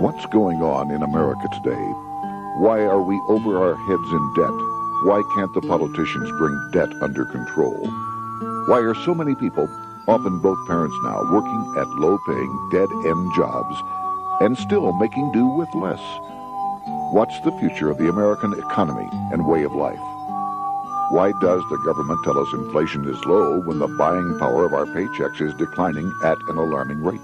What's going on in America today? Why are we over our heads in debt? Why can't the politicians bring debt under control? Why are so many people, often both parents now, working at low-paying, dead-end jobs and still making do with less? What's the future of the American economy and way of life? Why does the government tell us inflation is low when the buying power of our paychecks is declining at an alarming rate?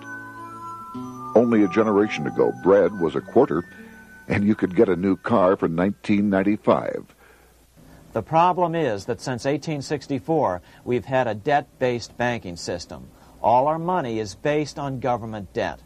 Only a generation ago, bread was a quarter, and you could get a new car for $19.95. The problem is that since 1864, we've had a debt-based banking system. All our money is based on government debt.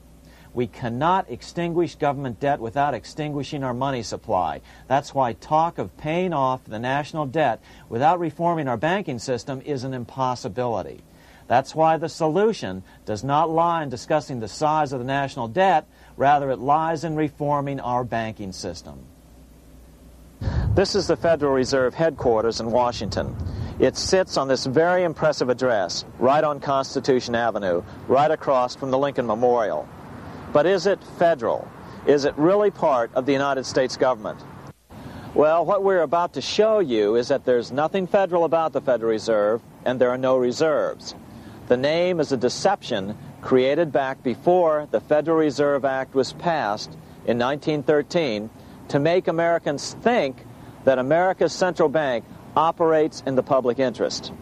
We cannot extinguish government debt without extinguishing our money supply. That's why talk of paying off the national debt without reforming our banking system is an impossibility. That's why the solution does not lie in discussing the size of the national debt, rather it lies in reforming our banking system. This is the Federal Reserve headquarters in Washington. It sits on this very impressive address, right on Constitution Avenue, right across from the Lincoln Memorial. But is it federal? Is it really part of the United States government? Well, what we're about to show you is that there's nothing federal about the Federal Reserve, and there are no reserves. The name is a deception created back before the Federal Reserve Act was passed in 1913 to make Americans think that America's central bank operates in the public interest.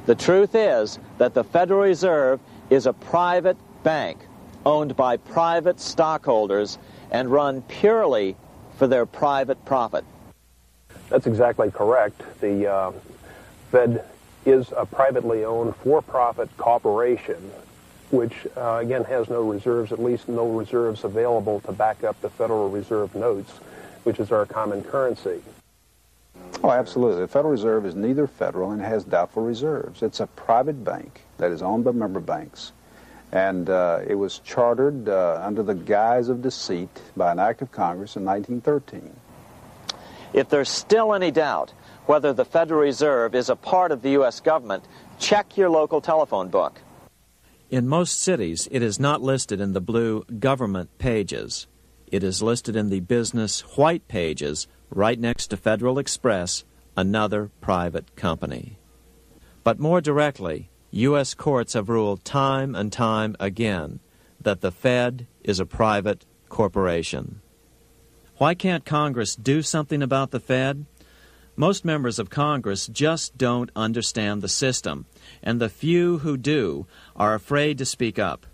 The truth is that the Federal Reserve is a private bank owned by private stockholders and run purely for their private profit. That's exactly correct. The Fed is a privately owned for-profit corporation which, again, has no reserves, at least no reserves available to back up the Federal Reserve notes, which is our common currency. Oh, absolutely. The Federal Reserve is neither federal and has doubtful reserves. It's a private bank that is owned by member banks. And it was chartered under the guise of deceit by an act of Congress in 1913. If there's still any doubt whether the Federal Reserve is a part of the U.S. government, check your local telephone book. In most cities, it is not listed in the blue government pages. It is listed in the business white pages right next to Federal Express, another private company. But more directly, U.S. courts have ruled time and time again that the Fed is a private corporation. Why can't Congress do something about the Fed? Most members of Congress just don't understand the system, and the few who do are afraid to speak up.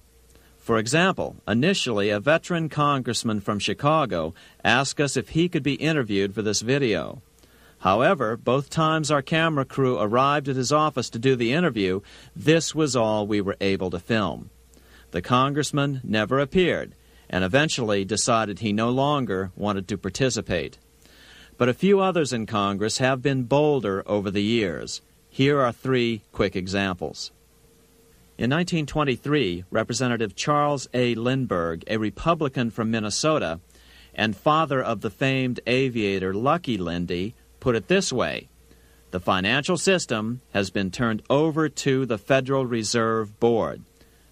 For example, initially a veteran congressman from Chicago asked us if he could be interviewed for this video. However, both times our camera crew arrived at his office to do the interview, this was all we were able to film. The congressman never appeared, and eventually decided he no longer wanted to participate. But a few others in Congress have been bolder over the years. Here are 3 quick examples. In 1923, Representative Charles A. Lindbergh, a Republican from Minnesota, and father of the famed aviator Lucky Lindy, put it this way: the financial system has been turned over to the Federal Reserve Board.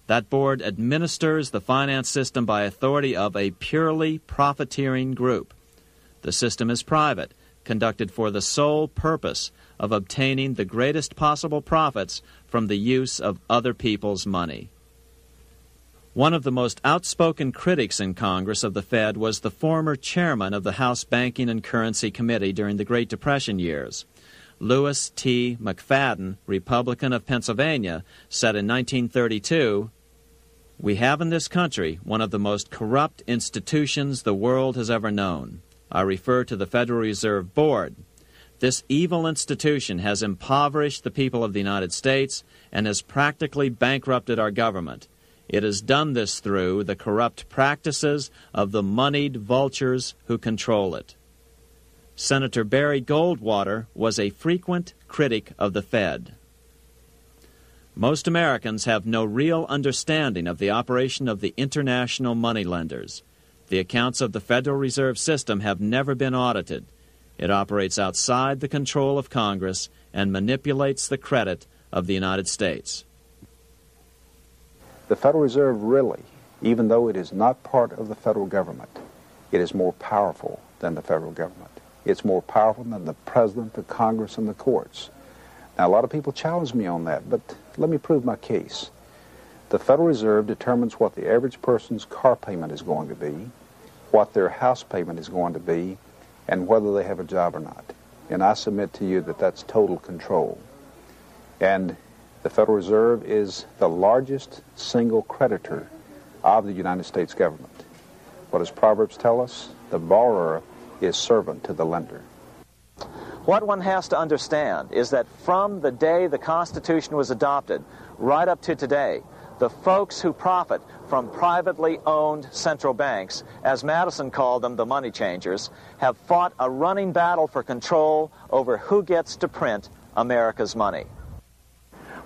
That board administers the finance system by authority of a purely profiteering group. The system is private, conducted for the sole purpose of obtaining the greatest possible profits from the use of other people's money. One of the most outspoken critics in Congress of the Fed was the former chairman of the House Banking and Currency Committee during the Great Depression years. Louis T. McFadden, Republican of Pennsylvania, said in 1932, "We have in this country one of the most corrupt institutions the world has ever known. I refer to the Federal Reserve Board. This evil institution has impoverished the people of the United States and has practically bankrupted our government. It has done this through the corrupt practices of the moneyed vultures who control it." Senator Barry Goldwater was a frequent critic of the Fed. Most Americans have no real understanding of the operation of the international moneylenders. The accounts of the Federal Reserve System have never been audited. It operates outside the control of Congress and manipulates the credit of the United States. The Federal Reserve really even though it is not part of the federal government, it is more powerful than the federal government. It's more powerful than the president, the Congress, and the courts. Now, a lot of people challenge me on that, but let me prove my case. The Federal Reserve determines what the average person's car payment is going to be, what their house payment is going to be, and whether they have a job or not. And I submit to you that that's total control. And the Federal Reserve is the largest single creditor of the United States government. What does Proverbs tell us? The borrower is servant to the lender. What one has to understand is that from the day the Constitution was adopted right up to today, the folks who profit from privately owned central banks, as Madison called them, the money changers, have fought a running battle for control over who gets to print America's money.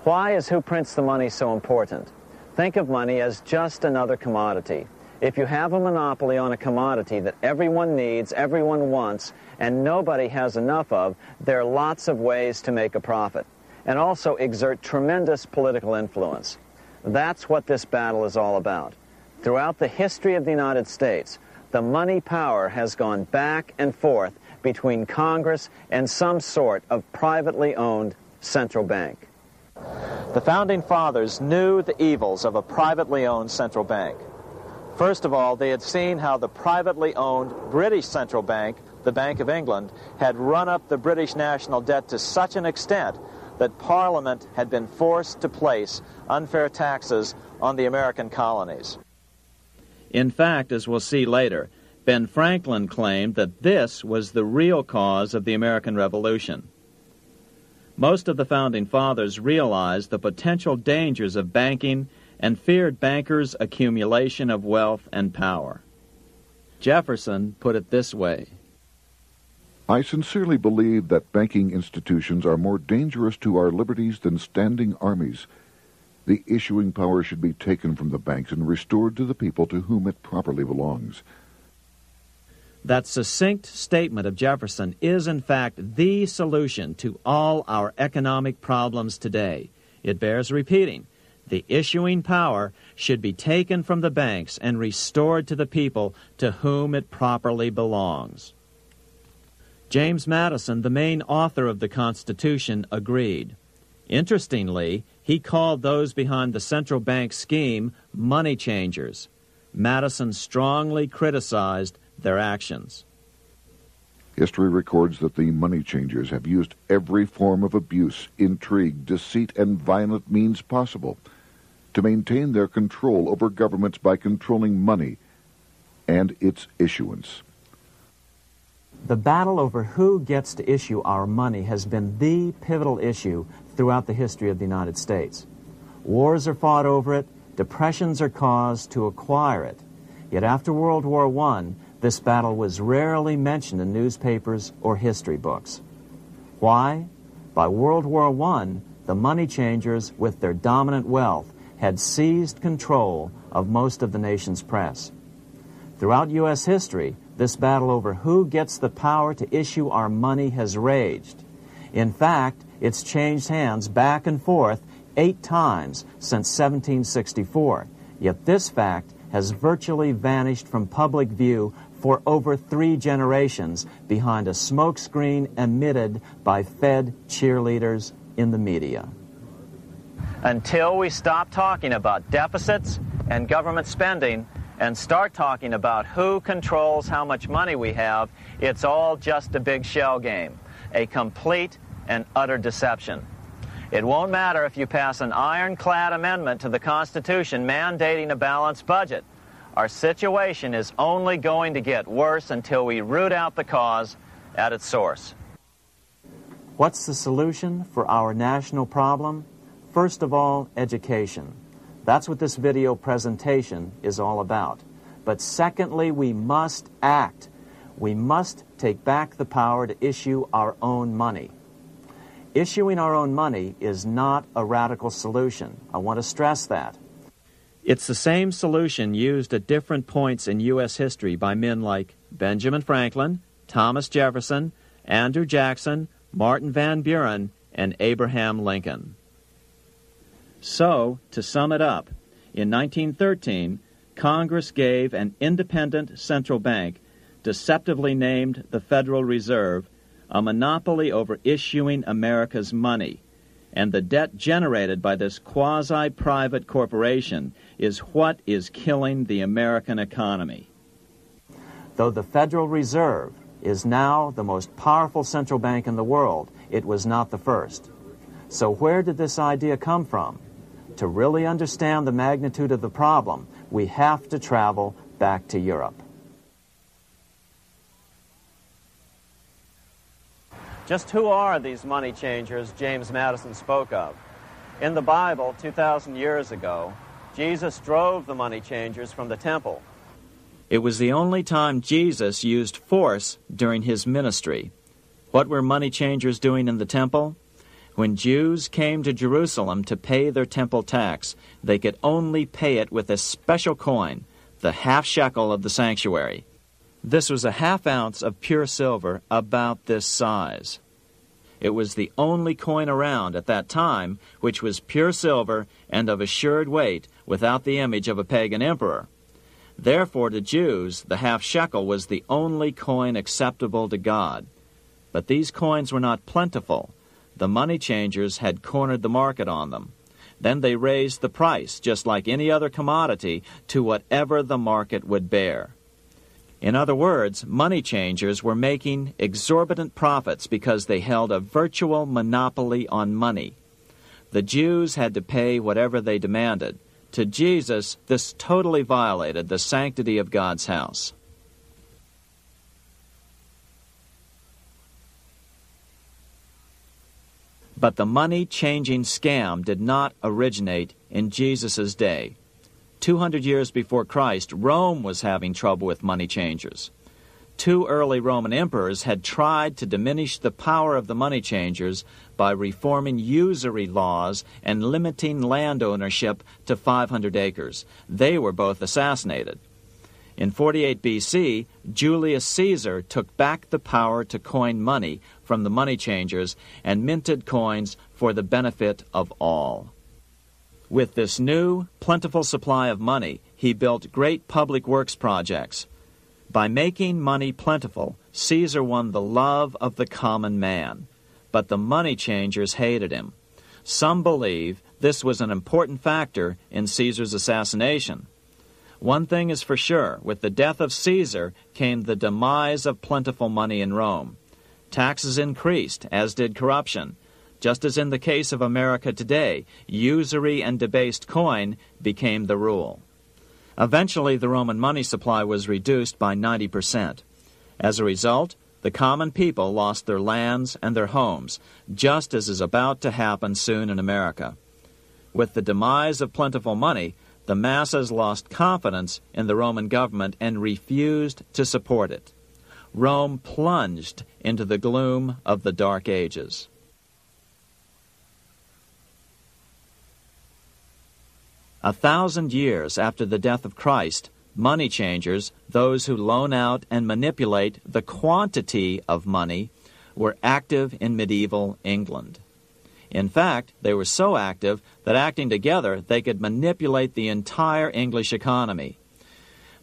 Why is who prints the money so important? Think of money as just another commodity. If you have a monopoly on a commodity that everyone needs, everyone wants, and nobody has enough of, there are lots of ways to make a profit, and also exert tremendous political influence. That's what this battle is all about. Throughout the history of the United States, the money power has gone back and forth between Congress and some sort of privately owned central bank. The Founding Fathers knew the evils of a privately owned central bank. First of all, they had seen how the privately owned British central bank, the Bank of England, had run up the British national debt to such an extent that Parliament had been forced to place unfair taxes on the American colonies. In fact, as we'll see later, Ben Franklin claimed that this was the real cause of the American Revolution. Most of the Founding Fathers realized the potential dangers of banking and feared bankers' accumulation of wealth and power. Jefferson put it this way: I sincerely believe that banking institutions are more dangerous to our liberties than standing armies. The issuing power should be taken from the banks and restored to the people to whom it properly belongs. That succinct statement of Jefferson is, in fact, the solution to all our economic problems today. It bears repeating. The issuing power should be taken from the banks and restored to the people to whom it properly belongs. James Madison, the main author of the Constitution, agreed. Interestingly, he called those behind the central bank scheme money changers. Madison strongly criticized their actions. History records that the money changers have used every form of abuse, intrigue, deceit, and violent means possible to maintain their control over governments by controlling money and its issuance. The battle over who gets to issue our money has been the pivotal issue throughout the history of the United States. Wars are fought over it, depressions are caused to acquire it. Yet after World War I, this battle was rarely mentioned in newspapers or history books. Why? By World War I, the money changers, with their dominant wealth, had seized control of most of the nation's press. Throughout U.S. history, this battle over who gets the power to issue our money has raged. In fact, it's changed hands back and forth 8 times since 1764. Yet this fact has virtually vanished from public view for over 3 generations behind a smokescreen emitted by Fed cheerleaders in the media. Until we stop talking about deficits and government spending and start talking about who controls how much money we have, it's all just a big shell game, a complete and utter deception. It won't matter if you pass an ironclad amendment to the Constitution mandating a balanced budget. Our situation is only going to get worse until we root out the cause at its source. What's the solution for our national problem? First of all, education. That's what this video presentation is all about. But secondly, we must act. We must take back the power to issue our own money. Issuing our own money is not a radical solution. I want to stress that. It's the same solution used at different points in U.S. history by men like Benjamin Franklin, Thomas Jefferson, Andrew Jackson, Martin Van Buren, and Abraham Lincoln. So, to sum it up, in 1913, Congress gave an independent central bank, deceptively named the Federal Reserve, a monopoly over issuing America's money, and the debt generated by this quasi-private corporation is what is killing the American economy. Though the Federal Reserve is now the most powerful central bank in the world, it was not the first. So where did this idea come from? To really understand the magnitude of the problem, we have to travel back to Europe. Just who are these money changers James Madison spoke of? In the Bible, 2,000 years ago, Jesus drove the money changers from the temple. It was the only time Jesus used force during his ministry. What were money changers doing in the temple? When Jews came to Jerusalem to pay their temple tax, they could only pay it with a special coin, the half shekel of the sanctuary. This was a half ounce of pure silver about this size. It was the only coin around at that time which was pure silver and of assured weight without the image of a pagan emperor. Therefore, to Jews, the half shekel was the only coin acceptable to God. But these coins were not plentiful. The money changers had cornered the market on them. Then they raised the price, just like any other commodity, to whatever the market would bear. In other words, money changers were making exorbitant profits because they held a virtual monopoly on money. The Jews had to pay whatever they demanded. To Jesus, this totally violated the sanctity of God's house. But the money-changing scam did not originate in Jesus' day. 200 years before Christ, Rome was having trouble with money changers. 2 early Roman emperors had tried to diminish the power of the money changers by reforming usury laws and limiting land ownership to 500 acres. They were both assassinated. In 48 B.C., Julius Caesar took back the power to coin money from the money changers and minted coins for the benefit of all. With this new, plentiful supply of money, he built great public works projects. By making money plentiful, Caesar won the love of the common man. But the money changers hated him. Some believe this was an important factor in Caesar's assassination. One thing is for sure, with the death of Caesar came the demise of plentiful money in Rome. Taxes increased, as did corruption. Just as in the case of America today, usury and debased coin became the rule. Eventually, the Roman money supply was reduced by 90%. As a result, the common people lost their lands and their homes, just as is about to happen soon in America. With the demise of plentiful money, the masses lost confidence in the Roman government and refused to support it. Rome plunged into the gloom of the Dark Ages. A 1,000 years after the death of Christ, money changers, those who loan out and manipulate the quantity of money, were active in medieval England. In fact, they were so active that acting together, they could manipulate the entire English economy.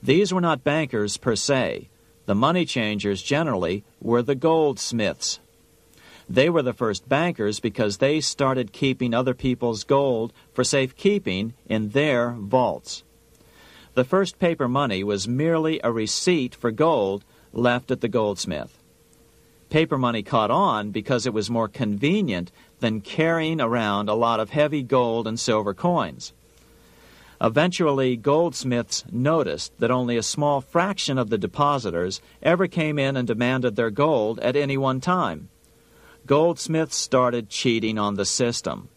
These were not bankers per se. The money changers generally were the goldsmiths. They were the first bankers because they started keeping other people's gold for safekeeping in their vaults. The first paper money was merely a receipt for gold left at the goldsmith. Paper money caught on because it was more convenient than carrying around a lot of heavy gold and silver coins. Eventually, goldsmiths noticed that only a small fraction of the depositors ever came in and demanded their gold at any one time. Goldsmiths started cheating on the system.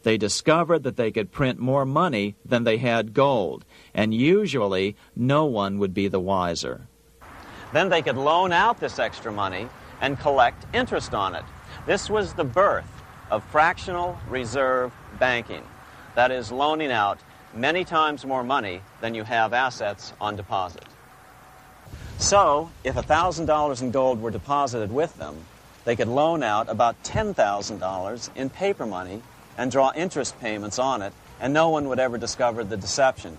They discovered that they could print more money than they had gold, and usually no one would be the wiser. Then they could loan out this extra money and collect interest on it. This was the birth of fractional reserve banking. That is, loaning out many times more money than you have assets on deposit. So, if $1,000 in gold were deposited with them, they could loan out about $10,000 in paper money and draw interest payments on it, and no one would ever discover the deception.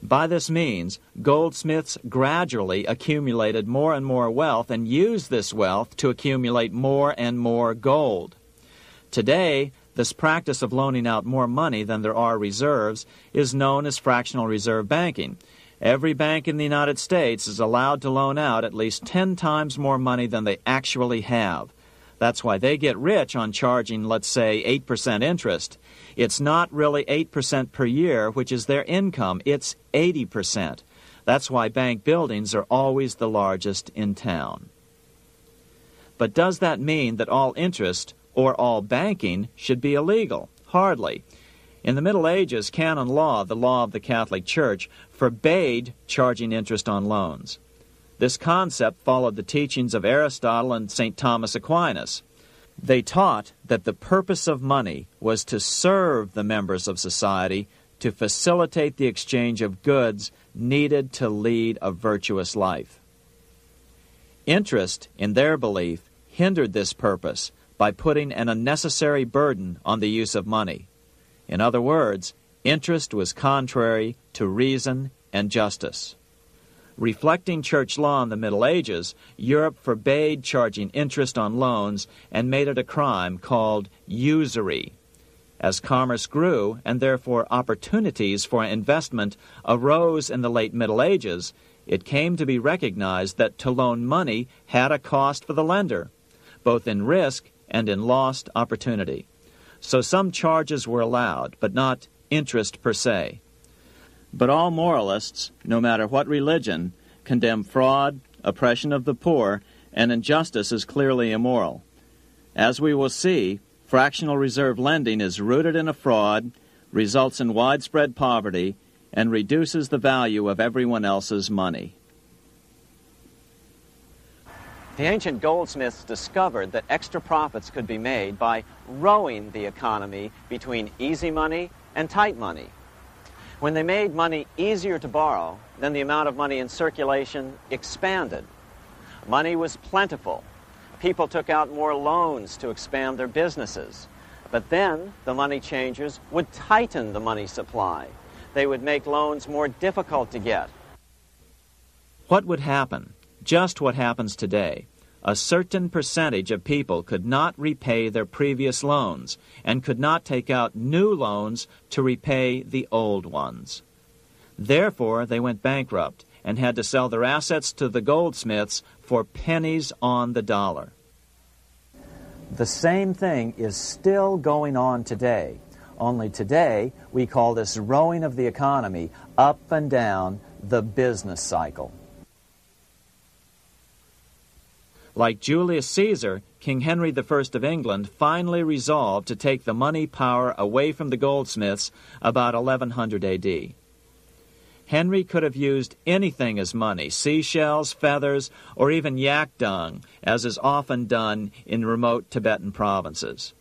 By this means, goldsmiths gradually accumulated more and more wealth and used this wealth to accumulate more and more gold. Today, this practice of loaning out more money than there are reserves is known as fractional reserve banking. Every bank in the United States is allowed to loan out at least 10 times more money than they actually have. That's why they get rich on charging, let's say, 8% interest. It's not really 8% per year, which is their income. It's 80%. That's why bank buildings are always the largest in town. But does that mean that all interest or all banking should be illegal? Hardly. In the Middle Ages, canon law, the law of the Catholic Church, forbade charging interest on loans. This concept followed the teachings of Aristotle and St. Thomas Aquinas. They taught that the purpose of money was to serve the members of society, to facilitate the exchange of goods needed to lead a virtuous life. Interest, in their belief, hindered this purpose by putting an unnecessary burden on the use of money. In other words, interest was contrary to reason and justice. Reflecting church law in the Middle Ages, Europe forbade charging interest on loans and made it a crime called usury. As commerce grew, and therefore opportunities for investment arose in the late Middle Ages, it came to be recognized that to loan money had a cost for the lender, both in risk and in lost opportunity. So some charges were allowed, but not interest per se. But all moralists, no matter what religion, condemn fraud, oppression of the poor, and injustice as clearly immoral. As we will see, fractional reserve lending is rooted in a fraud, results in widespread poverty, and reduces the value of everyone else's money. The ancient goldsmiths discovered that extra profits could be made by rowing the economy between easy money and tight money. When they made money easier to borrow, then the amount of money in circulation expanded. Money was plentiful. People took out more loans to expand their businesses. But then the money changers would tighten the money supply. They would make loans more difficult to get. What would happen? Just what happens today. A certain percentage of people could not repay their previous loans and could not take out new loans to repay the old ones. Therefore, they went bankrupt and had to sell their assets to the goldsmiths for pennies on the dollar. The same thing is still going on today. Only today, we call this rowing of the economy up and down the business cycle. Like Julius Caesar, King Henry I of England finally resolved to take the money power away from the goldsmiths about 1100 A.D. Henry could have used anything as money, seashells, feathers, or even yak dung, as is often done in remote Tibetan provinces.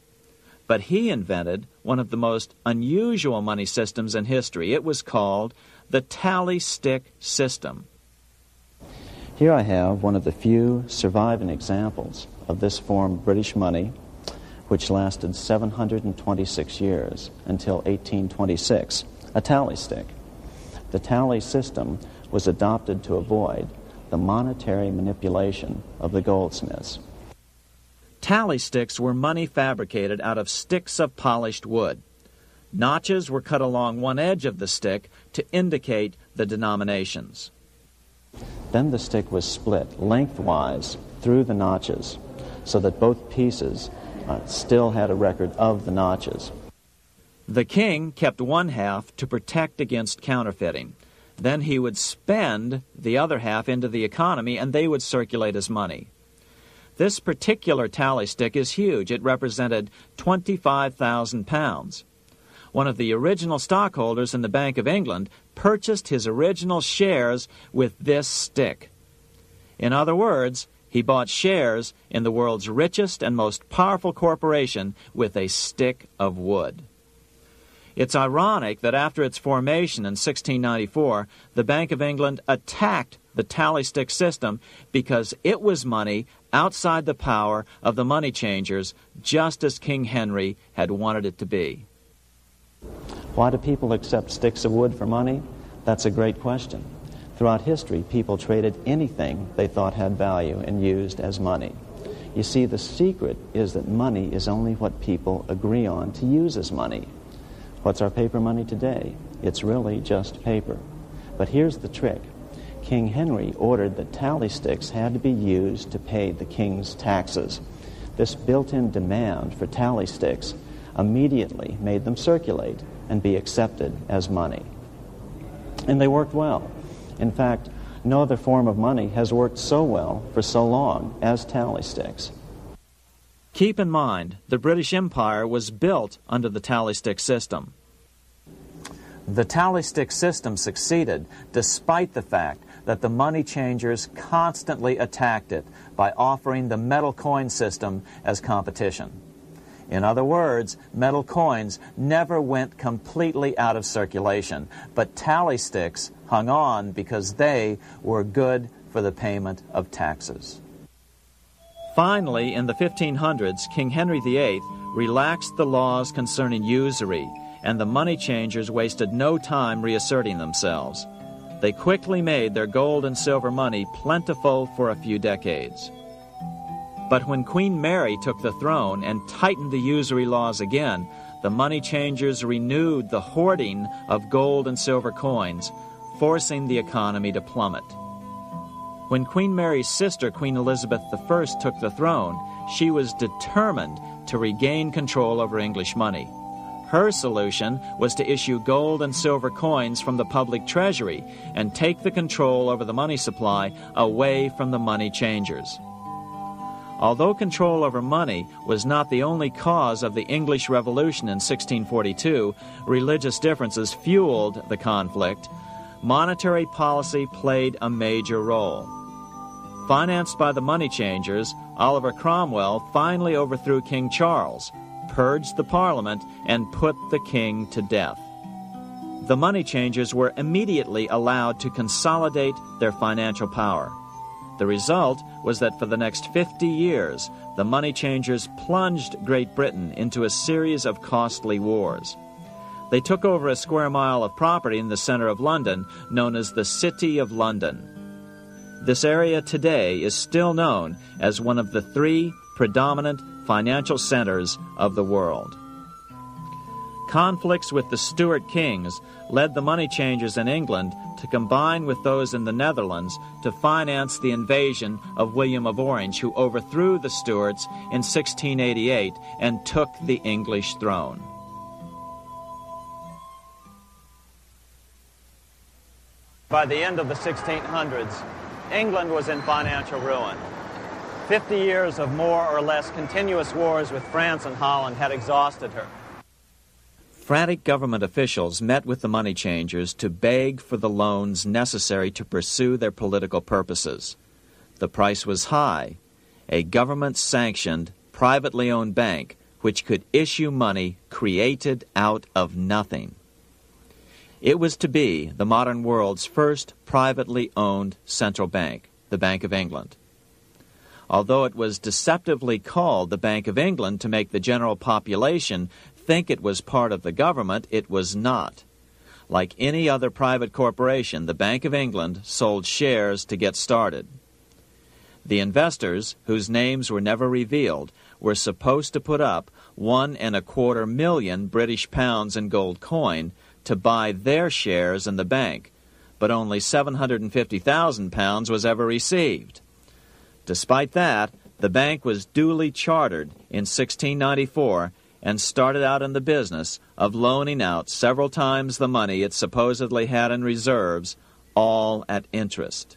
But he invented one of the most unusual money systems in history. It was called the tally stick system. Here I have one of the few surviving examples of this form of British money, which lasted 726 years until 1826, a tally stick. The tally system was adopted to avoid the monetary manipulation of the goldsmiths. Tally sticks were money fabricated out of sticks of polished wood. Notches were cut along one edge of the stick to indicate the denominations. Then the stick was split lengthwise through the notches so that both pieces still had a record of the notches. The king kept one half to protect against counterfeiting. Then he would spend the other half into the economy, and they would circulate as money. This particular tally stick is huge. It represented 25,000 pounds. One of the original stockholders in the Bank of England purchased his original shares with this stick. In other words, he bought shares in the world's richest and most powerful corporation with a stick of wood. It's ironic that after its formation in 1694, the Bank of England attacked the tally stick system because it was money outside the power of the money changers, just as King Henry had wanted it to be. Why do people accept sticks of wood for money? That's a great question. Throughout history, people traded anything they thought had value and used as money. You see, the secret is that money is only what people agree on to use as money. What's our paper money today? It's really just paper. But here's the trick. King Henry ordered that tally sticks had to be used to pay the king's taxes. This built-in demand for tally sticks immediately made them circulate and be accepted as money. And they worked well. In fact, no other form of money has worked so well for so long as tally sticks. Keep in mind, the British Empire was built under the tally stick system. The tally stick system succeeded despite the fact that the money changers constantly attacked it by offering the metal coin system as competition. In other words, metal coins never went completely out of circulation, but tally sticks hung on because they were good for the payment of taxes. Finally, in the 1500s, King Henry VIII relaxed the laws concerning usury, and the money changers wasted no time reasserting themselves. They quickly made their gold and silver money plentiful for a few decades. But when Queen Mary took the throne and tightened the usury laws again, the money changers renewed the hoarding of gold and silver coins, forcing the economy to plummet. When Queen Mary's sister, Queen Elizabeth I, took the throne, she was determined to regain control over English money. Her solution was to issue gold and silver coins from the public treasury and take the control over the money supply away from the money changers. Although control over money was not the only cause of the English Revolution in 1642, religious differences fueled the conflict. Monetary policy played a major role. Financed by the money changers, Oliver Cromwell finally overthrew King Charles, purged the Parliament, and put the king to death. The money changers were immediately allowed to consolidate their financial power. The result was that for the next 50 years, the money changers plunged Great Britain into a series of costly wars. They took over a square mile of property in the center of London, known as the City of London. This area today is still known as one of the 3 predominant financial centers of the world. Conflicts with the Stuart kings led the money changers in England to combine with those in the Netherlands to finance the invasion of William of Orange, who overthrew the Stuarts in 1688 and took the English throne. By the end of the 1600s, England was in financial ruin. 50 years of more or less continuous wars with France and Holland had exhausted her. Frantic government officials met with the money changers to beg for the loans necessary to pursue their political purposes. The price was high: a government-sanctioned, privately owned bank which could issue money created out of nothing. It was to be the modern world's first privately owned central bank, the Bank of England. Although it was deceptively called the Bank of England to make the general population think it was part of the government, it was not. Like any other private corporation, the Bank of England sold shares to get started. The investors, whose names were never revealed, were supposed to put up £1.25 million British pounds in gold coin to buy their shares in the bank, but only £750,000 was ever received. Despite that, the bank was duly chartered in 1694 and started out in the business of loaning out several times the money it supposedly had in reserves, all at interest.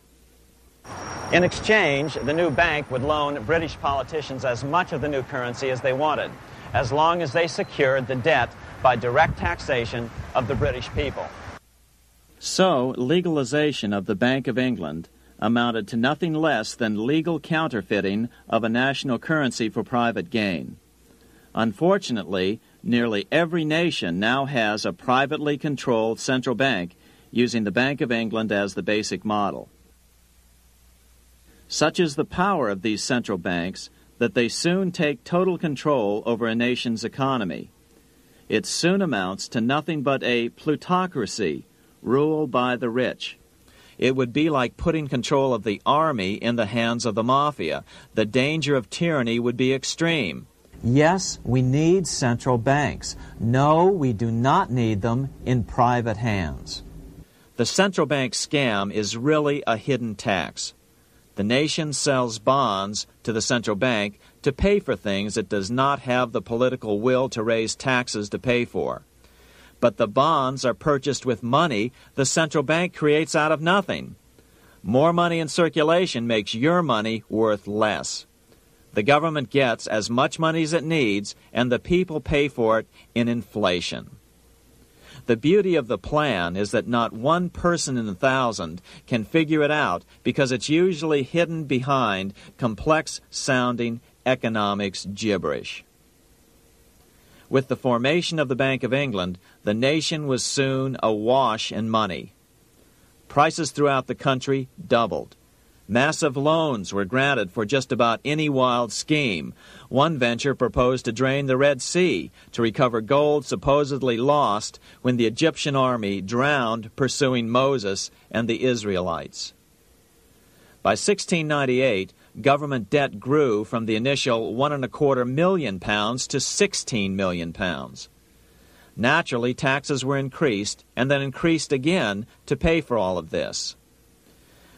In exchange, the new bank would loan British politicians as much of the new currency as they wanted, as long as they secured the debt by direct taxation of the British people. So, legalization of the Bank of England amounted to nothing less than legal counterfeiting of a national currency for private gain. Unfortunately, nearly every nation now has a privately controlled central bank using the Bank of England as the basic model. Such is the power of these central banks that they soon take total control over a nation's economy. It soon amounts to nothing but a plutocracy, rule by the rich. It would be like putting control of the army in the hands of the mafia. The danger of tyranny would be extreme. Yes, we need central banks. No, we do not need them in private hands. The central bank scam is really a hidden tax. The nation sells bonds to the central bank to pay for things it does not have the political will to raise taxes to pay for. But the bonds are purchased with money the central bank creates out of nothing. More money in circulation makes your money worth less. The government gets as much money as it needs, and the people pay for it in inflation. The beauty of the plan is that not one person in 1,000 can figure it out because it's usually hidden behind complex-sounding economics gibberish. With the formation of the Bank of England, the nation was soon awash in money. Prices throughout the country doubled. Massive loans were granted for just about any wild scheme. One venture proposed to drain the Red Sea to recover gold supposedly lost when the Egyptian army drowned pursuing Moses and the Israelites. By 1698, government debt grew from the initial £1.25 million to £16 million. Naturally, taxes were increased and then increased again to pay for all of this.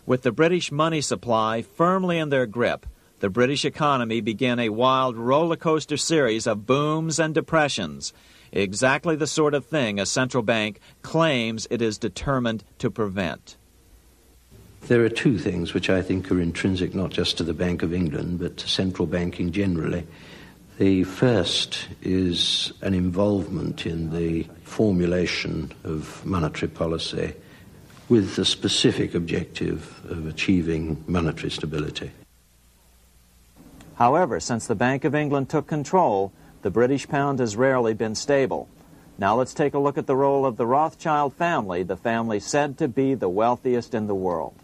With the British money supply firmly in their grip, the British economy began a wild roller coaster series of booms and depressions, exactly the sort of thing a central bank claims it is determined to prevent. There are two things which I think are intrinsic not just to the Bank of England but to central banking generally. The first is an involvement in the formulation of monetary policy with the specific objective of achieving monetary stability. However, since the Bank of England took control, the British pound has rarely been stable. Now let's take a look at the role of the Rothschild family, the family said to be the wealthiest in the world.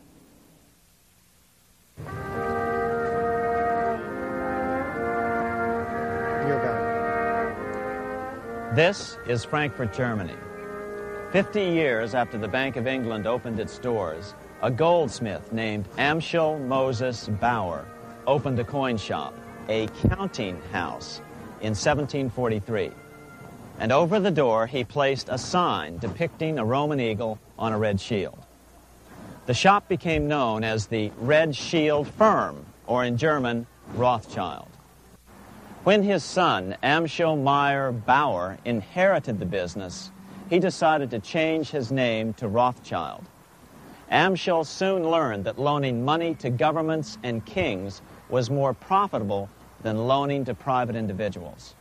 This is Frankfurt, Germany. 50 years after the Bank of England opened its doors, a goldsmith named Amschel Moses Bauer opened a coin shop, a counting house, in 1743. And over the door he placed a sign depicting a Roman eagle on a red shield. The shop became known as the Red Shield Firm, or in German, Rothschild. When his son, Amschel Meyer Bauer, inherited the business, he decided to change his name to Rothschild. Amschel soon learned that loaning money to governments and kings was more profitable than loaning to private individuals.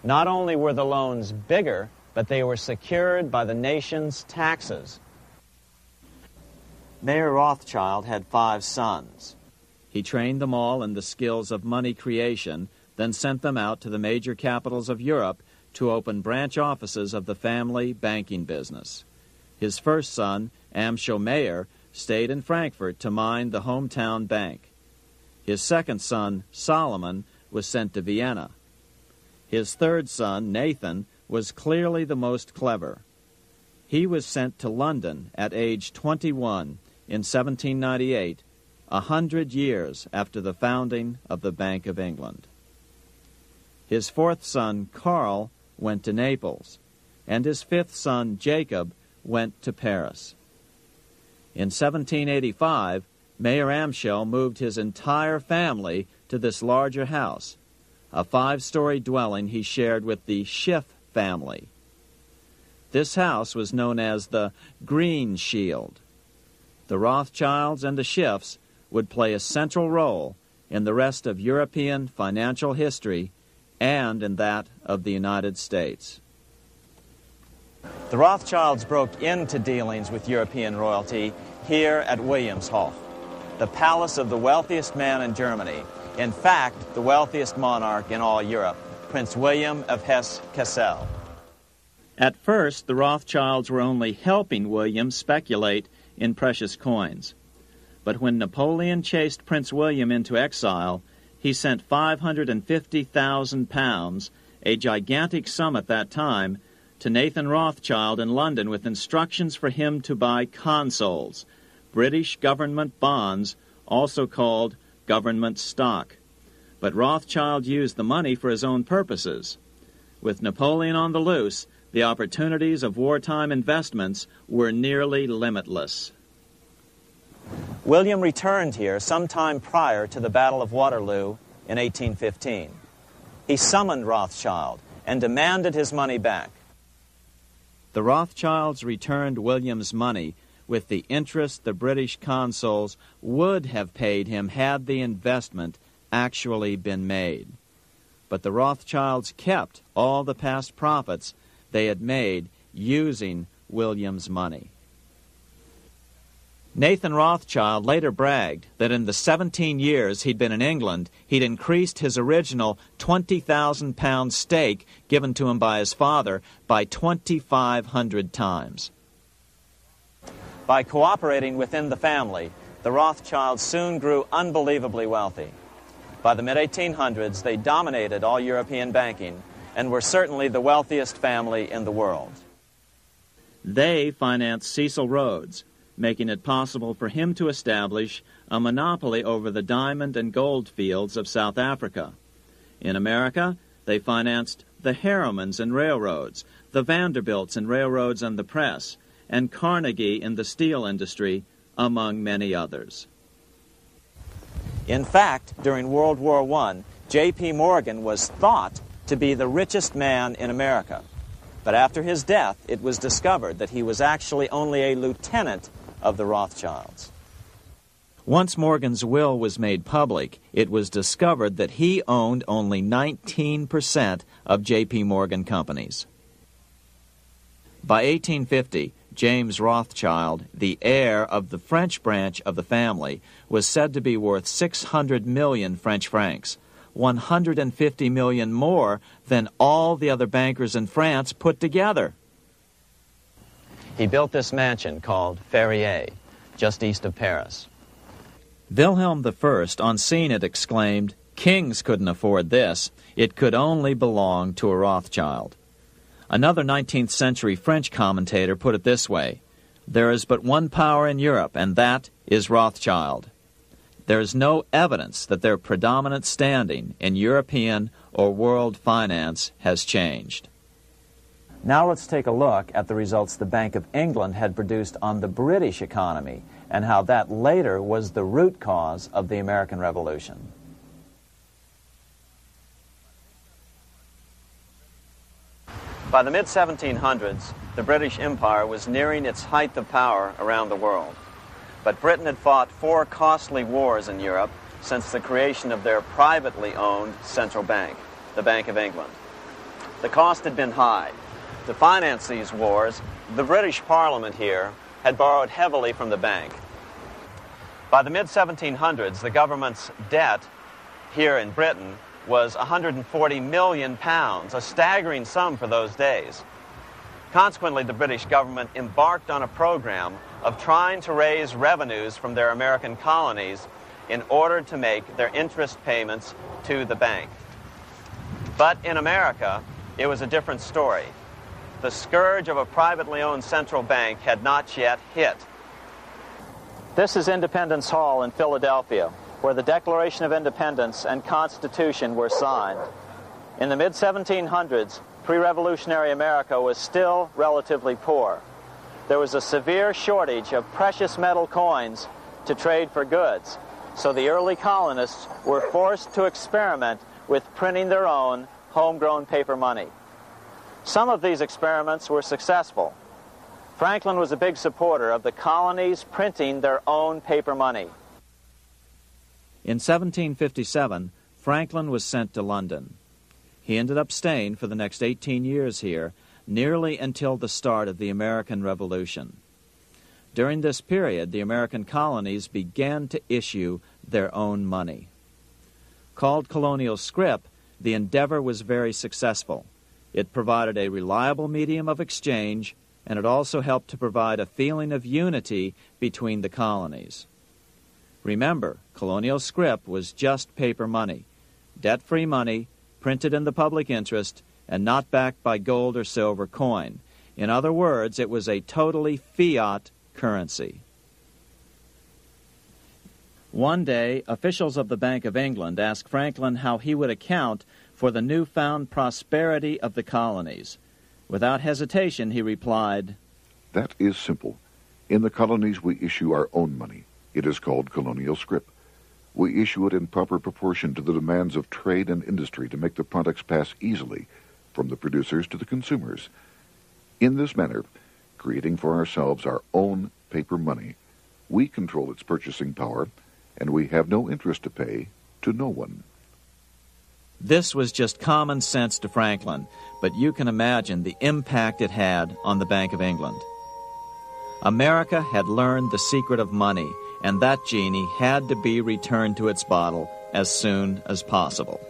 Not only were the loans bigger, but they were secured by the nation's taxes. Mayer Rothschild had 5 sons. He trained them all in the skills of money creation, then sent them out to the major capitals of Europe to open branch offices of the family banking business. His first son, Amschel Meyer, stayed in Frankfurt to mind the hometown bank. His second son, Solomon, was sent to Vienna. His third son, Nathan, was clearly the most clever. He was sent to London at age 21 in 1798, 100 years after the founding of the Bank of England. His fourth son, Karl, went to Naples, and his fifth son, Jacob, went to Paris. In 1785, Mayer Amschel moved his entire family to this larger house, a 5-story dwelling he shared with the Schiff family. This house was known as the Green Shield. The Rothschilds and the Schiffs would play a central role in the rest of European financial history and in that of the United States. The Rothschilds broke into dealings with European royalty here at Wilhelmshof, the palace of the wealthiest man in Germany. In fact, the wealthiest monarch in all Europe, Prince William of Hesse-Kassel. At first, the Rothschilds were only helping William speculate in precious coins. But when Napoleon chased Prince William into exile, he sent £550,000, a gigantic sum at that time, to Nathan Rothschild in London with instructions for him to buy consols, British government bonds, also called government stock. But Rothschild used the money for his own purposes. With Napoleon on the loose, the opportunities of wartime investments were nearly limitless. William returned here sometime prior to the Battle of Waterloo in 1815. He summoned Rothschild and demanded his money back. The Rothschilds returned William's money with the interest the British consuls would have paid him had the investment actually been made. But the Rothschilds kept all the past profits they had made using William's money. Nathan Rothschild later bragged that in the 17 years he'd been in England, he'd increased his original £20,000 stake given to him by his father by 2,500 times. By cooperating within the family, the Rothschilds soon grew unbelievably wealthy. By the mid-1800s, they dominated all European banking and were certainly the wealthiest family in the world. They financed Cecil Rhodes, making it possible for him to establish a monopoly over the diamond and gold fields of South Africa. In America, they financed the Harrimans and railroads, the Vanderbilts and railroads and the press, and Carnegie in the steel industry, among many others. In fact, during World War I, J.P. Morgan was thought to be the richest man in America. But after his death, it was discovered that he was actually only a lieutenant of the Rothschilds. Once Morgan's will was made public, it was discovered that he owned only 19% of J.P. Morgan companies. By 1850, James Rothschild, the heir of the French branch of the family, was said to be worth 600 million French francs, 150 million more than all the other bankers in France put together. He built this mansion called Ferrier, just east of Paris. Wilhelm I, on seeing it, exclaimed, "Kings couldn't afford this. It could only belong to a Rothschild." Another 19th century French commentator put it this way: "There is but one power in Europe, and that is Rothschild." There is no evidence that their predominant standing in European or world finance has changed. Now let's take a look at the results the Bank of England had produced on the British economy and how that later was the root cause of the American Revolution. By the mid-1700s, the British Empire was nearing its height of power around the world. But Britain had fought 4 costly wars in Europe since the creation of their privately owned central bank, the Bank of England. The cost had been high. To finance these wars, the British Parliament here had borrowed heavily from the bank. By the mid-1700s, the government's debt here in Britain was £140 million, a staggering sum for those days. Consequently, the British government embarked on a program of trying to raise revenues from their American colonies in order to make their interest payments to the bank. But in America, it was a different story. The scourge of a privately owned central bank had not yet hit. This is Independence Hall in Philadelphia, where the Declaration of Independence and Constitution were signed. In the mid-1700s, pre-revolutionary America was still relatively poor. There was a severe shortage of precious metal coins to trade for goods, so the early colonists were forced to experiment with printing their own homegrown paper money. Some of these experiments were successful. Franklin was a big supporter of the colonies printing their own paper money. In 1757, Franklin was sent to London. He ended up staying for the next 18 years here, nearly until the start of the American Revolution. During this period, the American colonies began to issue their own money. Called colonial scrip, the endeavor was very successful. It provided a reliable medium of exchange, and it also helped to provide a feeling of unity between the colonies. Remember, colonial scrip was just paper money, debt-free money, printed in the public interest, and not backed by gold or silver coin. In other words, it was a totally fiat currency. One day, officials of the Bank of England asked Franklin how he would account for the newfound prosperity of the colonies. Without hesitation, he replied, "That is simple. In the colonies, we issue our own money. It is called colonial scrip. We issue it in proper proportion to the demands of trade and industry to make the products pass easily from the producers to the consumers. In this manner, creating for ourselves our own paper money, we control its purchasing power, and we have no interest to pay to no one." This was just common sense to Franklin, but you can imagine the impact it had on the Bank of England. America had learned the secret of money, and that genie had to be returned to its bottle as soon as possible.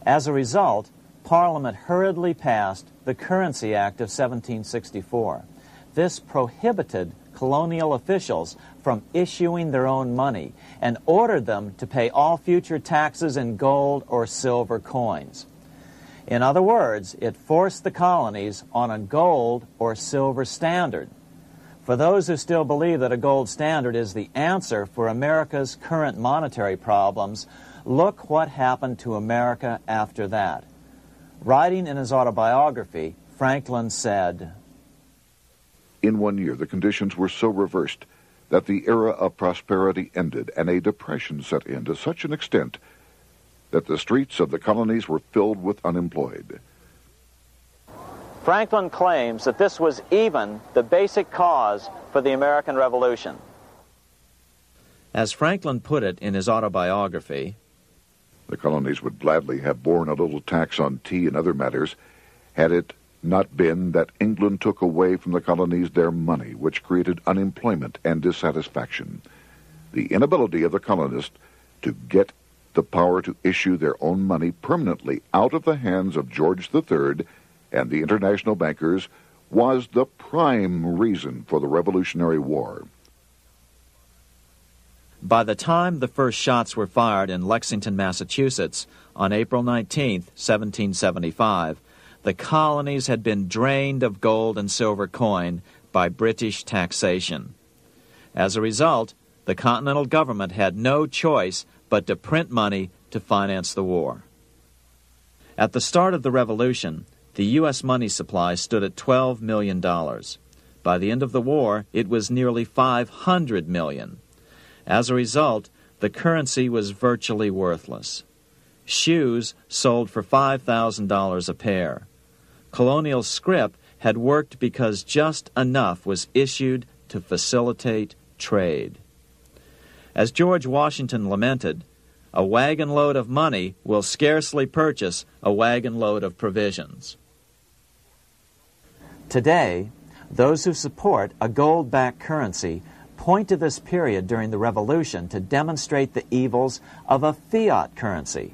As a result, Parliament hurriedly passed the Currency Act of 1764. This prohibited colonial officials from issuing their own money and ordered them to pay all future taxes in gold or silver coins. In other words, it forced the colonies on a gold or silver standard. For those who still believe that a gold standard is the answer for America's current monetary problems, look what happened to America after that. Writing in his autobiography, Franklin said, "In 1 year, the conditions were so reversed that the era of prosperity ended and a depression set in to such an extent that the streets of the colonies were filled with unemployed." Franklin claims that this was even the basic cause for the American Revolution. As Franklin put it in his autobiography, "The colonies would gladly have borne a little tax on tea and other matters had it not been that England took away from the colonies their money, which created unemployment and dissatisfaction. The inability of the colonists to get the power to issue their own money permanently out of the hands of George III and the international bankers was the prime reason for the Revolutionary War." By the time the first shots were fired in Lexington, Massachusetts, on April 19, 1775, the colonies had been drained of gold and silver coin by British taxation. As a result, the Continental government had no choice but to print money to finance the war. At the start of the Revolution, the U.S. money supply stood at $12 million. By the end of the war, it was nearly $500 million. As a result, the currency was virtually worthless. Shoes sold for $5,000 a pair. Colonial scrip had worked because just enough was issued to facilitate trade. As George Washington lamented, "A wagon load of money will scarcely purchase a wagon load of provisions." Today, those who support a gold-backed currency point to this period during the Revolution to demonstrate the evils of a fiat currency.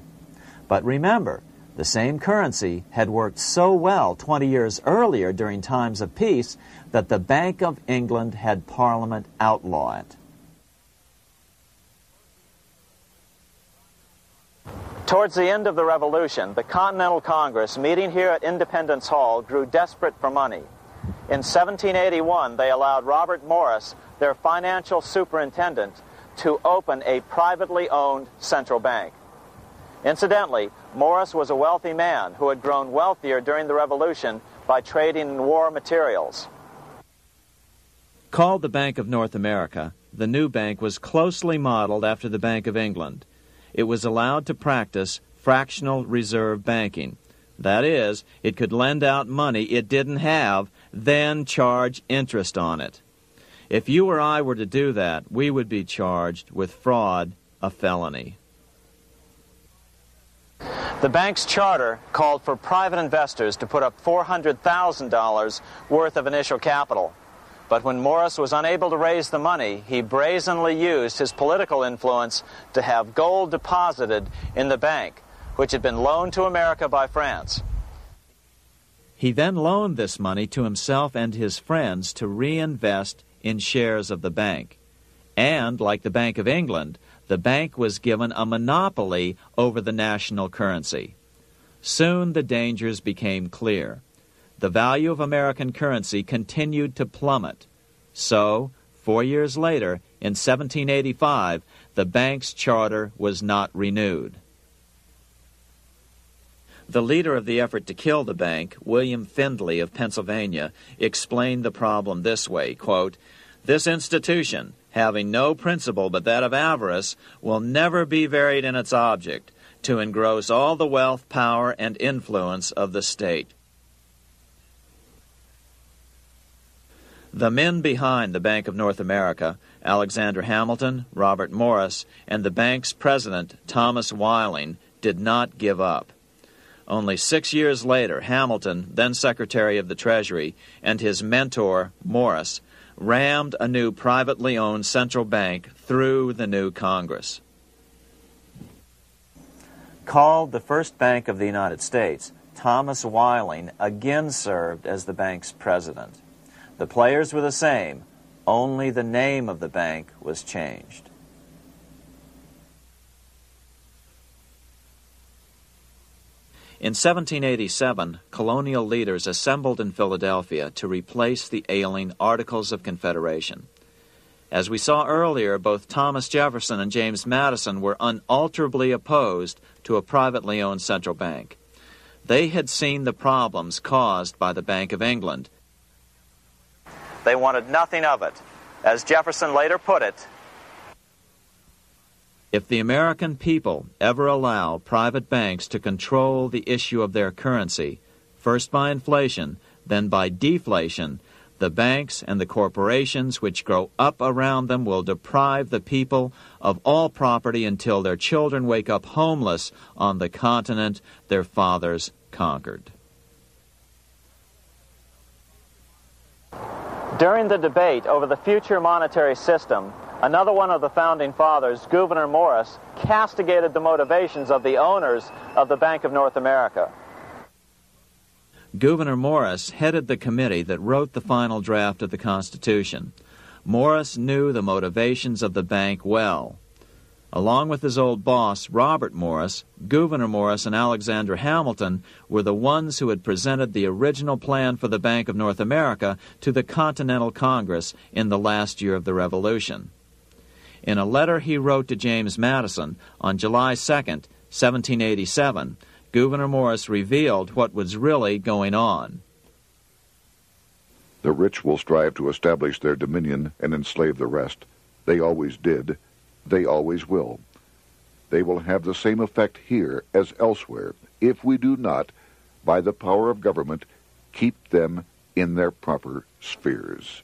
But remember, the same currency had worked so well 20 years earlier during times of peace that the Bank of England had Parliament outlaw it. Towards the end of the Revolution, the Continental Congress, meeting here at Independence Hall, grew desperate for money. In 1781, they allowed Robert Morris, their financial superintendent, to open a privately owned central bank. Incidentally, Morris was a wealthy man who had grown wealthier during the Revolution by trading in war materials. Called the Bank of North America, the new bank was closely modeled after the Bank of England. It was allowed to practice fractional reserve banking. That is, it could lend out money it didn't have, then charge interest on it. If you or I were to do that, we would be charged with fraud, a felony. The bank's charter called for private investors to put up $400,000 worth of initial capital. But when Morris was unable to raise the money, he brazenly used his political influence to have gold deposited in the bank, which had been loaned to America by France. He then loaned this money to himself and his friends to reinvest in shares of the bank. And, like the Bank of England, the bank was given a monopoly over the national currency. Soon the dangers became clear. The value of American currency continued to plummet. So, 4 years later, in 1785, the bank's charter was not renewed. The leader of the effort to kill the bank, William Findley of Pennsylvania, explained the problem this way, quote, "This institution, having no principle but that of avarice, will never be varied in its object, to engross all the wealth, power, and influence of the state." The men behind the Bank of North America, Alexander Hamilton, Robert Morris, and the bank's president, Thomas Whiling, did not give up. Only 6 years later, Hamilton, then Secretary of the Treasury, and his mentor, Morris, rammed a new privately owned central bank through the new Congress. Called the first bank of the United States, Thomas Whiling again served as the bank's president. The players were the same, only the name of the bank was changed. In 1787, colonial leaders assembled in Philadelphia to replace the ailing Articles of Confederation. As we saw earlier, both Thomas Jefferson and James Madison were unalterably opposed to a privately owned central bank. They had seen the problems caused by the Bank of England. They wanted nothing of it. As Jefferson later put it, "If the American people ever allow private banks to control the issue of their currency, first by inflation, then by deflation, the banks and the corporations which grow up around them will deprive the people of all property until their children wake up homeless on the continent their fathers conquered." during the debate over the future monetary system, another one of the founding fathers, Gouverneur Morris, castigated the motivations of the owners of the Bank of North America. Gouverneur Morris headed the committee that wrote the final draft of the Constitution. Morris knew the motivations of the bank well. Along with his old boss, Robert Morris, Gouverneur Morris and Alexander Hamilton were the ones who had presented the original plan for the Bank of North America to the Continental Congress in the last year of the Revolution. In a letter he wrote to James Madison on July 2nd, 1787, Gouverneur Morris revealed what was really going on. The rich will strive to establish their dominion and enslave the rest. They always did. They always will. They will have the same effect here as elsewhere if we do not, by the power of government, keep them in their proper spheres.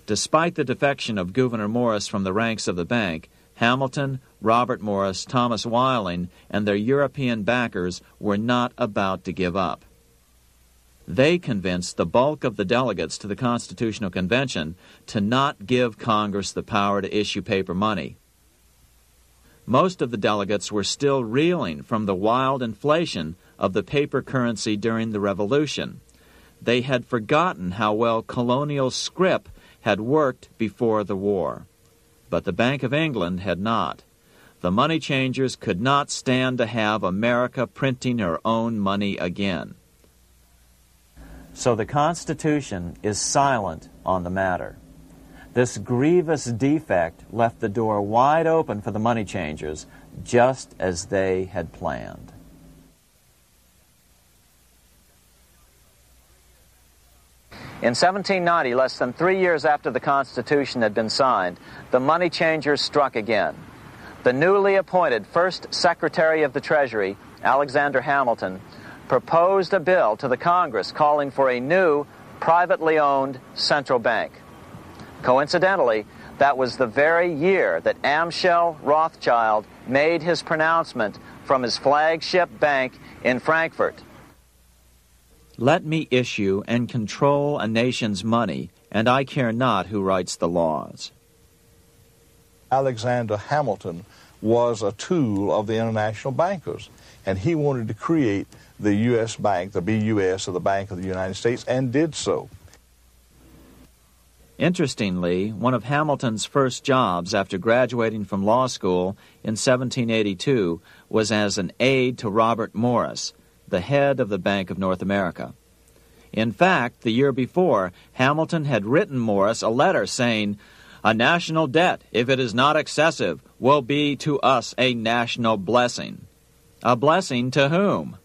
Despite the defection of Gouverneur Morris from the ranks of the bank, Hamilton, Robert Morris, Thomas Whiling, and their European backers were not about to give up. They convinced the bulk of the delegates to the Constitutional Convention to not give Congress the power to issue paper money. Most of the delegates were still reeling from the wild inflation of the paper currency during the Revolution. They had forgotten how well colonial scrip had worked before the war. But the Bank of England had not. The money changers could not stand to have America printing her own money again. So the Constitution is silent on the matter. This grievous defect left the door wide open for the money changers, just as they had planned. In 1790, less than 3 years after the Constitution had been signed, the money changers struck again. The newly appointed first Secretary of the Treasury, Alexander Hamilton, proposed a bill to the Congress calling for a new, privately owned central bank. Coincidentally, that was the very year that Amschel Rothschild made his pronouncement from his flagship bank in Frankfurt. Let me issue and control a nation's money, and I care not who writes the laws. Alexander Hamilton was a tool of the international bankers, and he wanted to create the U.S. Bank, the BUS, or the Bank of the United States, and did so. Interestingly, one of Hamilton's first jobs after graduating from law school in 1782 was as an aide to Robert Morris, the head of the Bank of North America. In fact, the year before, Hamilton had written Morris a letter saying, "A national debt, if it is not excessive, will be to us a national blessing." A blessing to whom?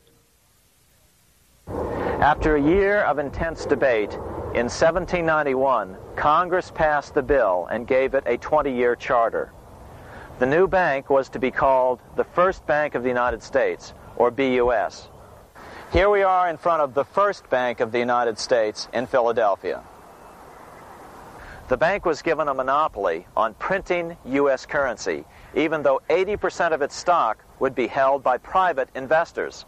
After a year of intense debate, in 1791, Congress passed the bill and gave it a 20-year charter. The new bank was to be called the First Bank of the United States, or BUS. Here we are in front of the First Bank of the United States in Philadelphia. The bank was given a monopoly on printing U.S. currency, even though 80% of its stock would be held by private investors.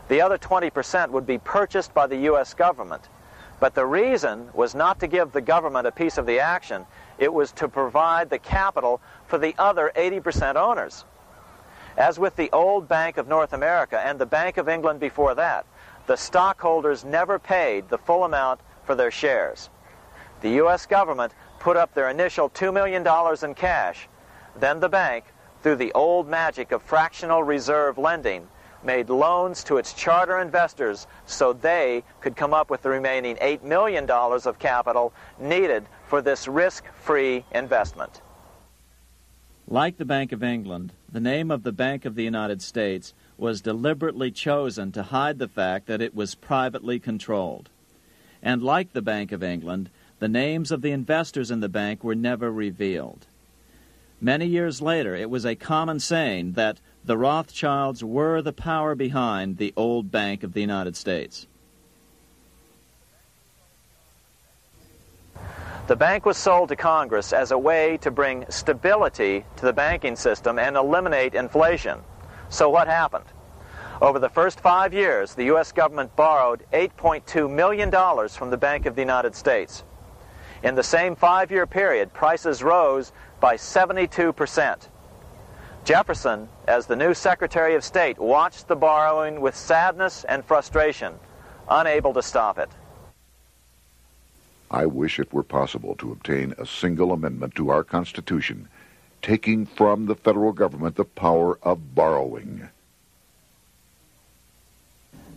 The other 20% would be purchased by the U.S. government. But the reason was not to give the government a piece of the action. It was to provide the capital for the other 80% owners. As with the old Bank of North America and the Bank of England before that, the stockholders never paid the full amount for their shares. The U.S. government put up their initial $2 million in cash. Then the bank, through the old magic of fractional reserve lending, made loans to its charter investors so they could come up with the remaining $8 million of capital needed for this risk-free investment. Like the Bank of England, the name of the Bank of the United States was deliberately chosen to hide the fact that it was privately controlled. And like the Bank of England, the names of the investors in the bank were never revealed. Many years later, it was a common saying that the Rothschilds were the power behind the old Bank of the United States. The bank was sold to Congress as a way to bring stability to the banking system and eliminate inflation. So what happened? Over the first 5 years, the U.S. government borrowed $8.2 million from the Bank of the United States. In the same 5-year period, prices rose by 72%. Jefferson, as the new Secretary of State, watched the borrowing with sadness and frustration, unable to stop it. I wish it were possible to obtain a single amendment to our Constitution, taking from the federal government the power of borrowing.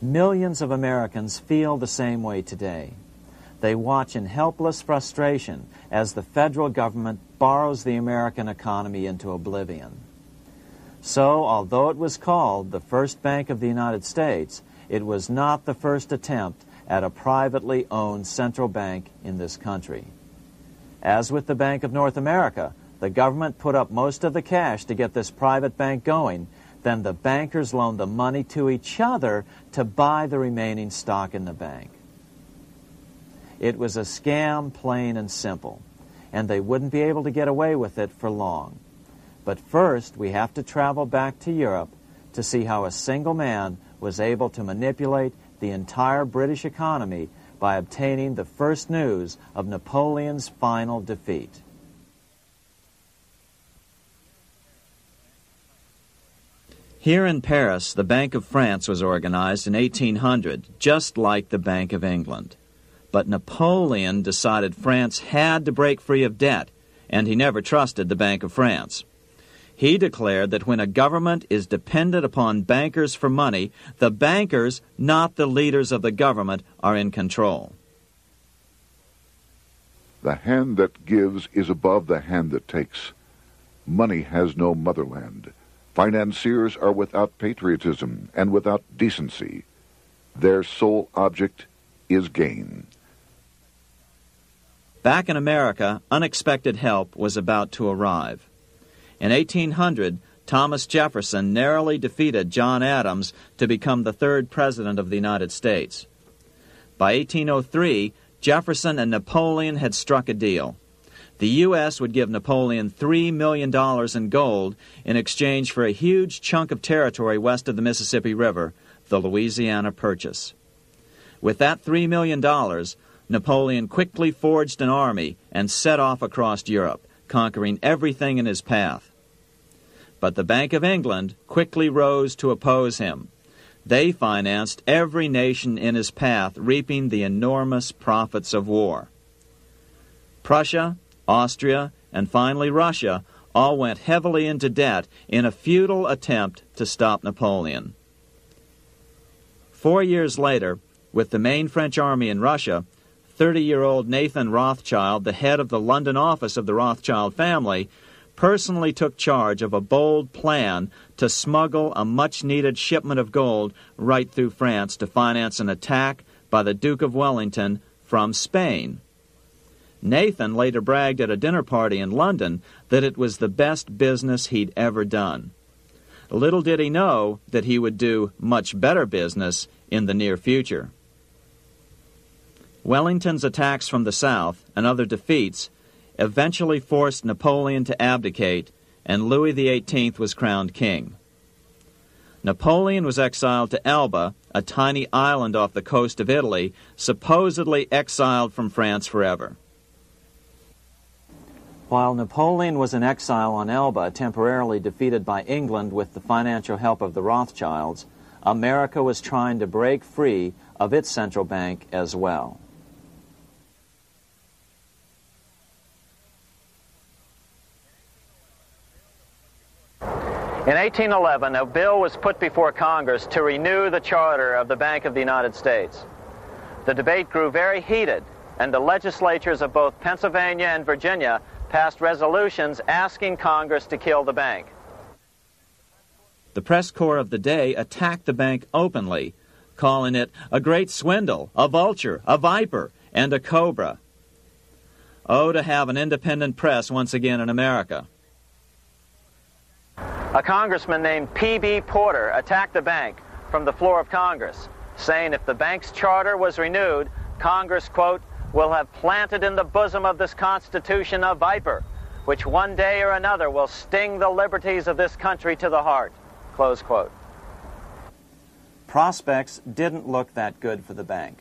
Millions of Americans feel the same way today. They watch in helpless frustration as the federal government borrows the American economy into oblivion. So, although it was called the First Bank of the United States, it was not the first attempt at a privately owned central bank in this country. As with the Bank of North America, the government put up most of the cash to get this private bank going, then the bankers loaned the money to each other to buy the remaining stock in the bank. It was a scam, plain and simple, and they wouldn't be able to get away with it for long. But first, we have to travel back to Europe to see how a single man was able to manipulate the entire British economy by obtaining the first news of Napoleon's final defeat. Here in Paris, the Bank of France was organized in 1800, just like the Bank of England. But Napoleon decided France had to break free of debt, and he never trusted the Bank of France. He declared that when a government is dependent upon bankers for money, the bankers, not the leaders of the government, are in control. The hand that gives is above the hand that takes. Money has no motherland. Financiers are without patriotism and without decency. Their sole object is gain. Back in America, unexpected help was about to arrive. In 1800, Thomas Jefferson narrowly defeated John Adams to become the third president of the United States. By 1803, Jefferson and Napoleon had struck a deal. The U.S. would give Napoleon $3 million in gold in exchange for a huge chunk of territory west of the Mississippi River, the Louisiana Purchase. With that $3 million, Napoleon quickly forged an army and set off across Europe, conquering everything in his path. But the Bank of England quickly rose to oppose him. They financed every nation in his path, reaping the enormous profits of war. Prussia, Austria, and finally Russia all went heavily into debt in a futile attempt to stop Napoleon. 4 years later, with the main French army in Russia, 30-year-old Nathan Rothschild, the head of the London office of the Rothschild family, personally took charge of a bold plan to smuggle a much-needed shipment of gold right through France to finance an attack by the Duke of Wellington from Spain. Nathan later bragged at a dinner party in London that it was the best business he'd ever done. Little did he know that he would do much better business in the near future. Wellington's attacks from the south and other defeats eventually forced Napoleon to abdicate, and Louis XVIII was crowned king. Napoleon was exiled to Elba, a tiny island off the coast of Italy, supposedly exiled from France forever. While Napoleon was in exile on Elba, temporarily defeated by England with the financial help of the Rothschilds, America was trying to break free of its central bank as well. In 1811, a bill was put before Congress to renew the charter of the Bank of the United States. The debate grew very heated, and the legislatures of both Pennsylvania and Virginia passed resolutions asking Congress to kill the bank. The press corps of the day attacked the bank openly, calling it a great swindle, a vulture, a viper, and a cobra. Oh, to have an independent press once again in America. A congressman named P.B. Porter attacked the bank from the floor of Congress, saying if the bank's charter was renewed, Congress, quote, will have planted in the bosom of this Constitution a viper, which one day or another will sting the liberties of this country to the heart, close quote. Prospects didn't look that good for the bank.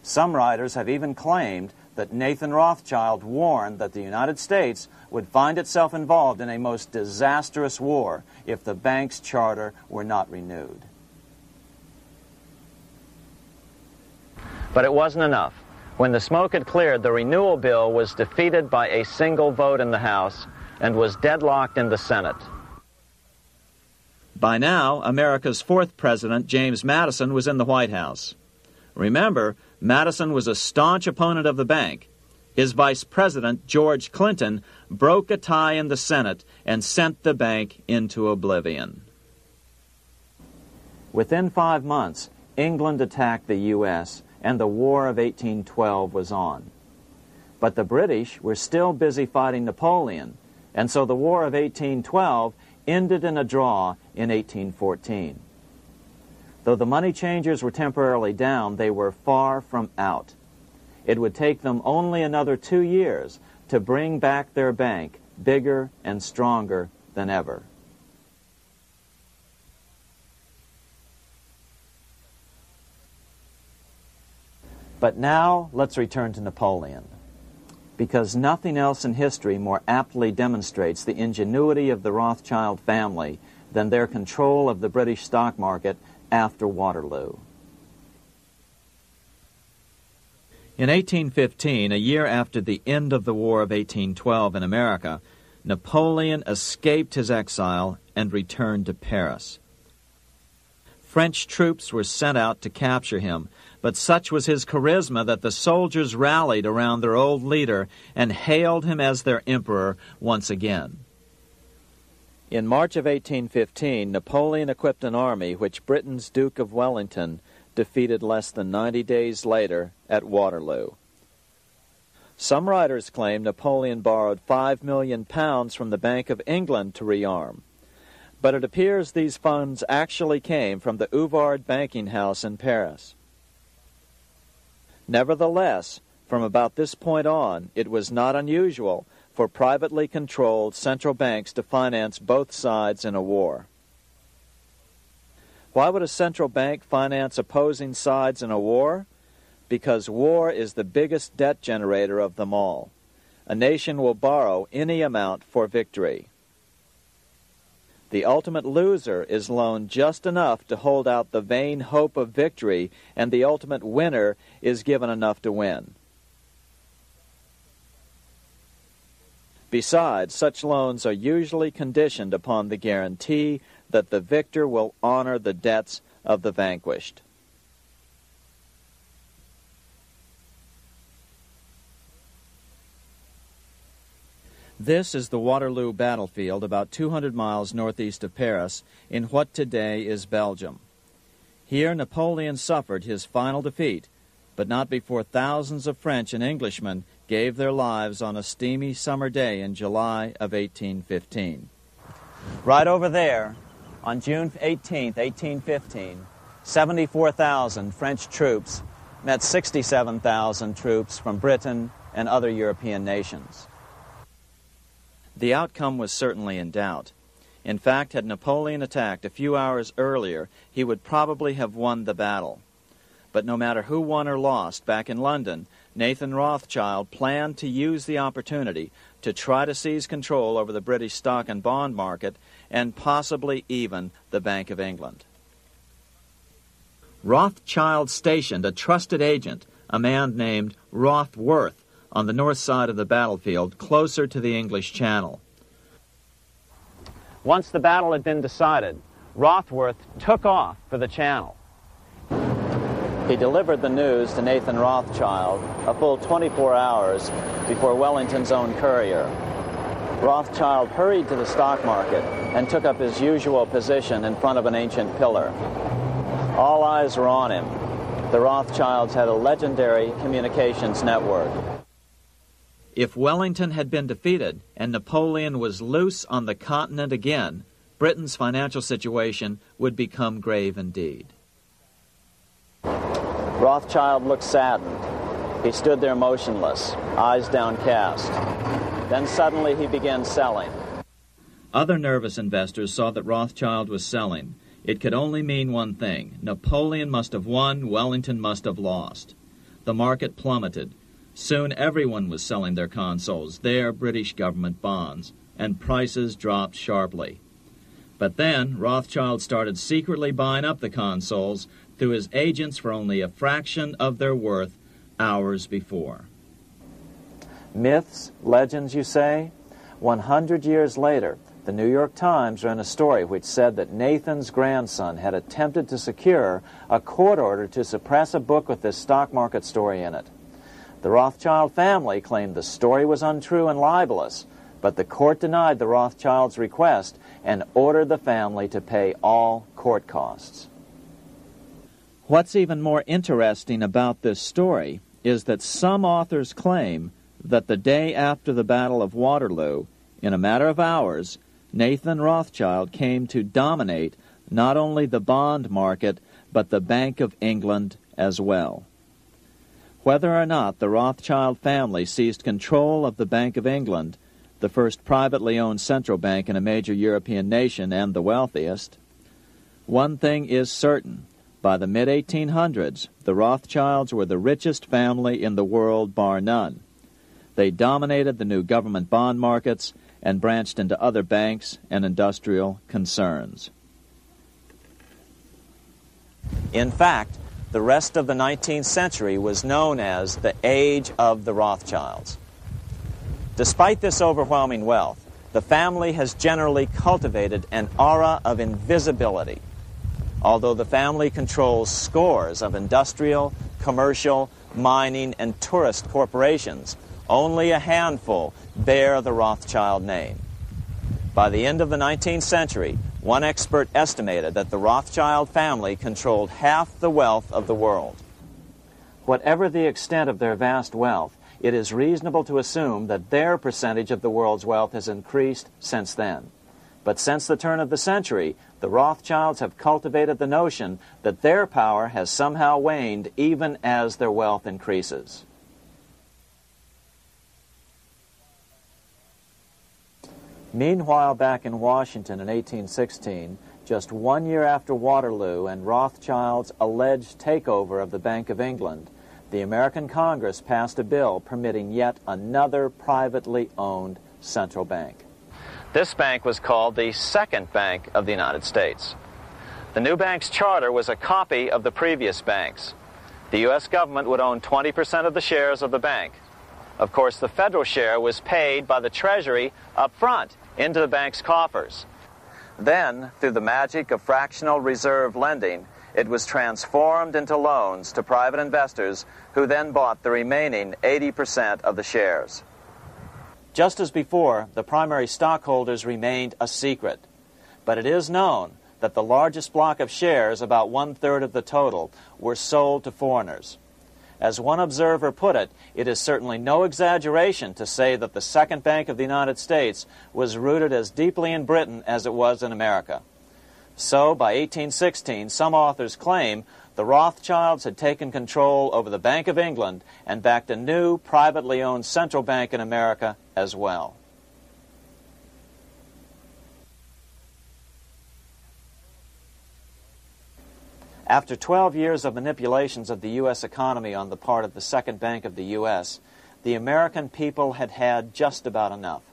Some writers have even claimed that Nathan Rothschild warned that the United States would find itself involved in a most disastrous war if the bank's charter were not renewed. But it wasn't enough. When the smoke had cleared, the renewal bill was defeated by a single vote in the House and was deadlocked in the Senate. By now, America's fourth president, James Madison, was in the White House. Remember, Madison was a staunch opponent of the bank. His vice president, George Clinton, broke a tie in the Senate and sent the bank into oblivion. Within 5 months, England attacked the U.S., and the War of 1812 was on. But the British were still busy fighting Napoleon, and so the War of 1812 ended in a draw in 1814. Though the money changers were temporarily down, they were far from out. It would take them only another 2 years to bring back their bank bigger and stronger than ever. But now let's return to Napoleon, because nothing else in history more aptly demonstrates the ingenuity of the Rothschild family than their control of the British stock market after Waterloo. In 1815, a year after the end of the War of 1812 in America, Napoleon escaped his exile and returned to Paris. French troops were sent out to capture him, but such was his charisma that the soldiers rallied around their old leader and hailed him as their emperor once again. In March of 1815, Napoleon equipped an army which Britain's Duke of Wellington defeated less than 90 days later at Waterloo. Some writers claim Napoleon borrowed £5 million from the Bank of England to rearm, but it appears these funds actually came from the Ouvard banking house in Paris. Nevertheless, from about this point on, it was not unusual for privately controlled central banks to finance both sides in a war. Why would a central bank finance opposing sides in a war? Because war is the biggest debt generator of them all. A nation will borrow any amount for victory. The ultimate loser is loaned just enough to hold out the vain hope of victory, and the ultimate winner is given enough to win. Besides, such loans are usually conditioned upon the guarantee that the victor will honor the debts of the vanquished. This is the Waterloo battlefield about 200 miles northeast of Paris in what today is Belgium. Here Napoleon suffered his final defeat, but not before thousands of French and Englishmen gave their lives on a steamy summer day in July of 1815. Right over there, on June 18, 1815, 74,000 French troops met 67,000 troops from Britain and other European nations. The outcome was certainly in doubt. In fact, had Napoleon attacked a few hours earlier, he would probably have won the battle. But no matter who won or lost, back in London, Nathan Rothschild planned to use the opportunity to try to seize control over the British stock and bond market and possibly even the Bank of England. Rothschild stationed a trusted agent, a man named Rothworth, on the north side of the battlefield, closer to the English Channel. Once the battle had been decided, Rothworth took off for the Channel. He delivered the news to Nathan Rothschild a full 24 hours before Wellington's own courier. Rothschild hurried to the stock market and took up his usual position in front of an ancient pillar. All eyes were on him. The Rothschilds had a legendary communications network. If Wellington had been defeated and Napoleon was loose on the continent again, Britain's financial situation would become grave indeed. Rothschild looked saddened. He stood there motionless, eyes downcast. Then suddenly he began selling. Other nervous investors saw that Rothschild was selling. It could only mean one thing. Napoleon must have won, Wellington must have lost. The market plummeted. Soon everyone was selling their consols, their British government bonds, and prices dropped sharply. But then Rothschild started secretly buying up the consols through his agents for only a fraction of their worth hours before. Myths, legends, you say? 100 years later, the New York Times ran a story which said that Nathan's grandson had attempted to secure a court order to suppress a book with this stock market story in it. The Rothschild family claimed the story was untrue and libelous, but the court denied the Rothschilds' request and ordered the family to pay all court costs. What's even more interesting about this story is that some authors claim that the day after the Battle of Waterloo, in a matter of hours, Nathan Rothschild came to dominate not only the bond market, but the Bank of England as well. Whether or not the Rothschild family seized control of the Bank of England, the first privately owned central bank in a major European nation and the wealthiest, one thing is certain. By the mid-1800s, the Rothschilds were the richest family in the world, bar none. They dominated the new government bond markets and branched into other banks and industrial concerns. In fact, the rest of the 19th century was known as the Age of the Rothschilds. Despite this overwhelming wealth, the family has generally cultivated an aura of invisibility. Although the family controls scores of industrial, commercial, mining, and tourist corporations, only a handful bear the Rothschild name. By the end of the 19th century, one expert estimated that the Rothschild family controlled half the wealth of the world. Whatever the extent of their vast wealth, it is reasonable to assume that their percentage of the world's wealth has increased since then. But since the turn of the century, the Rothschilds have cultivated the notion that their power has somehow waned even as their wealth increases. Meanwhile, back in Washington in 1816, just 1 year after Waterloo and Rothschild's alleged takeover of the Bank of England, the American Congress passed a bill permitting yet another privately owned central bank. This bank was called the Second Bank of the United States. The new bank's charter was a copy of the previous bank's. The U.S. government would own 20% of the shares of the bank. Of course, the federal share was paid by the Treasury up front into the bank's coffers. Then, through the magic of fractional reserve lending, it was transformed into loans to private investors who then bought the remaining 80% of the shares. Just as before, the primary stockholders remained a secret. But it is known that the largest block of shares, about 1/3 of the total, were sold to foreigners. As one observer put it, it is certainly no exaggeration to say that the Second Bank of the United States was rooted as deeply in Britain as it was in America. So, by 1816, some authors claim the Rothschilds had taken control over the Bank of England and backed a new, privately owned central bank in America as well. After 12 years of manipulations of the U.S. economy on the part of the Second Bank of the U.S., the American people had had just about enough.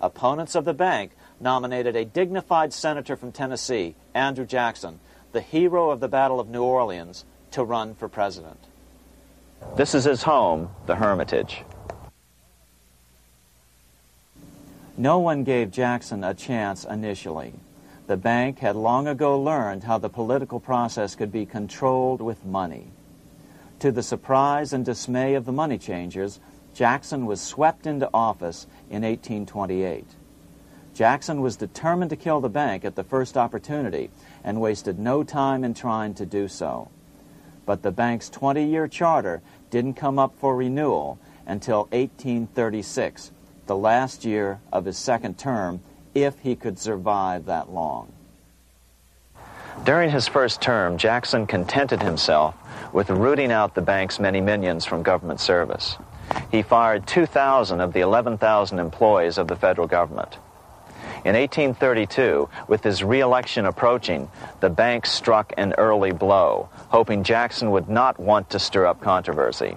Opponents of the bank nominated a dignified senator from Tennessee, Andrew Jackson, the hero of the Battle of New Orleans, to run for president. This is his home, the Hermitage. No one gave Jackson a chance initially. The bank had long ago learned how the political process could be controlled with money. To the surprise and dismay of the money changers, Jackson was swept into office in 1828. Jackson was determined to kill the bank at the first opportunity and wasted no time in trying to do so. But the bank's 20-year charter didn't come up for renewal until 1836, the last year of his second term, if he could survive that long. During his first term, Jackson contented himself with rooting out the bank's many minions from government service. He fired 2,000 of the 11,000 employees of the federal government. In 1832, with his re-election approaching, the bank struck an early blow, hoping Jackson would not want to stir up controversy.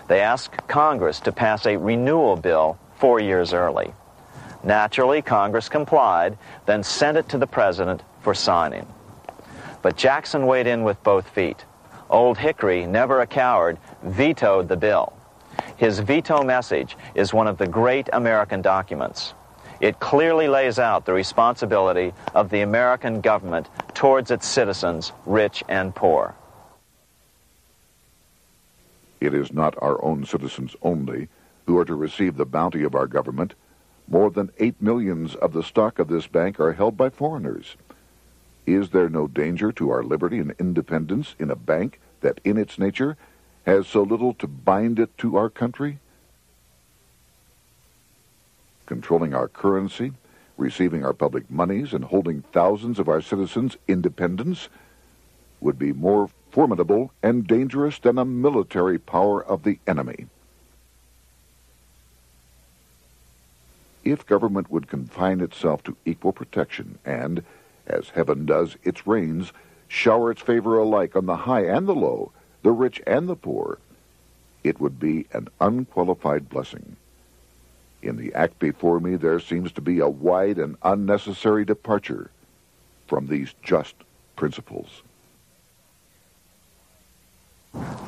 They asked Congress to pass a renewal bill 4 years early. Naturally, Congress complied, then sent it to the president for signing. But Jackson weighed in with both feet. Old Hickory, never a coward, vetoed the bill. His veto message is one of the great American documents. It clearly lays out the responsibility of the American government towards its citizens, rich and poor. It is not our own citizens only who are to receive the bounty of our government. More than 8 millions of the stock of this bank are held by foreigners. Is there no danger to our liberty and independence in a bank that in its nature has so little to bind it to our country? Controlling our currency, receiving our public monies, and holding thousands of our citizens' independence would be more formidable and dangerous than a military power of the enemy. If government would confine itself to equal protection and, as heaven does its rains, shower its favor alike on the high and the low, the rich and the poor, it would be an unqualified blessing. In the act before me, there seems to be a wide and unnecessary departure from these just principles.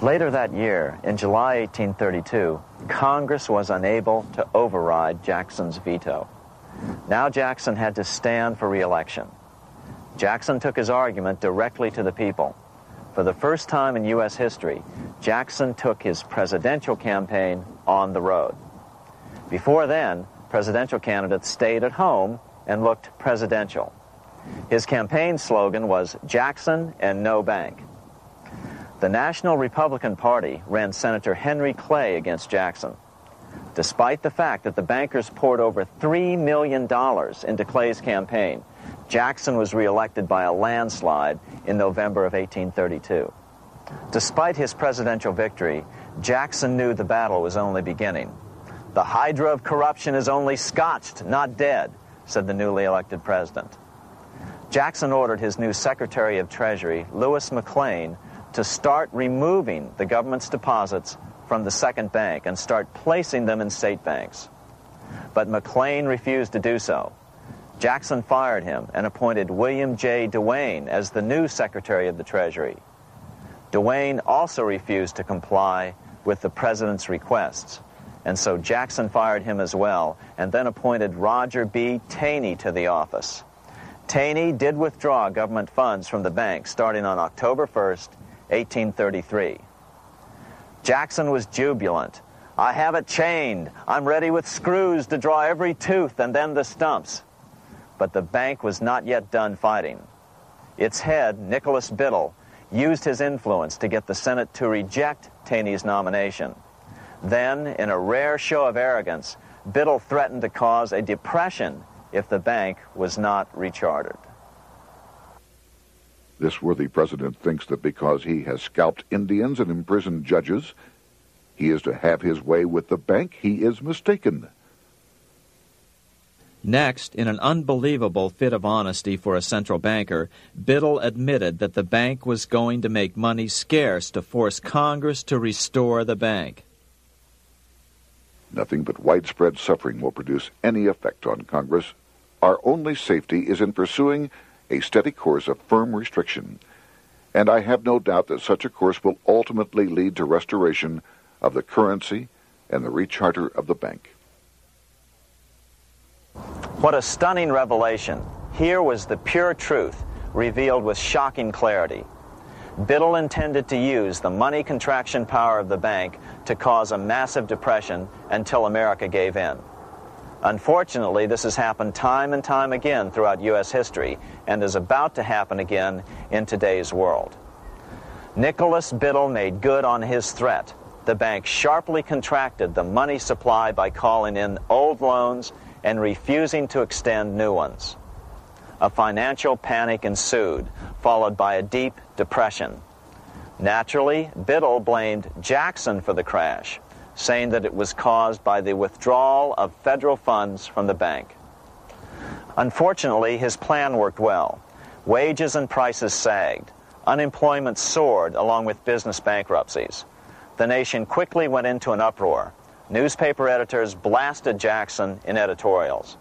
Later that year, in July 1832, Congress was unable to override Jackson's veto. Now Jackson had to stand for re-election. Jackson took his argument directly to the people. For the first time in U.S. history, Jackson took his presidential campaign on the road. Before then, presidential candidates stayed at home and looked presidential. His campaign slogan was "Jackson and no bank." The National Republican Party ran Senator Henry Clay against Jackson. Despite the fact that the bankers poured over $3 million into Clay's campaign, Jackson was reelected by a landslide in November of 1832. Despite his presidential victory, Jackson knew the battle was only beginning. "The hydra of corruption is only scotched, not dead," said the newly elected president. Jackson ordered his new Secretary of Treasury, Lewis McLean, to start removing the government's deposits from the second bank and start placing them in state banks. But McLean refused to do so. Jackson fired him and appointed William J. Duane as the new Secretary of the Treasury. Duane also refused to comply with the president's requests, and so Jackson fired him as well and then appointed Roger B. Taney to the office. Taney did withdraw government funds from the bank starting on October 1st, 1833. Jackson was jubilant. "I have it chained. I'm ready with screws to draw every tooth and then the stumps." But the bank was not yet done fighting. Its head, Nicholas Biddle, used his influence to get the Senate to reject Taney's nomination. Then, in a rare show of arrogance, Biddle threatened to cause a depression if the bank was not rechartered. This worthy president thinks that because he has scalped Indians and imprisoned judges, he is to have his way with the bank. He is mistaken. Next, in an unbelievable fit of honesty for a central banker, Biddle admitted that the bank was going to make money scarce to force Congress to restore the bank. Nothing but widespread suffering will produce any effect on Congress. Our only safety is in pursuing a steady course of firm restriction, and I have no doubt that such a course will ultimately lead to restoration of the currency and the recharter of the bank. What a stunning revelation. Here was the pure truth, revealed with shocking clarity. Biddle intended to use the money contraction power of the bank to cause a massive depression until America gave in. Unfortunately, this has happened time and time again throughout U.S. history and is about to happen again in today's world. Nicholas Biddle made good on his threat. The bank sharply contracted the money supply by calling in old loans and refusing to extend new ones. A financial panic ensued, followed by a deep depression. Naturally, Biddle blamed Jackson for the crash, saying that it was caused by the withdrawal of federal funds from the bank. Unfortunately, his plan worked well. Wages and prices sagged. Unemployment soared along with business bankruptcies. The nation quickly went into an uproar. Newspaper editors blasted Jackson in editorials.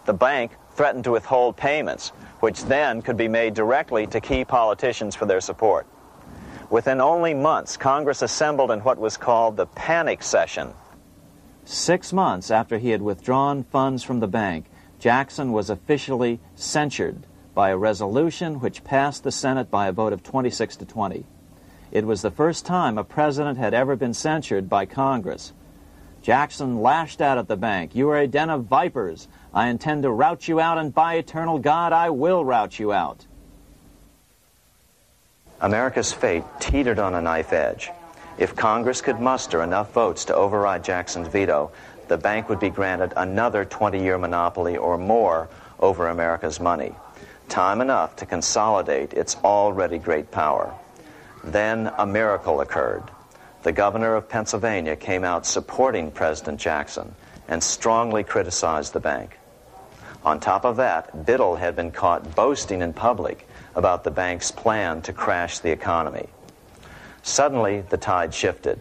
The bank threatened to withhold payments, which then could be made directly to key politicians for their support. Within only months, Congress assembled in what was called the panic session. 6 months after he had withdrawn funds from the bank, Jackson was officially censured by a resolution which passed the Senate by a vote of 26 to 20. It was the first time a president had ever been censured by Congress. Jackson lashed out at the bank. "You are a den of vipers. I intend to rout you out, and by eternal God, I will rout you out." America's fate teetered on a knife edge. If Congress could muster enough votes to override Jackson's veto, the bank would be granted another 20-year monopoly or more over America's money, time enough to consolidate its already great power. Then a miracle occurred. The governor of Pennsylvania came out supporting President Jackson and strongly criticized the bank. On top of that, Biddle had been caught boasting in public about the bank's plan to crash the economy. Suddenly, the tide shifted.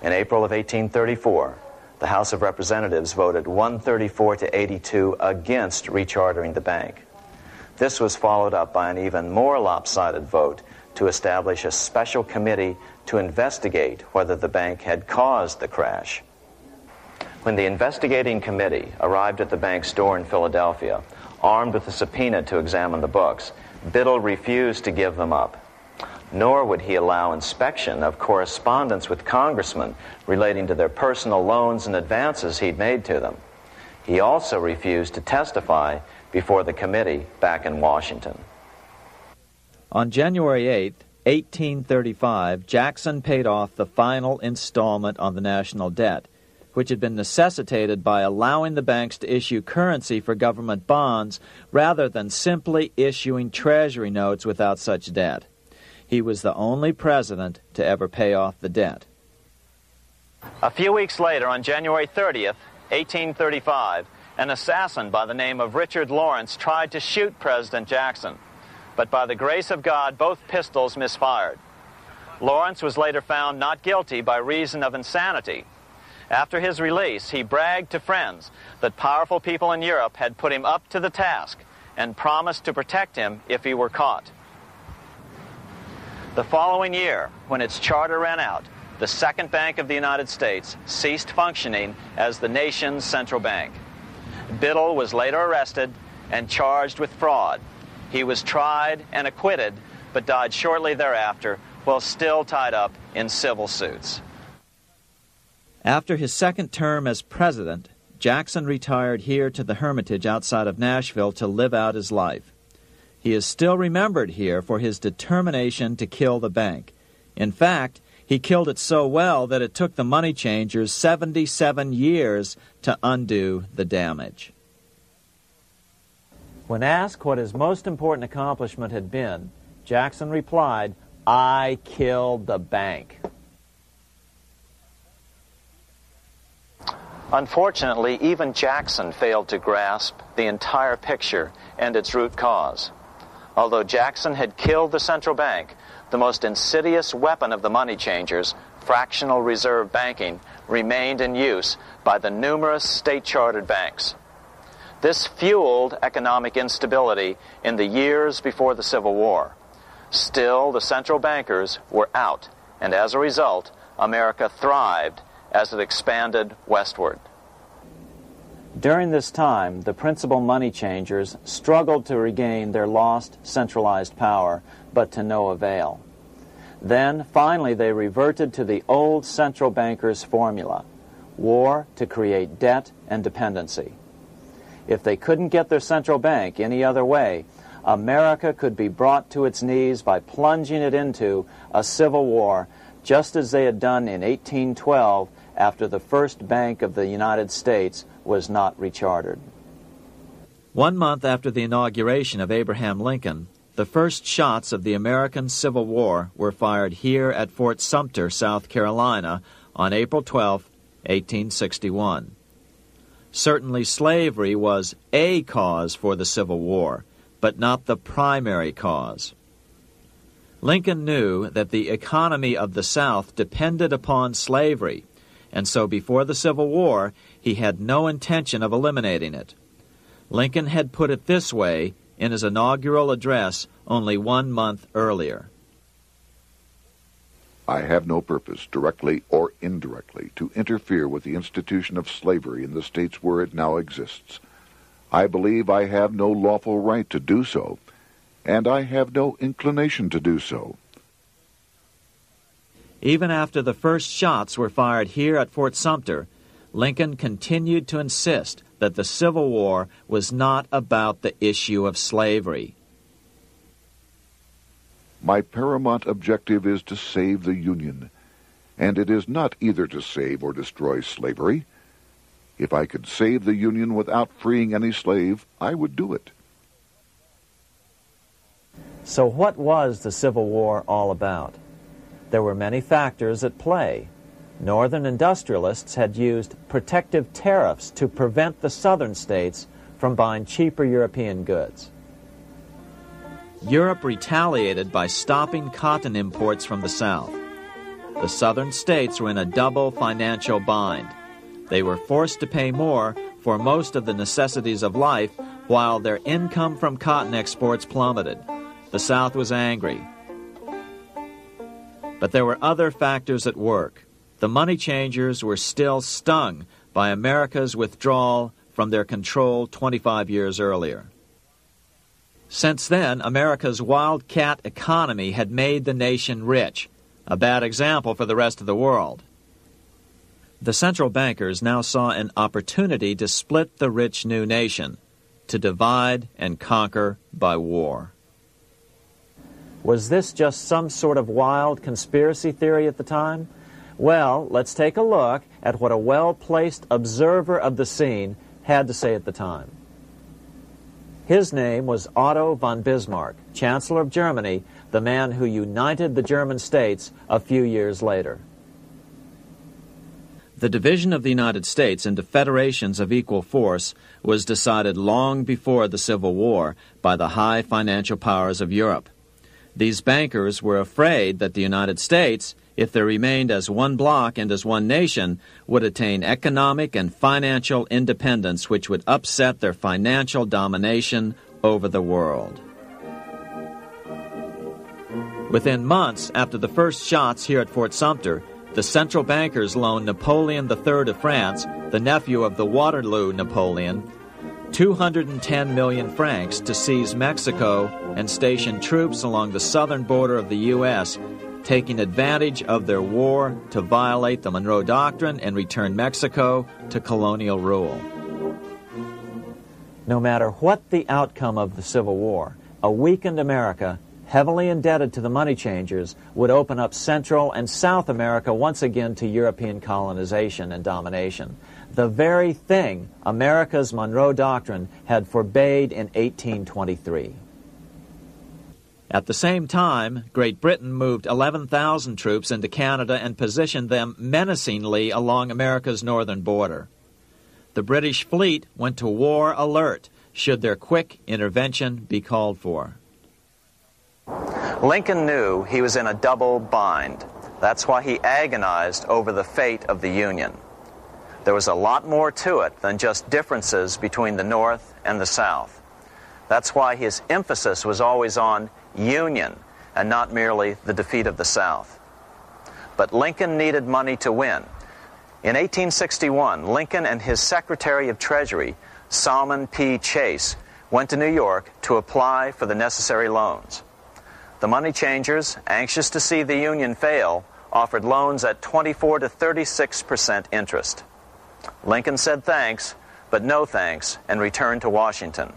In April of 1834, the House of Representatives voted 134 to 82 against rechartering the bank. This was followed up by an even more lopsided vote to establish a special committee to investigate whether the bank had caused the crash. When the investigating committee arrived at the bank's door in Philadelphia, armed with a subpoena to examine the books, Biddle refused to give them up. Nor would he allow inspection of correspondence with congressmen relating to their personal loans and advances he'd made to them. He also refused to testify before the committee back in Washington. On January 8th, 1835, Jackson paid off the final installment on the national debt, which had been necessitated by allowing the banks to issue currency for government bonds rather than simply issuing treasury notes without such debt. He was the only president to ever pay off the debt. A few weeks later, on January 30th, 1835, an assassin by the name of Richard Lawrence tried to shoot President Jackson, but by the grace of God, both pistols misfired. Lawrence was later found not guilty by reason of insanity. After his release, he bragged to friends that powerful people in Europe had put him up to the task and promised to protect him if he were caught. The following year, when its charter ran out, the Second Bank of the United States ceased functioning as the nation's central bank. Biddle was later arrested and charged with fraud. He was tried and acquitted, but died shortly thereafter while still tied up in civil suits. After his second term as president, Jackson retired here to the Hermitage outside of Nashville to live out his life. He is still remembered here for his determination to kill the bank. In fact, he killed it so well that it took the money changers 77 years to undo the damage. When asked what his most important accomplishment had been, Jackson replied, "I killed the bank." Unfortunately, even Jackson failed to grasp the entire picture and its root cause. Although Jackson had killed the central bank, the most insidious weapon of the money changers, fractional reserve banking, remained in use by the numerous state-chartered banks. This fueled economic instability in the years before the Civil War. Still, the central bankers were out, and as a result, America thrived as it expanded westward. During this time, the principal money changers struggled to regain their lost centralized power, but to no avail. Then, finally, they reverted to the old central bankers' formula: war to create debt and dependency. If they couldn't get their central bank any other way, America could be brought to its knees by plunging it into a civil war, just as they had done in 1812 after the first Bank of the United States was not rechartered. 1 month after the inauguration of Abraham Lincoln, the first shots of the American Civil War were fired here at Fort Sumter, South Carolina, on April 12, 1861. Certainly slavery was a cause for the Civil War, but not the primary cause. Lincoln knew that the economy of the South depended upon slavery, and so before the Civil War, he had no intention of eliminating it. Lincoln had put it this way in his inaugural address only 1 month earlier. I have no purpose, directly or indirectly, to interfere with the institution of slavery in the states where it now exists. I believe I have no lawful right to do so, and I have no inclination to do so. Even after the first shots were fired here at Fort Sumter, Lincoln continued to insist that the Civil War was not about the issue of slavery. My paramount objective is to save the Union, and it is not either to save or destroy slavery. If I could save the Union without freeing any slave, I would do it. So what was the Civil War all about? There were many factors at play. Northern industrialists had used protective tariffs to prevent the southern states from buying cheaper European goods. Europe retaliated by stopping cotton imports from the South. The southern states were in a double financial bind. They were forced to pay more for most of the necessities of life, while their income from cotton exports plummeted. The South was angry. But there were other factors at work. The money changers were still stung by America's withdrawal from their control 25 years earlier. Since then, America's wildcat economy had made the nation rich, a bad example for the rest of the world. The central bankers now saw an opportunity to split the rich new nation, to divide and conquer by war. Was this just some sort of wild conspiracy theory at the time? Well, let's take a look at what a well-placed observer of the scene had to say at the time. His name was Otto von Bismarck, Chancellor of Germany, the man who united the German states a few years later. The division of the United States into federations of equal force was decided long before the Civil War by the high financial powers of Europe. These bankers were afraid that the United States, if they remained as one bloc and as one nation, would attain economic and financial independence which would upset their financial domination over the world. Within months after the first shots here at Fort Sumter, the central bankers loaned Napoleon III of France, the nephew of the Waterloo Napoleon, 210 million francs to seize Mexico and station troops along the southern border of the U.S., taking advantage of their war to violate the Monroe Doctrine and return Mexico to colonial rule. No matter what the outcome of the Civil War, a weakened America, heavily indebted to the money changers, would open up Central and South America once again to European colonization and domination. The very thing America's Monroe Doctrine had forbade in 1823. At the same time, Great Britain moved 11,000 troops into Canada and positioned them menacingly along America's northern border. The British fleet went to war alert should their quick intervention be called for. Lincoln knew he was in a double bind. That's why he agonized over the fate of the Union. There was a lot more to it than just differences between the North and the South. That's why his emphasis was always on union and not merely the defeat of the South. But Lincoln needed money to win. In 1861, Lincoln and his Secretary of Treasury, Salmon P. Chase, went to New York to apply for the necessary loans. The money changers, anxious to see the Union fail, offered loans at 24 to 36% interest. Lincoln said thanks, but no thanks, and returned to Washington.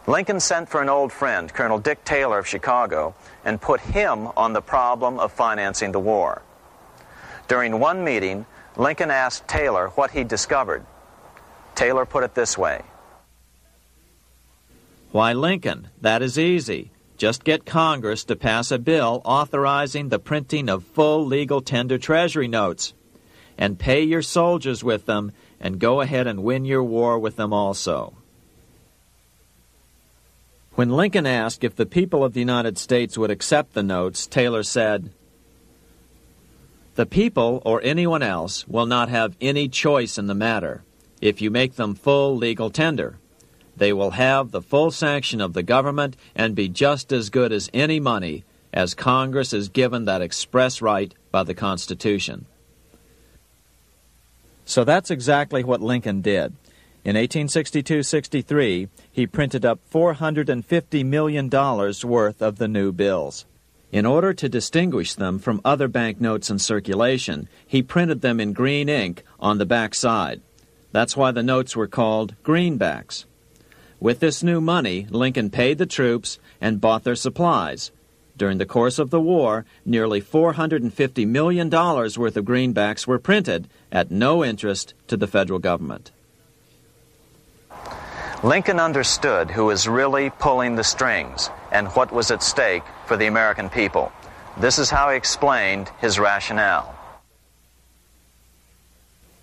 Lincoln sent for an old friend, Colonel Dick Taylor of Chicago, and put him on the problem of financing the war. During one meeting, Lincoln asked Taylor what he'd discovered. Taylor put it this way. Why, Lincoln, that is easy. Just get Congress to pass a bill authorizing the printing of full legal tender treasury notes, and pay your soldiers with them, and go ahead and win your war with them also. When Lincoln asked if the people of the United States would accept the notes, Taylor said, "The people, or anyone else, will not have any choice in the matter if you make them full legal tender. They will have the full sanction of the government and be just as good as any money, as Congress is given that express right by the Constitution." So that's exactly what Lincoln did. In 1862-63, he printed up $450 million worth of the new bills. In order to distinguish them from other banknotes in circulation, he printed them in green ink on the back side. That's why the notes were called greenbacks. With this new money, Lincoln paid the troops and bought their supplies. During the course of the war, nearly $450 million worth of greenbacks were printed at no interest to the federal government. Lincoln understood who was really pulling the strings and what was at stake for the American people. This is how he explained his rationale.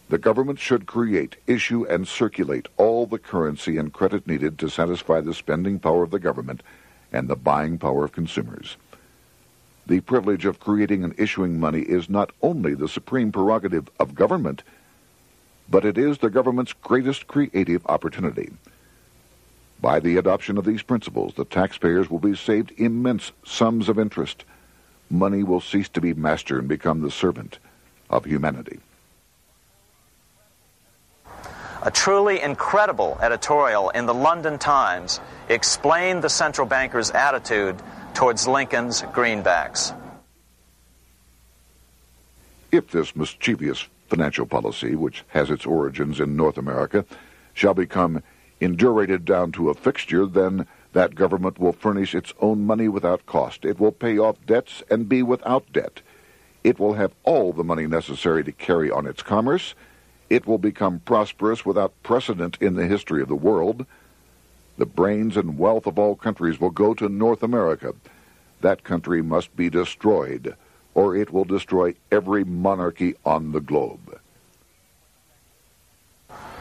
The government should create, issue, and circulate all the currency and credit needed to satisfy the spending power of the government and the buying power of consumers. The privilege of creating and issuing money is not only the supreme prerogative of government, but it is the government's greatest creative opportunity. By the adoption of these principles, the taxpayers will be saved immense sums of interest. Money will cease to be master and become the servant of humanity. A truly incredible editorial in the London Times explained the central bankers' attitude towards Lincoln's greenbacks. If this mischievous financial policy, which has its origins in North America, shall become indurated down to a fixture, then That government will furnish its own money without cost. It will pay off debts and be without debt. It will have all the money necessary to carry on its commerce. It will become prosperous without precedent in the history of the world. The brains and wealth of all countries will go to North America. That country must be destroyed, or it will destroy every monarchy on the globe.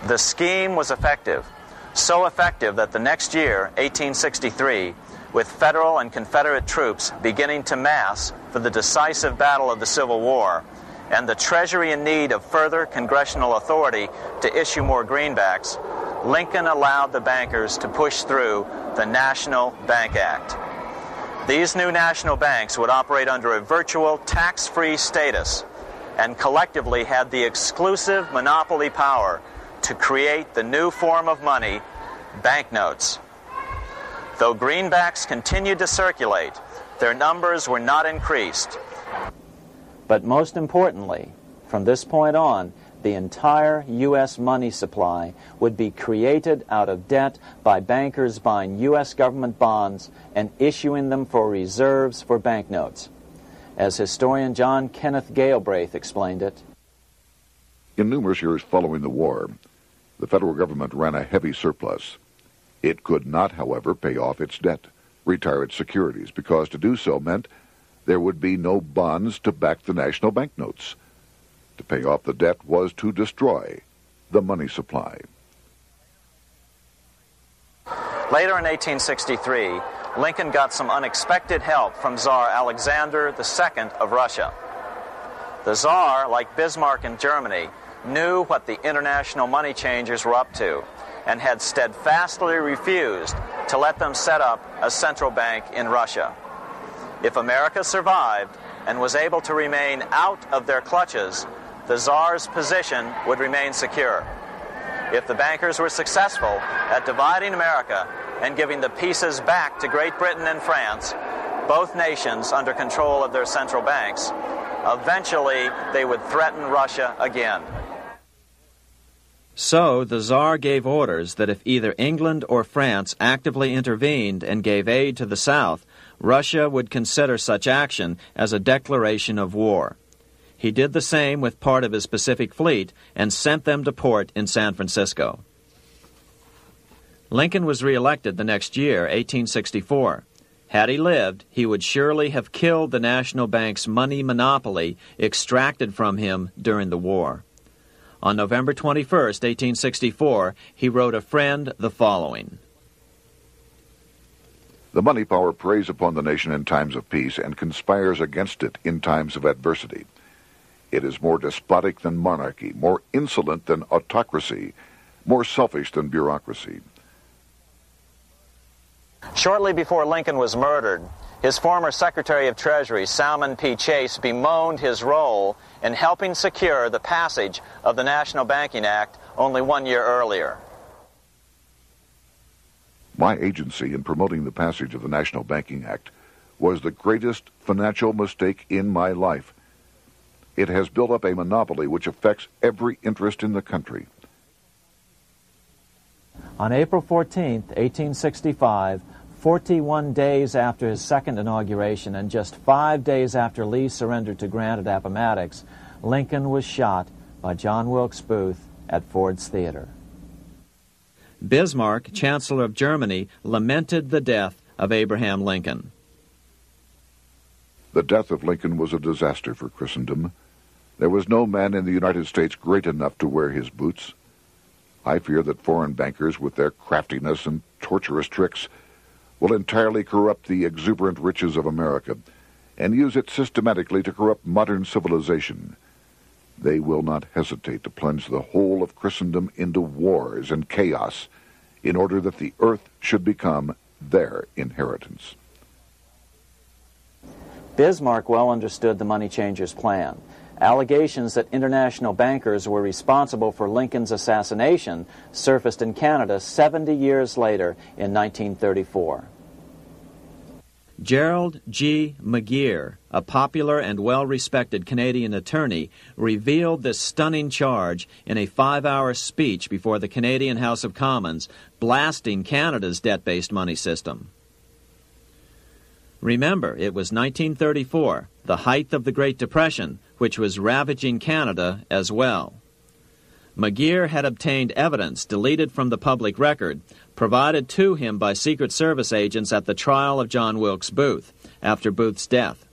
The scheme was effective, so effective that the next year, 1863, with Federal and Confederate troops beginning to mass for the decisive battle of the Civil War, and the Treasury in need of further congressional authority to issue more greenbacks, Lincoln allowed the bankers to push through the National Bank Act. These new national banks would operate under a virtual tax-free status and collectively had the exclusive monopoly power to create the new form of money, banknotes. Though greenbacks continued to circulate, their numbers were not increased. But most importantly, from this point on, the entire U.S. money supply would be created out of debt by bankers buying U.S. government bonds and issuing them for reserves for banknotes. As historian John Kenneth Galbraith explained it, in numerous years following the war, the federal government ran a heavy surplus. It could not, however, pay off its debt, retire its securities, because to do so meant there would be no bonds to back the national banknotes. To pay off the debt was to destroy the money supply. Later in 1863, Lincoln got some unexpected help from Tsar Alexander II of Russia. The Tsar, like Bismarck in Germany, knew what the international money changers were up to and had steadfastly refused to let them set up a central bank in Russia. If America survived and was able to remain out of their clutches, the Tsar's position would remain secure. If the bankers were successful at dividing America and giving the pieces back to Great Britain and France, both nations under control of their central banks, eventually they would threaten Russia again. So the Tsar gave orders that if either England or France actively intervened and gave aid to the South, Russia would consider such action as a declaration of war. He did the same with part of his Pacific Fleet and sent them to port in San Francisco. Lincoln was reelected the next year, 1864. Had he lived, he would surely have killed the national bank's money monopoly extracted from him during the war. On November 21, 1864, he wrote a friend the following: The money power preys upon the nation in times of peace and conspires against it in times of adversity. It is more despotic than monarchy, more insolent than autocracy, more selfish than bureaucracy. Shortly before Lincoln was murdered, his former Secretary of Treasury, Salmon P. Chase, bemoaned his role in helping secure the passage of the National Banking Act only 1 year earlier. My agency in promoting the passage of the National Banking Act was the greatest financial mistake in my life. It has built up a monopoly which affects every interest in the country. On April 14, 1865, 41 days after his second inauguration and just 5 days after Lee surrendered to Grant at Appomattox, Lincoln was shot by John Wilkes Booth at Ford's Theater. Bismarck, Chancellor of Germany, lamented the death of Abraham Lincoln. The death of Lincoln was a disaster for Christendom. There was no man in the United States great enough to wear his boots. I fear that foreign bankers, with their craftiness and tortuous tricks, will entirely corrupt the exuberant riches of America and use it systematically to corrupt modern civilization. They will not hesitate to plunge the whole of Christendom into wars and chaos in order that the earth should become their inheritance. Bismarck well understood the money changers' plan. Allegations that international bankers were responsible for Lincoln's assassination surfaced in Canada 70 years later in 1934. Gerald G. McGeer, a popular and well-respected Canadian attorney, revealed this stunning charge in a 5-hour speech before the Canadian House of Commons, blasting Canada's debt-based money system. Remember, it was 1934, the height of the Great Depression, which was ravaging Canada as well. McGeer had obtained evidence deleted from the public record, provided to him by Secret Service agents at the trial of John Wilkes Booth, after Booth's death.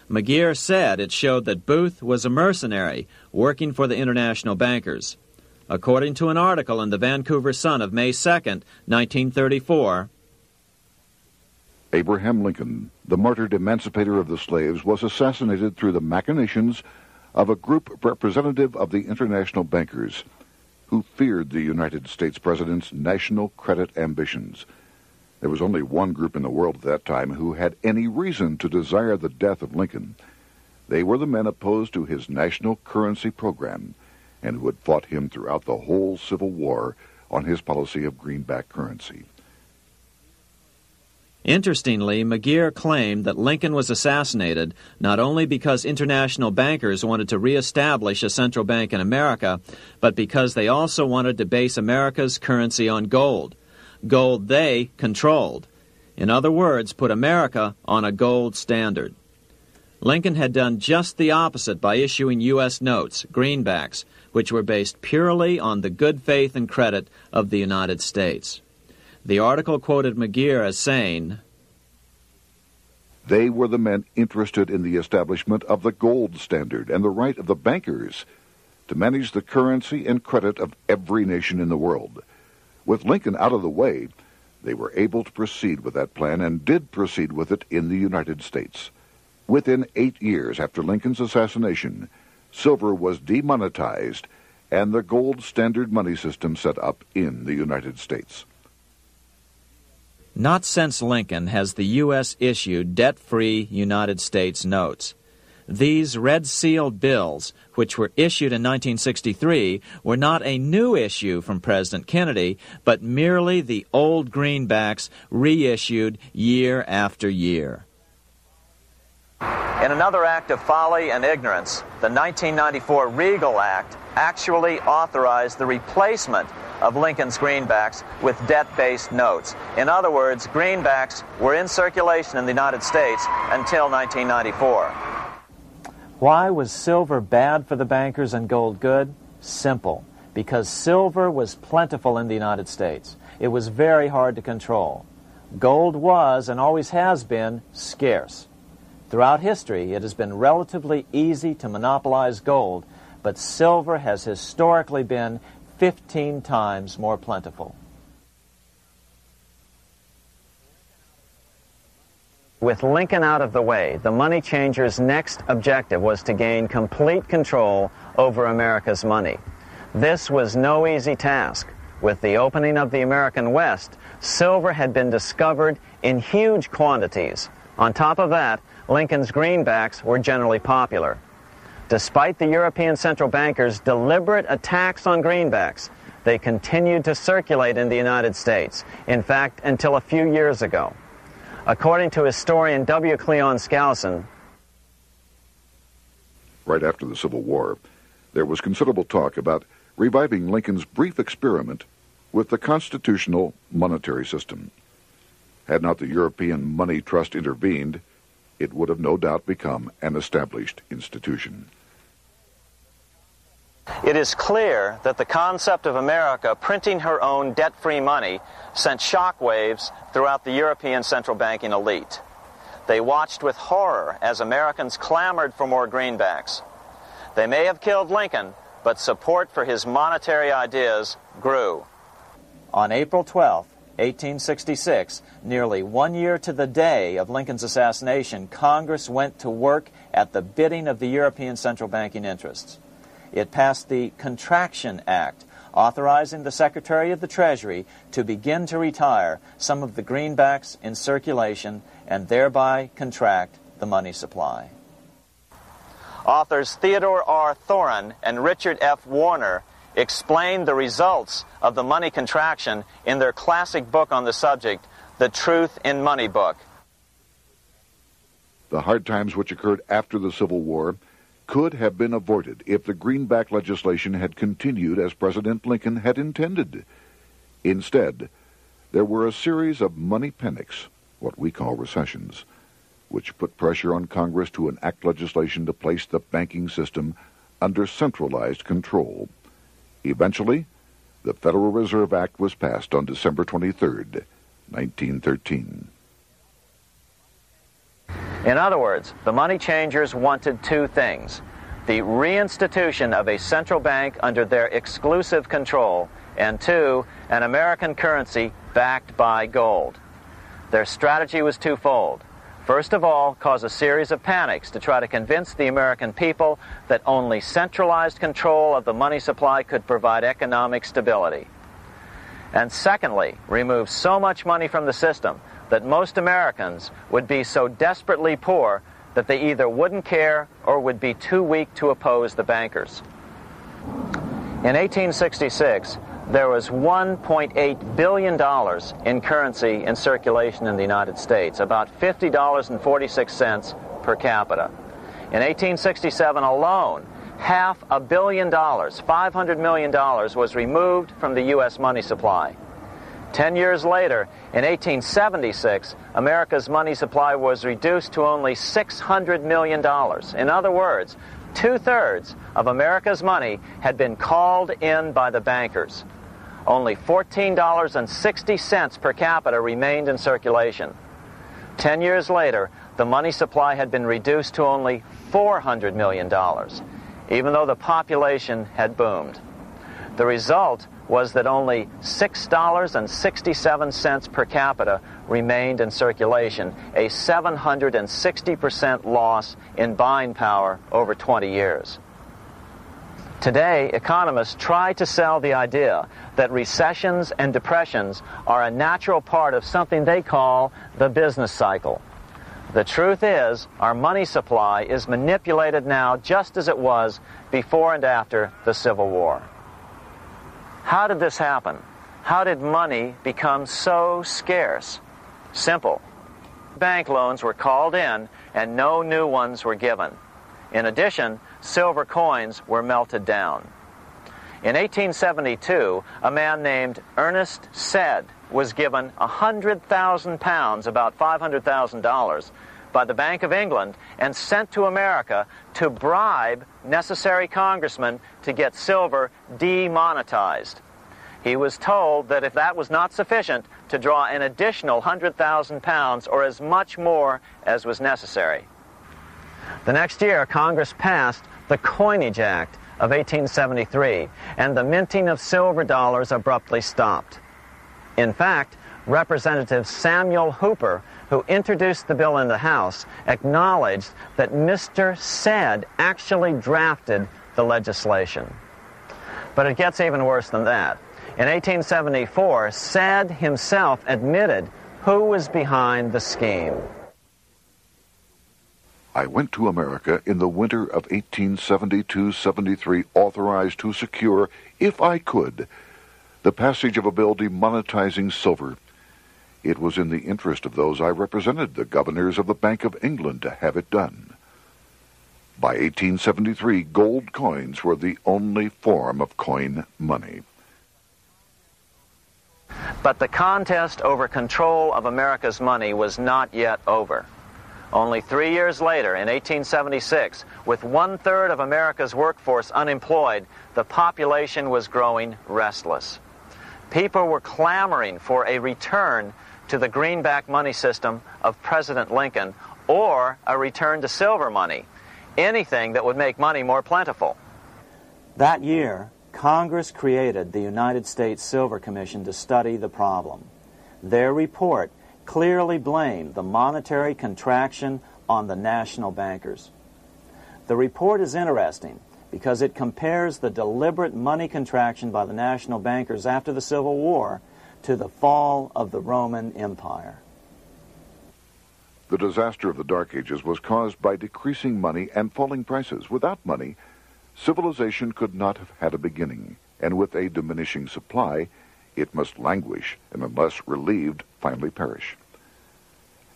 McGeer said it showed that Booth was a mercenary working for the international bankers. According to an article in the Vancouver Sun of May 2, 1934, Abraham Lincoln, the martyred emancipator of the slaves, was assassinated through the machinations of a group representative of the international bankers who feared the United States president's national credit ambitions. There was only one group in the world at that time who had any reason to desire the death of Lincoln. They were the men opposed to his national currency program and who had fought him throughout the whole Civil War on his policy of greenback currency. Interestingly, McGeer claimed that Lincoln was assassinated not only because international bankers wanted to reestablish a central bank in America, but because they also wanted to base America's currency on gold. Gold they controlled. In other words, put America on a gold standard. Lincoln had done just the opposite by issuing U.S. notes, greenbacks, which were based purely on the good faith and credit of the United States. The article quoted McGeer as saying, "They were the men interested in the establishment of the gold standard and the right of the bankers to manage the currency and credit of every nation in the world. With Lincoln out of the way, they were able to proceed with that plan and did proceed with it in the United States. Within 8 years after Lincoln's assassination, silver was demonetized and the gold standard money system set up in the United States." Not since Lincoln has the U.S. issued debt-free United States notes. These red-sealed bills, which were issued in 1963, were not a new issue from President Kennedy, but merely the old greenbacks reissued year after year. In another act of folly and ignorance, the 1994 Regal Act actually authorized the replacement of Lincoln's greenbacks with debt-based notes. In other words, greenbacks were in circulation in the United States until 1994. Why was silver bad for the bankers and gold good? Simple. Because silver was plentiful in the United States. It was very hard to control. Gold was, and always has been, scarce. Throughout history, it has been relatively easy to monopolize gold, but silver has historically been 15 times more plentiful. With Lincoln out of the way, the money changers' next objective was to gain complete control over America's money. This was no easy task. With the opening of the American West, silver had been discovered in huge quantities. On top of that, Lincoln's greenbacks were generally popular. Despite the European central bankers' deliberate attacks on greenbacks, they continued to circulate in the United States, in fact, until a few years ago. According to historian W. Cleon Skousen, right after the Civil War, there was considerable talk about reviving Lincoln's brief experiment with the constitutional monetary system. Had not the European Money Trust intervened, it would have no doubt become an established institution. it is clear that the concept of America printing her own debt-free money sent shockwaves throughout the European central banking elite. They watched with horror as Americans clamored for more greenbacks. They may have killed Lincoln, but support for his monetary ideas grew. On April 12, 1866, nearly 1 year to the day of Lincoln's assassination, Congress went to work at the bidding of the European central banking interests. It passed the Contraction Act, authorizing the Secretary of the Treasury to begin to retire some of the greenbacks in circulation and thereby contract the money supply. Authors Theodore R. Thorin and Richard F. Warner explained the results of the money contraction in their classic book on the subject, The Truth in Money Book. The hard times which occurred after the Civil War could have been avoided if the greenback legislation had continued as President Lincoln had intended. Instead, there were a series of money panics, what we call recessions, which put pressure on Congress to enact legislation to place the banking system under centralized control. Eventually, the Federal Reserve Act was passed on December 23, 1913. In other words, the money changers wanted two things: the reinstitution of a central bank under their exclusive control, and two, an American currency backed by gold. Their strategy was twofold. First of all, cause a series of panics to try to convince the American people that only centralized control of the money supply could provide economic stability. And secondly, remove so much money from the system that most Americans would be so desperately poor that they either wouldn't care or would be too weak to oppose the bankers. In 1866, there was $1.8 billion in currency in circulation in the United States, about $50.46 per capita. In 1867 alone, $500 million, $500 million, was removed from the U.S. money supply. 10 years later, in 1876, America's money supply was reduced to only $600 million. In other words, 2/3 of America's money had been called in by the bankers. Only $14.60 per capita remained in circulation. 10 years later, the money supply had been reduced to only $400 million, even though the population had boomed. The result was that only $6.67 per capita remained in circulation, a 760% loss in buying power over 20 years. Today, economists try to sell the idea that recessions and depressions are a natural part of something they call the business cycle. The truth is, our money supply is manipulated now just as it was before and after the Civil War. How did this happen? How did money become so scarce? Simple. Bank loans were called in and no new ones were given. In addition, silver coins were melted down. In 1872, a man named Ernest Sed was given 100,000 pounds, about $500,000, by the Bank of England and sent to America to bribe necessary congressmen to get silver demonetized. He was told that if that was not sufficient, to draw an additional 100,000 pounds or as much more as was necessary. The next year, Congress passed the Coinage Act of 1873, and the minting of silver dollars abruptly stopped. In fact, Representative Samuel Hooper, who introduced the bill in the House, acknowledged that Mr. Sed actually drafted the legislation. But it gets even worse than that. In 1874, Sed himself admitted who was behind the scheme. I went to America in the winter of 1872-73, authorized to secure, if I could, the passage of a bill demonetizing silver. It was in the interest of those I represented, the governors of the Bank of England, to have it done. By 1873, gold coins were the only form of coin money. But the contest over control of America's money was not yet over. Only 3 years later, in 1876, with 1/3 of America's workforce unemployed, the population was growing restless. People were clamoring for a return to the greenback money system of President Lincoln or a return to silver money, anything that would make money more plentiful. That year, Congress created the United States Silver Commission to study the problem. Their report clearly blamed the monetary contraction on the national bankers. The report is interesting because it compares the deliberate money contraction by the national bankers after the Civil War to the fall of the Roman Empire. The disaster of the Dark Ages was caused by decreasing money and falling prices. Without money, civilization could not have had a beginning, and with a diminishing supply, it must languish, and unless relieved, finally perish.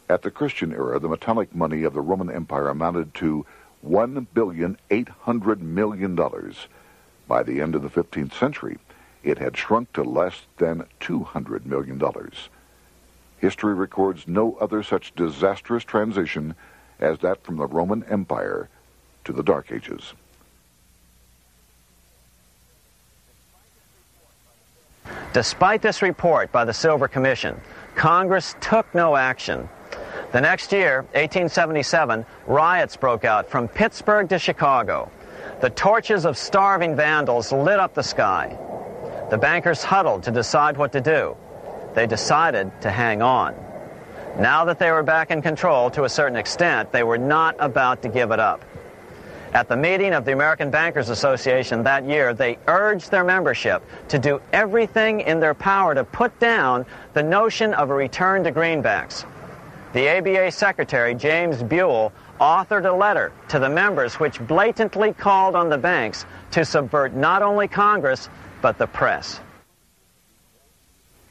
At the Christian era, the metallic money of the Roman Empire amounted to $1,800,000,000. By the end of the 15th century, it had shrunk to less than $200 million. History records no other such disastrous transition as that from the Roman Empire to the Dark Ages. Despite this report by the Silver Commission, Congress took no action. The next year, 1877, riots broke out from Pittsburgh to Chicago. The torches of starving vandals lit up the sky. The bankers huddled to decide what to do. They decided to hang on. Now that they were back in control to a certain extent, they were not about to give it up. At the meeting of the American Bankers Association that year, they urged their membership to do everything in their power to put down the notion of a return to greenbacks. The ABA Secretary, James Buell, authored a letter to the members which blatantly called on the banks to subvert not only Congress, but the press.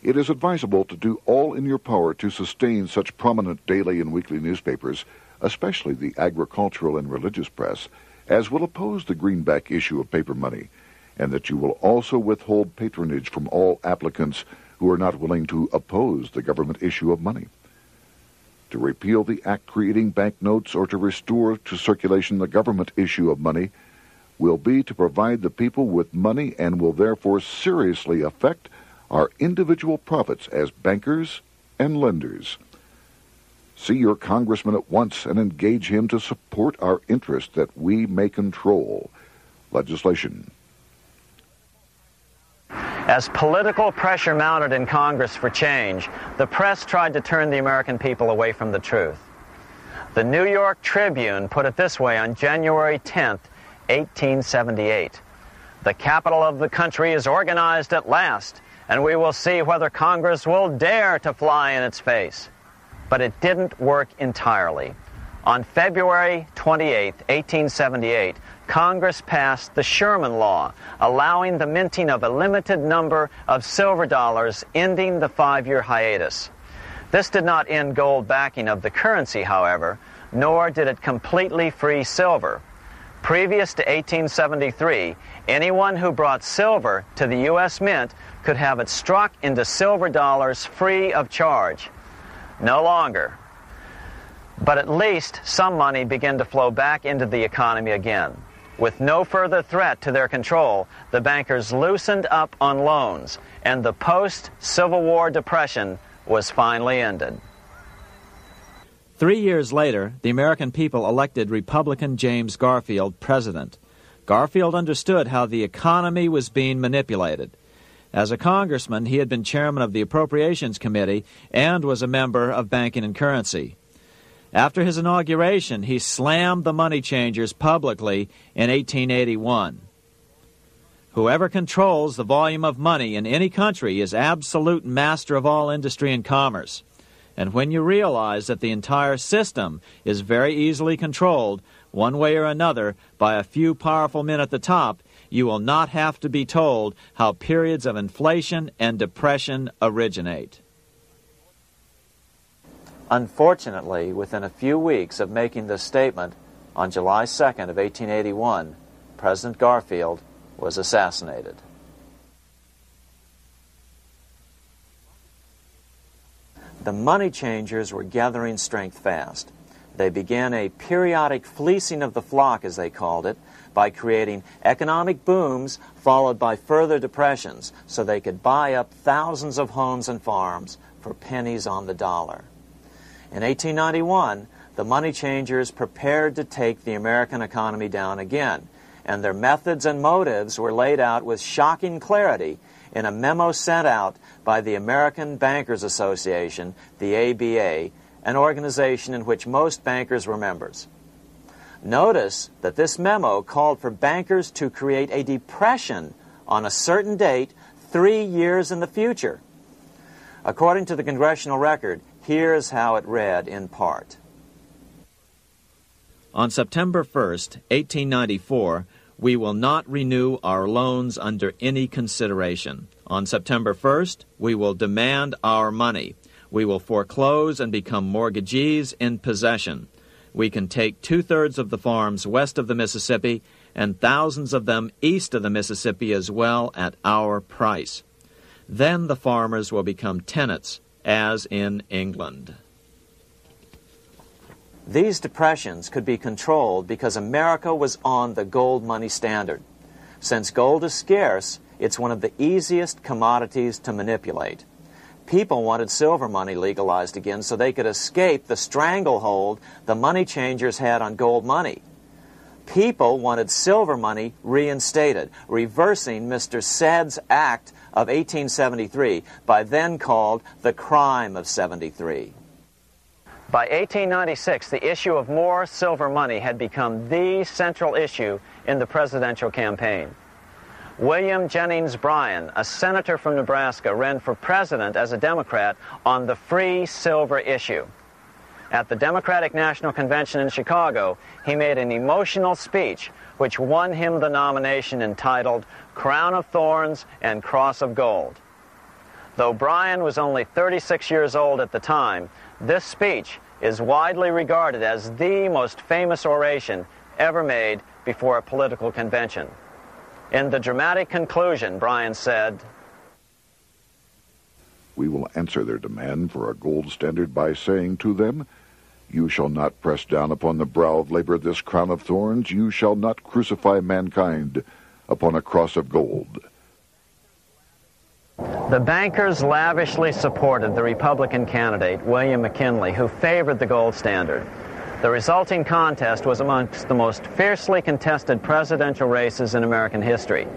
It is advisable to do all in your power to sustain such prominent daily and weekly newspapers, especially the agricultural and religious press, as will oppose the greenback issue of paper money, and that you will also withhold patronage from all applicants who are not willing to oppose the government issue of money. To repeal the act creating banknotes or to restore to circulation the government issue of money will be to provide the people with money and will therefore seriously affect our individual profits as bankers and lenders. See your congressman at once and engage him to support our interest that we may control legislation. As political pressure mounted in Congress for change, the press tried to turn the American people away from the truth. The New York Tribune put it this way on January 10th, 1878. "The capital of the country is organized at last, and we will see whether Congress will dare to fly in its face." But it didn't work entirely. On February 28, 1878, Congress passed the Sherman Law, allowing the minting of a limited number of silver dollars, ending the 5-year hiatus. This did not end gold backing of the currency, however, nor did it completely free silver. Previous to 1873, anyone who brought silver to the U.S. Mint could have it struck into silver dollars free of charge. No longer. But at least some money began to flow back into the economy again. With no further threat to their control, the bankers loosened up on loans, and the post-Civil War depression was finally ended. 3 years later, the American people elected Republican James Garfield president. Garfield understood how the economy was being manipulated. As a congressman, he had been chairman of the Appropriations Committee and was a member of Banking and Currency. After his inauguration, he slammed the money changers publicly in 1881. Whoever controls the volume of money in any country is absolute master of all industry and commerce. And when you realize that the entire system is very easily controlled, one way or another, by a few powerful men at the top, you will not have to be told how periods of inflation and depression originate. Unfortunately, within a few weeks of making this statement, on July 2nd of 1881, President Garfield was assassinated. The money changers were gathering strength fast. They began a periodic fleecing of the flock, as they called it, by creating economic booms followed by further depressions so they could buy up thousands of homes and farms for pennies on the dollar. In 1891, the money changers prepared to take the American economy down again, and their methods and motives were laid out with shocking clarity in a memo sent out by the American Bankers Association, the ABA, an organization in which most bankers were members. Notice that this memo called for bankers to create a depression on a certain date 3 years in the future. According to the Congressional Record, here's how it read in part. On September 1st, 1894, we will not renew our loans under any consideration. On September 1st, we will demand our money. We will foreclose and become mortgagees in possession. We can take 2/3 of the farms west of the Mississippi and thousands of them east of the Mississippi as well at our price. Then the farmers will become tenants, as in England. These depressions could be controlled because America was on the gold money standard. Since gold is scarce, it's one of the easiest commodities to manipulate. People wanted silver money legalized again so they could escape the stranglehold the money changers had on gold money. People wanted silver money reinstated, reversing Mr. Said's Act of 1873, by then called the Crime of 73. By 1896, the issue of more silver money had become the central issue in the presidential campaign. William Jennings Bryan, a senator from Nebraska, ran for president as a Democrat on the free silver issue. At the Democratic National Convention in Chicago, he made an emotional speech which won him the nomination entitled Crown of Thorns and Cross of Gold. Though Bryan was only 36 years old at the time, this speech is widely regarded as the most famous oration ever made before a political convention. In the dramatic conclusion, Bryan said, "We will answer their demand for a gold standard by saying to them, you shall not press down upon the brow of labor this crown of thorns. You shall not crucify mankind upon a cross of gold." The bankers lavishly supported the Republican candidate, William McKinley, who favored the gold standard. The resulting contest was amongst the most fiercely contested presidential races in American history.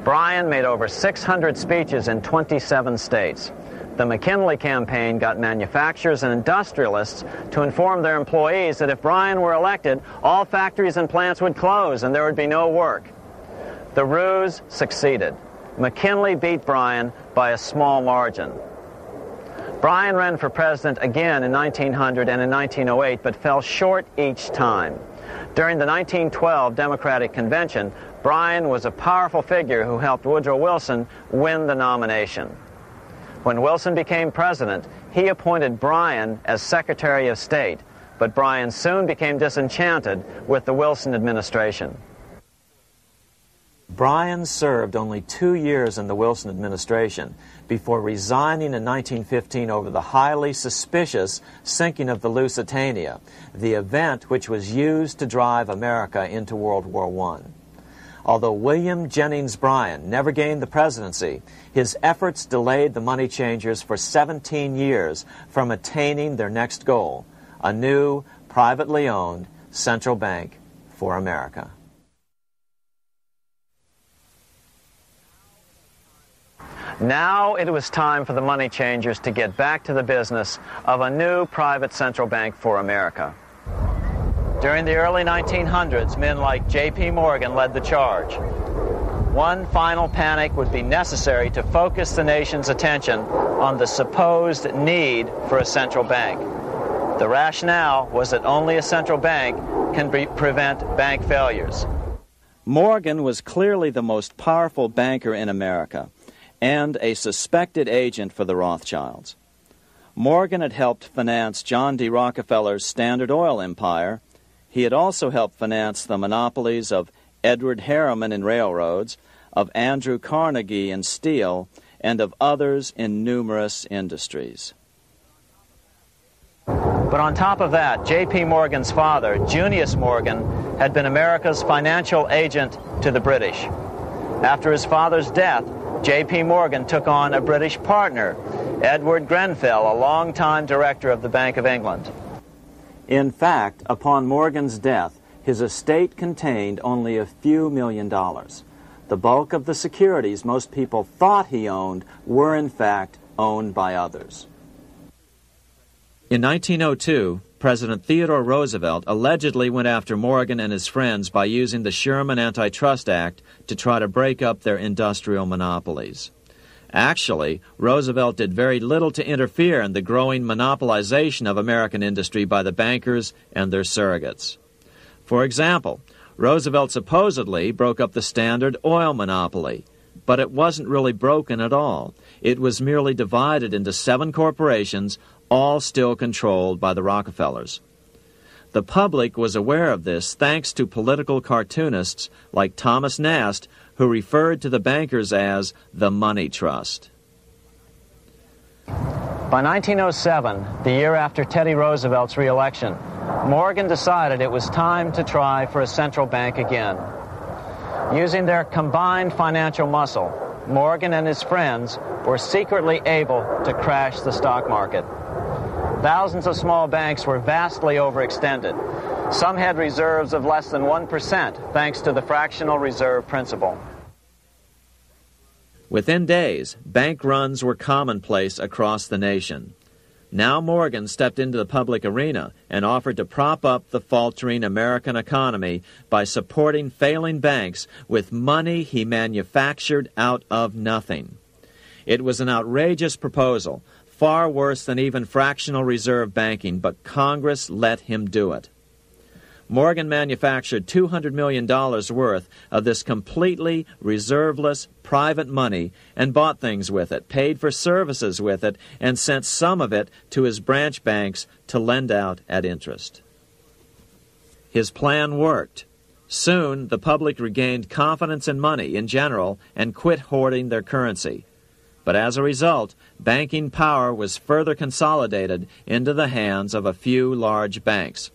Bryan made over 600 speeches in 27 states. The McKinley campaign got manufacturers and industrialists to inform their employees that if Bryan were elected, all factories and plants would close and there would be no work. The ruse succeeded. McKinley beat Bryan by a small margin. Bryan ran for president again in 1900 and in 1908, but fell short each time. During the 1912 Democratic Convention, Bryan was a powerful figure who helped Woodrow Wilson win the nomination. When Wilson became president, he appointed Bryan as Secretary of State, but Bryan soon became disenchanted with the Wilson administration. Bryan served only 2 years in the Wilson administration before resigning in 1915 over the highly suspicious sinking of the Lusitania, the event which was used to drive America into World War I. Although William Jennings Bryan never gained the presidency, his efforts delayed the money changers for 17 years from attaining their next goal, a new, privately owned central bank for America. Now it was time for the money changers to get back to the business of a new private central bank for America. During the early 1900s, men like J.P. Morgan led the charge. One final panic would be necessary to focus the nation's attention on the supposed need for a central bank. The rationale was that only a central bank can prevent bank failures. Morgan was clearly the most powerful banker in America and a suspected agent for the Rothschilds. Morgan had helped finance John D. Rockefeller's Standard Oil empire. He had also helped finance the monopolies of Edward Harriman in railroads, of Andrew Carnegie in steel, and of others in numerous industries. But on top of that, J.P. Morgan's father, Junius Morgan, had been America's financial agent to the British. After his father's death, J.P. Morgan took on a British partner, Edward Grenfell, a longtime director of the Bank of England. In fact, upon Morgan's death, his estate contained only a few $1 million. The bulk of the securities most people thought he owned were, in fact, owned by others. In 1902, President Theodore Roosevelt allegedly went after Morgan and his friends by using the Sherman Antitrust Act to try to break up their industrial monopolies. Actually, Roosevelt did very little to interfere in the growing monopolization of American industry by the bankers and their surrogates. For example, Roosevelt supposedly broke up the Standard Oil monopoly, But it wasn't really broken at all. It was merely divided into 7 corporations, all still controlled by the Rockefellers. The public was aware of this thanks to political cartoonists like Thomas Nast, who referred to the bankers as the money trust. By 1907, the year after Teddy Roosevelt's re-election, Morgan decided it was time to try for a central bank again. Using their combined financial muscle, Morgan and his friends were secretly able to crash the stock market. Thousands of small banks were vastly overextended. Some had reserves of less than 1% thanks to the fractional reserve principle. Within days, bank runs were commonplace across the nation. Now Morgan stepped into the public arena and offered to prop up the faltering American economy by supporting failing banks with money he manufactured out of nothing. It was an outrageous proposal, far worse than even fractional reserve banking, but Congress let him do it. Morgan manufactured $200 million worth of this completely reserveless private money and bought things with it, paid for services with it, and sent some of it to his branch banks to lend out at interest. His plan worked. Soon, the public regained confidence in money in general and quit hoarding their currency. But as a result, banking power was further consolidated into the hands of a few large banks.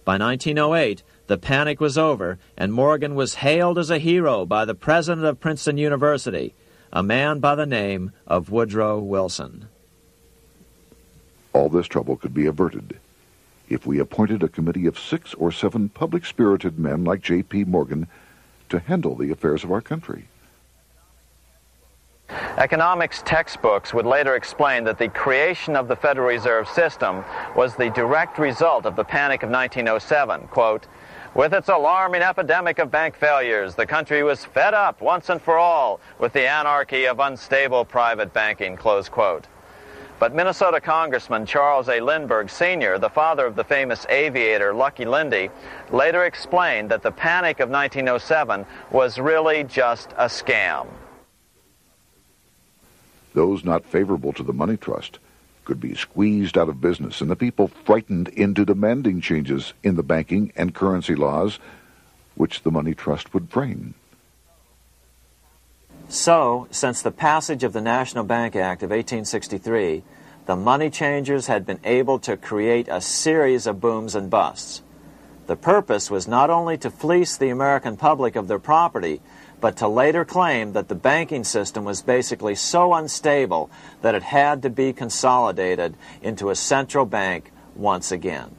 By 1908, the panic was over, and Morgan was hailed as a hero by the president of Princeton University, a man by the name of Woodrow Wilson. All this trouble could be averted if we appointed a committee of 6 or 7 public-spirited men like J.P. Morgan to handle the affairs of our country. Economics textbooks would later explain that the creation of the Federal Reserve System was the direct result of the panic of 1907. Quote, "With its alarming epidemic of bank failures, the country was fed up once and for all with the anarchy of unstable private banking," close quote. But Minnesota Congressman Charles A. Lindbergh Sr., the father of the famous aviator Lucky Lindy, later explained that the panic of 1907 was really just a scam. Those not favorable to the money trust could be squeezed out of business, and the people frightened into demanding changes in the banking and currency laws which the money trust would frame. So, since the passage of the National Bank Act of 1863, the money changers had been able to create a series of booms and busts. The purpose was not only to fleece the American public of their property, but to later claim that the banking system was basically so unstable that it had to be consolidated into a central bank once again.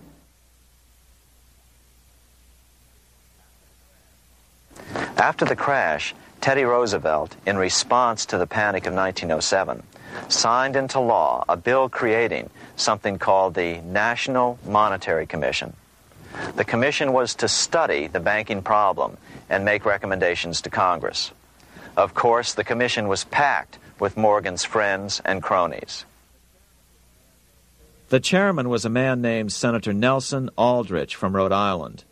After the crash, Teddy Roosevelt, in response to the panic of 1907, signed into law a bill creating something called the National Monetary Commission. The commission was to study the banking problem and make recommendations to Congress. Of course, the commission was packed with Morgan's friends and cronies. The chairman was a man named Senator Nelson Aldrich from Rhode Island.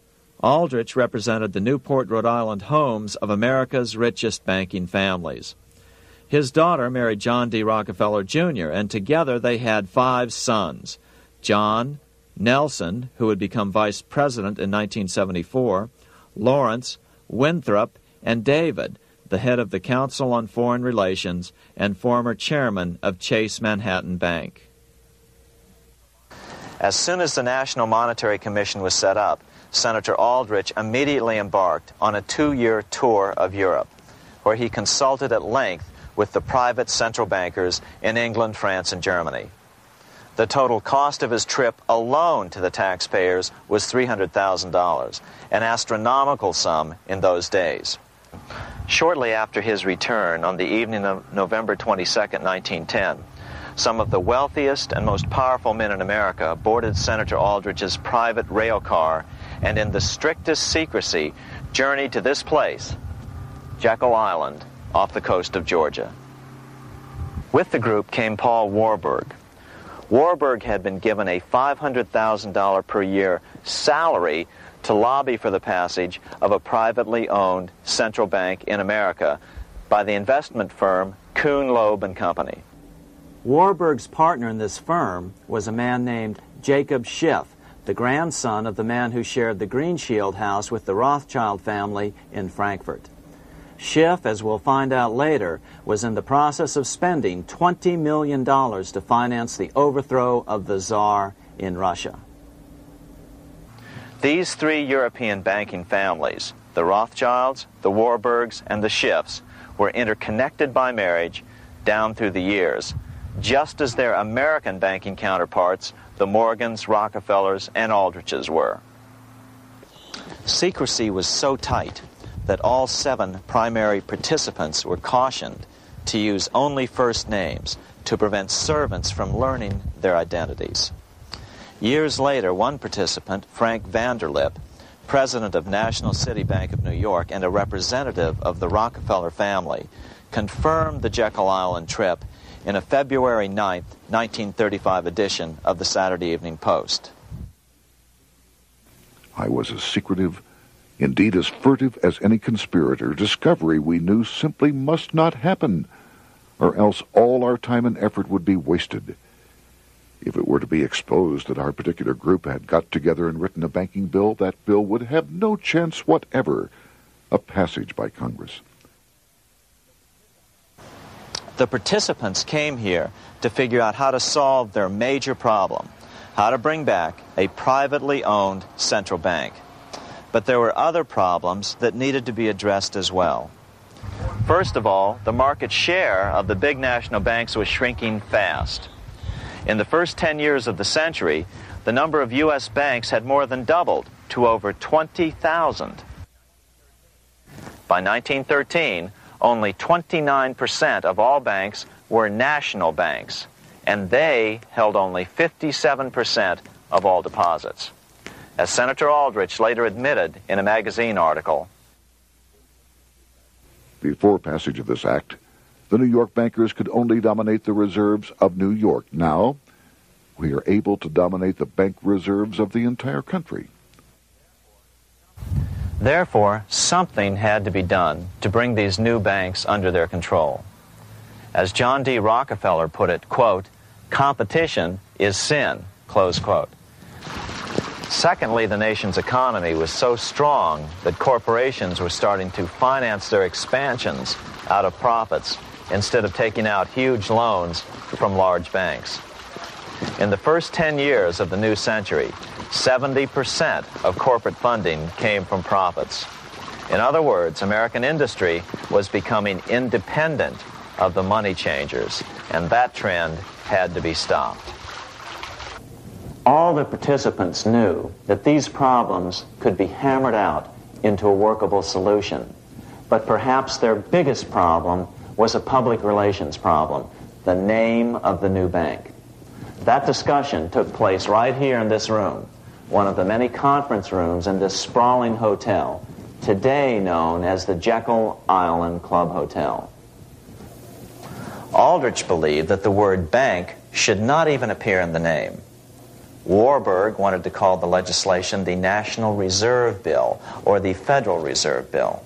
Aldrich represented the Newport, Rhode Island homes of America's richest banking families. His daughter married John D. Rockefeller, Jr., and together they had 5 sons: John, Nelson, who would become vice president in 1974, Lawrence, Winthrop, and David, the head of the Council on Foreign Relations and former chairman of Chase Manhattan Bank. As soon as the National Monetary Commission was set up, Senator Aldrich immediately embarked on a 2-year tour of Europe, where he consulted at length with the private central bankers in England, France, and Germany. The total cost of his trip alone to the taxpayers was $300,000, an astronomical sum in those days. Shortly after his return, on the evening of November 22, 1910, some of the wealthiest and most powerful men in America boarded Senator Aldrich's private rail car and in the strictest secrecy journeyed to this place, Jekyll Island, off the coast of Georgia. With the group came Paul Warburg. Warburg had been given a $500,000 per year salary to lobby for the passage of a privately owned central bank in America, by the investment firm Kuhn, Loeb and Company. Warburg's partner in this firm was a man named Jacob Schiff, the grandson of the man who shared the Greenshield house with the Rothschild family in Frankfurt. Schiff, as we'll find out later, was in the process of spending $20 million to finance the overthrow of the Tsar in Russia. These three European banking families, the Rothschilds, the Warburgs, and the Schiffs, were interconnected by marriage down through the years, just as their American banking counterparts, the Morgans, Rockefellers, and Aldriches were. Secrecy was so tight that all 7 primary participants were cautioned to use only first names to prevent servants from learning their identities. Years later, one participant, Frank Vanderlip, president of National City Bank of New York and a representative of the Rockefeller family, confirmed the Jekyll Island trip in a February 9, 1935 edition of the Saturday Evening Post. I was as secretive, indeed as furtive as any conspirator. Discovery, we knew, simply must not happen, or else all our time and effort would be wasted. If it were to be exposed that our particular group had got together and written a banking bill, that bill would have no chance whatever of passage by Congress. The participants came here to figure out how to solve their major problem, how to bring back a privately owned central bank. But there were other problems that needed to be addressed as well. First of all, the market share of the big national banks was shrinking fast. In the first 10 years of the century, the number of U.S. banks had more than doubled to over 20,000. By 1913, only 29% of all banks were national banks, and they held only 57% of all deposits. As Senator Aldrich later admitted in a magazine article, before passage of this act, the New York bankers could only dominate the reserves of New York. Now, we are able to dominate the bank reserves of the entire country. Therefore, something had to be done to bring these new banks under their control. As John D. Rockefeller put it, quote, "Competition is sin," close quote. Secondly, the nation's economy was so strong that corporations were starting to finance their expansions out of profits instead of taking out huge loans from large banks. In the first 10 years of the new century, 70% of corporate funding came from profits. In other words, American industry was becoming independent of the money changers, and that trend had to be stopped. All the participants knew that these problems could be hammered out into a workable solution, but perhaps their biggest problem was a public relations problem, the name of the new bank. That discussion took place right here in this room, one of the many conference rooms in this sprawling hotel, today known as the Jekyll Island Club Hotel. Aldrich believed that the word bank should not even appear in the name. Warburg wanted to call the legislation the National Reserve Bill or the Federal Reserve Bill.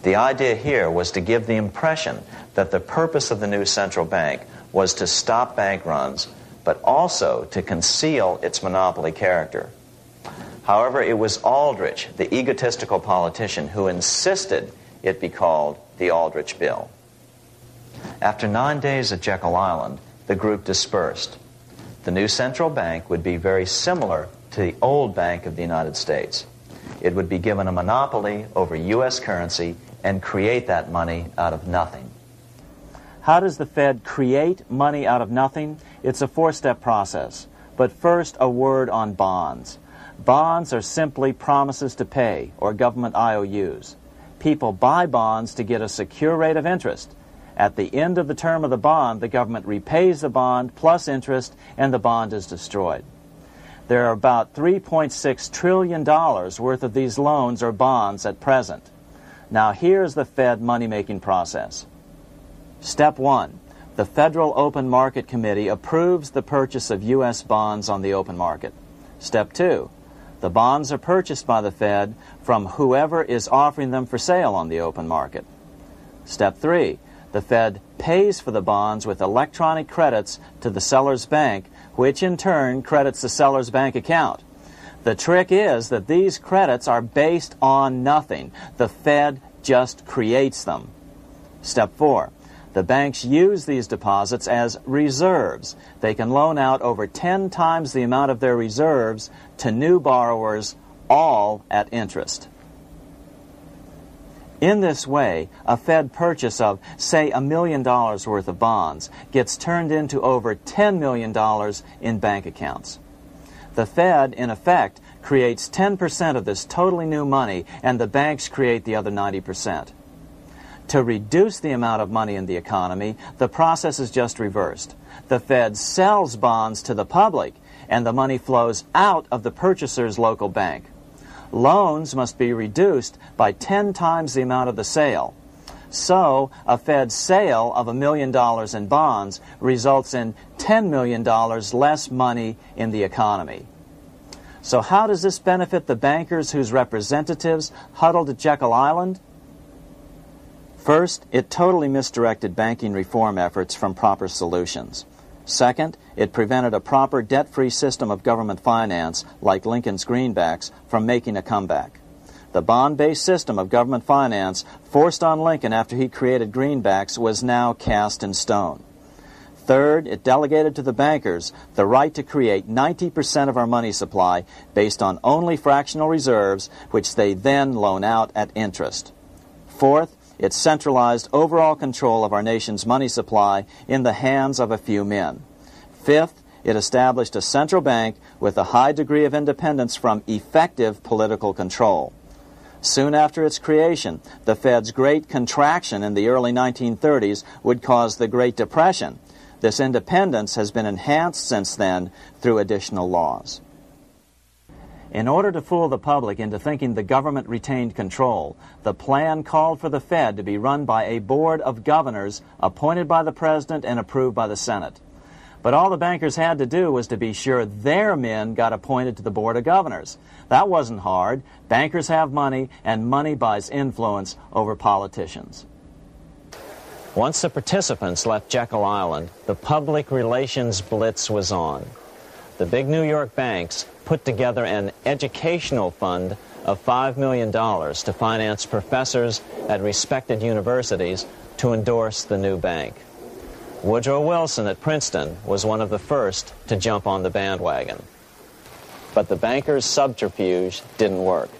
The idea here was to give the impression that the purpose of the new central bank was to stop bank runs, but also to conceal its monopoly character. However, it was Aldrich, the egotistical politician, who insisted it be called the Aldrich Bill. After 9 days at Jekyll Island, the group dispersed. The new central bank would be very similar to the old Bank of the United States. It would be given a monopoly over U.S. currency and create that money out of nothing. How does the Fed create money out of nothing? It's a 4-step process. But first, a word on bonds. Bonds are simply promises to pay, or government IOUs. People buy bonds to get a secure rate of interest. At the end of the term of the bond, the government repays the bond plus interest, and the bond is destroyed. There are about $3.6 trillion worth of these loans or bonds at present. Now here's the Fed money-making process. Step 1. The Federal Open Market Committee approves the purchase of U.S. bonds on the open market. Step 2. The bonds are purchased by the Fed from whoever is offering them for sale on the open market. Step 3. The Fed pays for the bonds with electronic credits to the seller's bank, which in turn credits the seller's bank account. The trick is that these credits are based on nothing. The Fed just creates them. Step 4. The banks use these deposits as reserves. They can loan out over 10 times the amount of their reserves to new borrowers, all at interest. In this way, a Fed purchase of, say, $1 million worth of bonds gets turned into over $10 million in bank accounts. The Fed, in effect, creates 10% of this totally new money, and the banks create the other 90%. To reduce the amount of money in the economy, the process is just reversed. The Fed sells bonds to the public, and the money flows out of the purchaser's local bank. Loans must be reduced by 10 times the amount of the sale. So, a Fed sale of $1 million in bonds results in $10 million less money in the economy. So how does this benefit the bankers whose representatives huddled at Jekyll Island? First, it totally misdirected banking reform efforts from proper solutions. Second, it prevented a proper debt-free system of government finance, like Lincoln's greenbacks, from making a comeback. The bond-based system of government finance forced on Lincoln after he created greenbacks was now cast in stone. Third, it delegated to the bankers the right to create 90% of our money supply based on only fractional reserves, which they then loan out at interest. Fourth, it centralized overall control of our nation's money supply in the hands of a few men. Fifth, it established a central bank with a high degree of independence from effective political control. Soon after its creation, the Fed's great contraction in the early 1930s would cause the Great Depression. This independence has been enhanced since then through additional laws. In order to fool the public into thinking the government retained control, the plan called for the Fed to be run by a board of governors appointed by the President and approved by the Senate. But all the bankers had to do was to be sure their men got appointed to the board of governors. That wasn't hard. Bankers have money, and money buys influence over politicians. Once the participants left Jekyll Island, the public relations blitz was on. The big New York banks put together an educational fund of $5 million to finance professors at respected universities to endorse the new bank. Woodrow Wilson at Princeton was one of the first to jump on the bandwagon. But the bankers' subterfuge didn't work.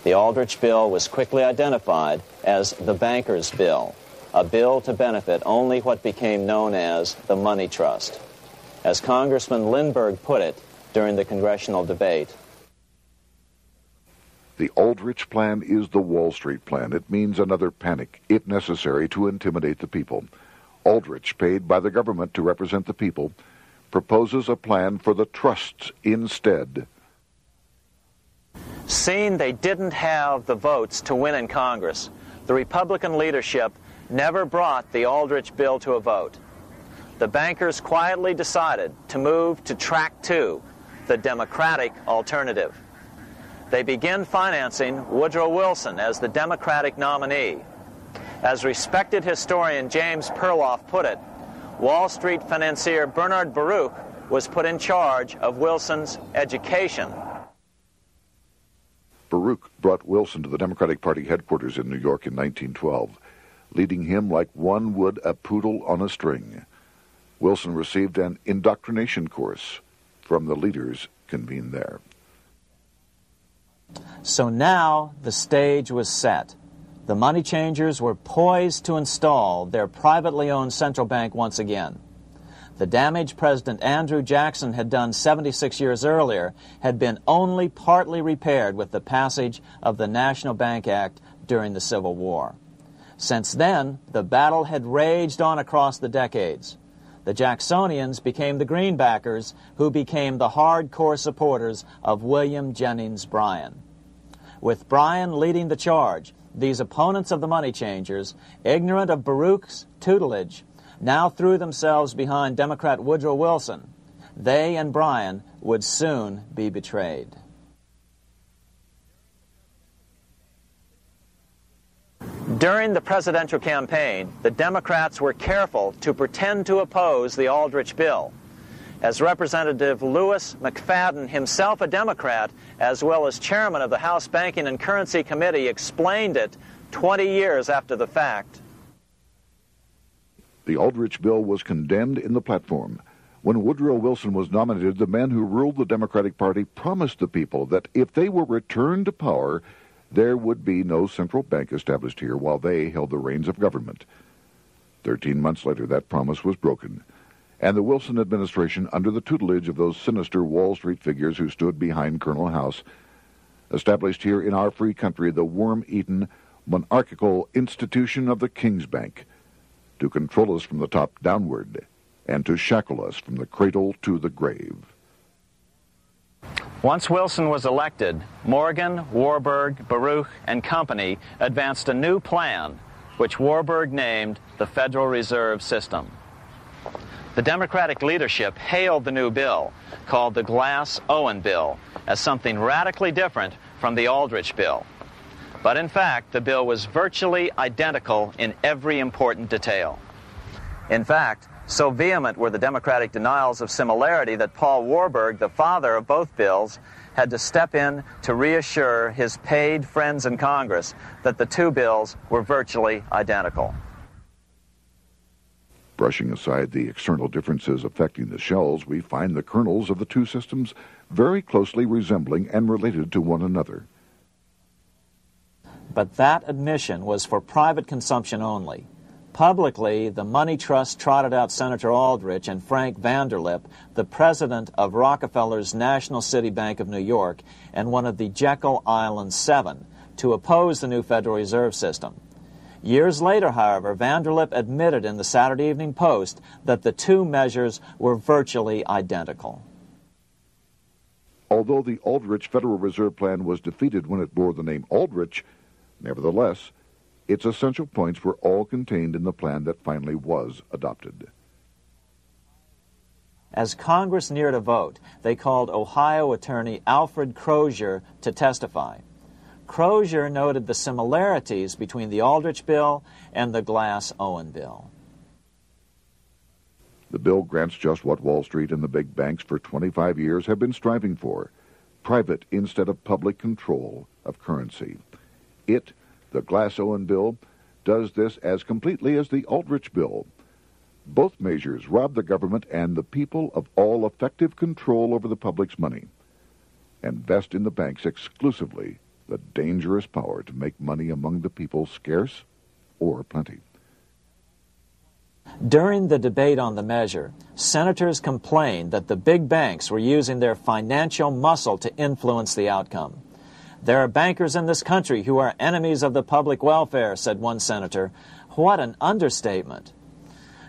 The Aldrich Bill was quickly identified as the bankers' bill, a bill to benefit only what became known as the money trust. As Congressman Lindbergh put it during the congressional debate, the Aldrich Plan is the Wall Street Plan. It means another panic, if necessary, to intimidate the people. Aldrich, paid by the government to represent the people, proposes a plan for the trusts instead. Seeing they didn't have the votes to win in Congress, the Republican leadership never brought the Aldrich bill to a vote. The bankers quietly decided to move to track 2, the Democratic alternative. They began financing Woodrow Wilson as the Democratic nominee. As respected historian James Perloff put it, Wall Street financier Bernard Baruch was put in charge of Wilson's education. Baruch brought Wilson to the Democratic Party headquarters in New York in 1912, leading him like one would a poodle on a string. Wilson received an indoctrination course from the leaders convened there. So now the stage was set. The money changers were poised to install their privately owned central bank once again. The damage President Andrew Jackson had done 76 years earlier had been only partly repaired with the passage of the National Bank Act during the Civil War. Since then, the battle had raged on across the decades. The Jacksonians became the greenbackers, who became the hardcore supporters of William Jennings Bryan. With Bryan leading the charge, these opponents of the money changers, ignorant of Baruch's tutelage, now threw themselves behind Democrat Woodrow Wilson. They and Bryan would soon be betrayed. During the presidential campaign, the Democrats were careful to pretend to oppose the Aldrich bill. As Representative Lewis McFadden, himself a Democrat, as well as chairman of the House Banking and Currency Committee, explained it 20 years after the fact. The Aldrich bill was condemned in the platform. When Woodrow Wilson was nominated, the man who ruled the Democratic Party promised the people that if they were returned to power, there would be no central bank established here while they held the reins of government. 13 months later, that promise was broken, and the Wilson administration, under the tutelage of those sinister Wall Street figures who stood behind Colonel House, established here in our free country the worm-eaten, monarchical institution of the King's Bank, to control us from the top downward and to shackle us from the cradle to the grave. Once Wilson was elected, Morgan, Warburg, Baruch, and company advanced a new plan, which Warburg named the Federal Reserve System. The Democratic leadership hailed the new bill, called the Glass-Owen Bill, as something radically different from the Aldrich bill. But in fact, the bill was virtually identical in every important detail. In fact, so vehement were the Democratic denials of similarity that Paul Warburg, the father of both bills, had to step in to reassure his paid friends in Congress that the two bills were virtually identical. Brushing aside the external differences affecting the shells, we find the kernels of the two systems very closely resembling and related to one another. But that admission was for private consumption only. Publicly, the money trust trotted out Senator Aldrich and Frank Vanderlip, the president of Rockefeller's National City Bank of New York and one of the Jekyll Island Seven, to oppose the new Federal Reserve System. Years later, however, Vanderlip admitted in the Saturday Evening Post that the two measures were virtually identical. Although the Aldrich Federal Reserve Plan was defeated when it bore the name Aldrich, nevertheless, its essential points were all contained in the plan that finally was adopted. As Congress neared a vote, they called Ohio attorney Alfred Crozier to testify. Crozier noted the similarities between the Aldrich bill and the Glass-Owen bill. The bill grants just what Wall Street and the big banks for 25 years have been striving for: private instead of public control of currency. It, the Glass-Owen bill, does this as completely as the Aldrich bill. Both measures rob the government and the people of all effective control over the public's money, and vest in the banks exclusively the dangerous power to make money among the people scarce or plenty. During the debate on the measure, senators complained that the big banks were using their financial muscle to influence the outcome. "There are bankers in this country who are enemies of the public welfare," said one senator. What an understatement.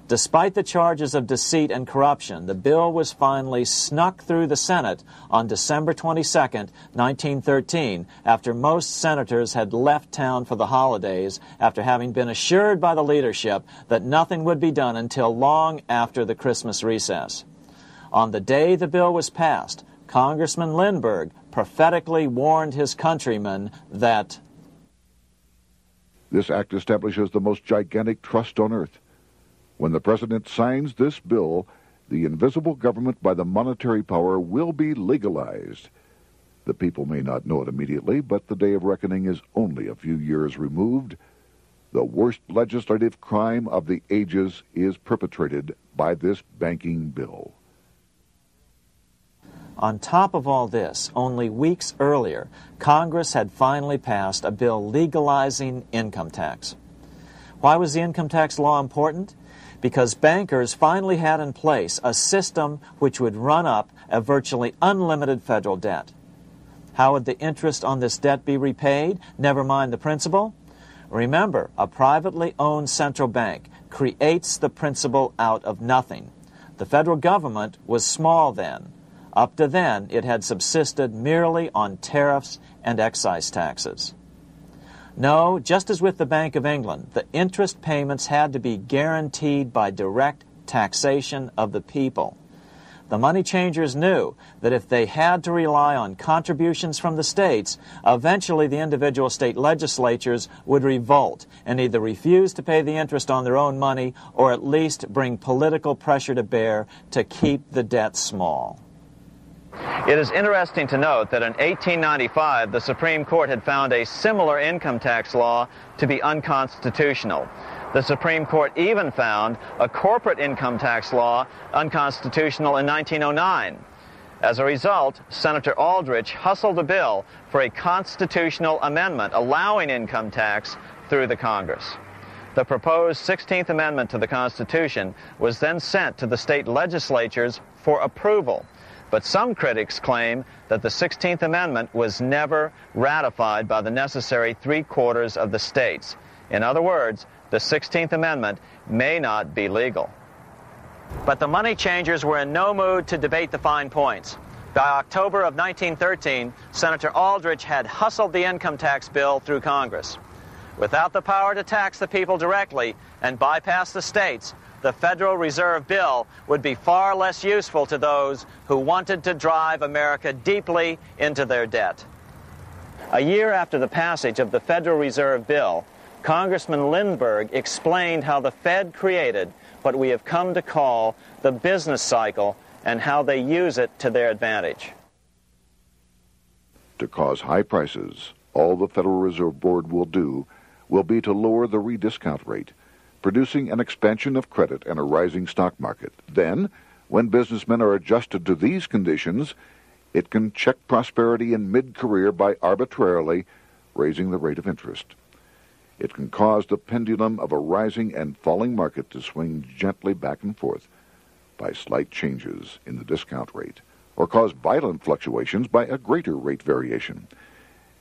Despite the charges of deceit and corruption, the bill was finally snuck through the Senate on December 22, 1913, after most senators had left town for the holidays, after having been assured by the leadership that nothing would be done until long after the Christmas recess. On the day the bill was passed, Congressman Lindbergh prophetically warned his countrymen that this act establishes the most gigantic trust on earth. When the president signs this bill, the invisible government by the monetary power will be legalized. The people may not know it immediately, but the day of reckoning is only a few years removed. The worst legislative crime of the ages is perpetrated by this banking bill. On top of all this, only weeks earlier, Congress had finally passed a bill legalizing income tax. Why was the income tax law important? Because bankers finally had in place a system which would run up a virtually unlimited federal debt. How would the interest on this debt be repaid? Never mind the principal. Remember, a privately owned central bank creates the principal out of nothing. The federal government was small then. Up to then, it had subsisted merely on tariffs and excise taxes. No, just as with the Bank of England, the interest payments had to be guaranteed by direct taxation of the people. the money changers knew that if they had to rely on contributions from the states, eventually the individual state legislatures would revolt and either refuse to pay the interest on their own money or at least bring political pressure to bear to keep the debt small. It is interesting to note that in 1895, the Supreme Court had found a similar income tax law to be unconstitutional. The Supreme Court even found a corporate income tax law unconstitutional in 1909. As a result, Senator Aldrich hustled a bill for a constitutional amendment allowing income tax through the Congress. The proposed 16th Amendment to the Constitution was then sent to the state legislatures for approval. But some critics claim that the 16th Amendment was never ratified by the necessary 3/4 of the states. In other words, the 16th Amendment may not be legal. But the money changers were in no mood to debate the fine points. By October of 1913, Senator Aldrich had hustled the income tax bill through Congress. Without the power to tax the people directly and bypass the states, the Federal Reserve Bill would be far less useful to those who wanted to drive America deeply into their debt. A year after the passage of the Federal Reserve Bill, Congressman Lindbergh explained how the Fed created what we have come to call the business cycle and how they use it to their advantage. To cause high prices, all the Federal Reserve Board will do will be to lower the rediscount rate, producing an expansion of credit and a rising stock market. Then, when businessmen are adjusted to these conditions, it can check prosperity in mid-career by arbitrarily raising the rate of interest. It can cause the pendulum of a rising and falling market to swing gently back and forth by slight changes in the discount rate, or cause violent fluctuations by a greater rate variation.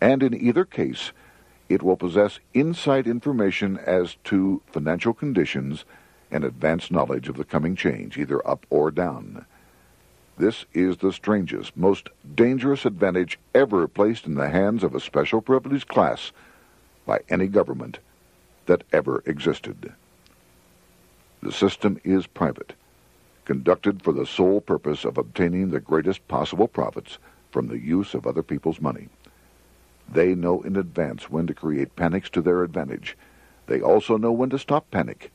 And in either case, it will possess inside information as to financial conditions and advanced knowledge of the coming change, either up or down. This is the strangest, most dangerous advantage ever placed in the hands of a special privileged class by any government that ever existed. The system is private, conducted for the sole purpose of obtaining the greatest possible profits from the use of other people's money. They know in advance when to create panics to their advantage. They also know when to stop panic.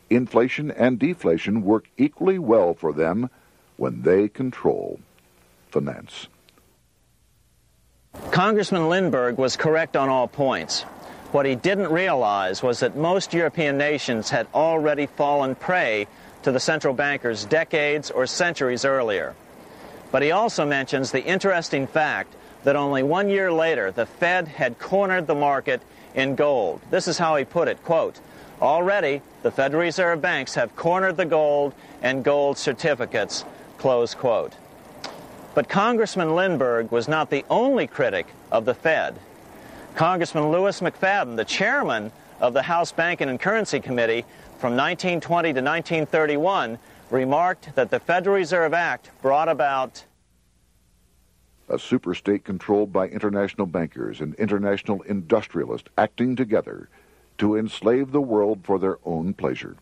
Inflation and deflation work equally well for them when they control finance. Congressman Lindbergh was correct on all points. What he didn't realize was that most European nations had already fallen prey to the central bankers decades or centuries earlier. But he also mentions the interesting fact that only 1 year later, the Fed had cornered the market in gold. This is how he put it, quote, "Already, the Federal Reserve banks have cornered the gold and gold certificates," close quote. But Congressman Lindbergh was not the only critic of the Fed. Congressman Lewis McFadden, the chairman of the House Banking and Currency Committee from 1920 to 1931, remarked that the Federal Reserve Act brought about a superstate controlled by international bankers and international industrialists acting together to enslave the world for their own pleasure.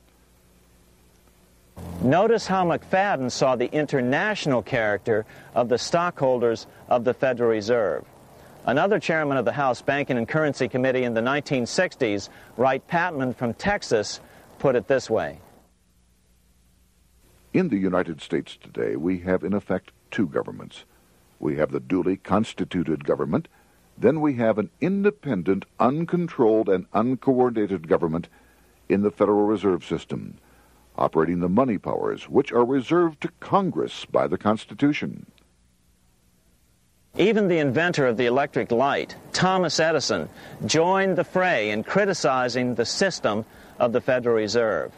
Notice how McFadden saw the international character of the stockholders of the Federal Reserve. Another chairman of the House Banking and Currency Committee in the 1960s, Wright Patman from Texas, put it this way. In the United States today, we have in effect two governments. We have the duly constituted government, then we have an independent, uncontrolled, and uncoordinated government in the Federal Reserve System, operating the money powers which are reserved to Congress by the Constitution. Even the inventor of the electric light, Thomas Edison, joined the fray in criticizing the system of the Federal Reserve.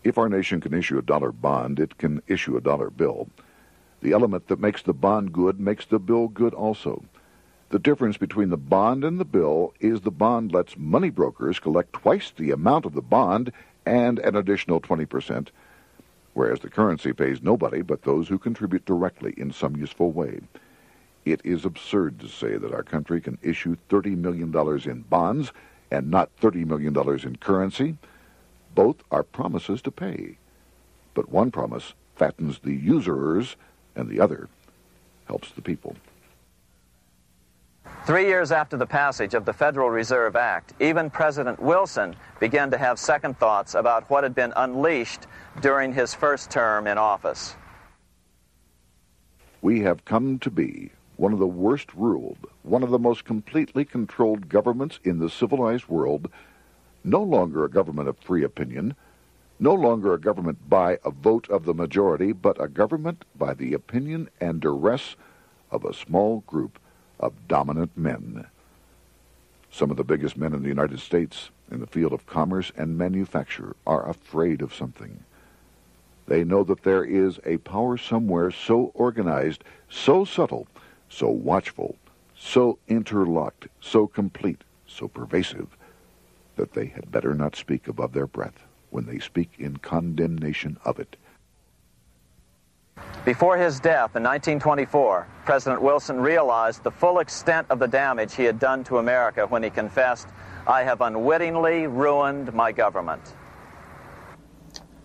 If our nation can issue a dollar bond, it can issue a dollar bill. The element that makes the bond good makes the bill good also. The difference between the bond and the bill is the bond lets money brokers collect twice the amount of the bond and an additional 20%, whereas the currency pays nobody but those who contribute directly in some useful way. It is absurd to say that our country can issue $30 million in bonds and not $30 million in currency. Both are promises to pay, but one promise fattens the usurers, and the other helps the people. 3 years after the passage of the Federal Reserve Act, even President Wilson began to have second thoughts about what had been unleashed during his first term in office. We have come to be one of the worst ruled, one of the most completely controlled governments in the civilized world, no longer a government of free opinion, no longer a government by a vote of the majority, but a government by the opinion and duress of a small group of dominant men. Some of the biggest men in the United States in the field of commerce and manufacture are afraid of something. They know that there is a power somewhere so organized, so subtle, so watchful, so interlocked, so complete, so pervasive, that they had better not speak above their breath when they speak in condemnation of it. Before his death in 1924, President Wilson realized the full extent of the damage he had done to America when he confessed, "I have unwittingly ruined my government."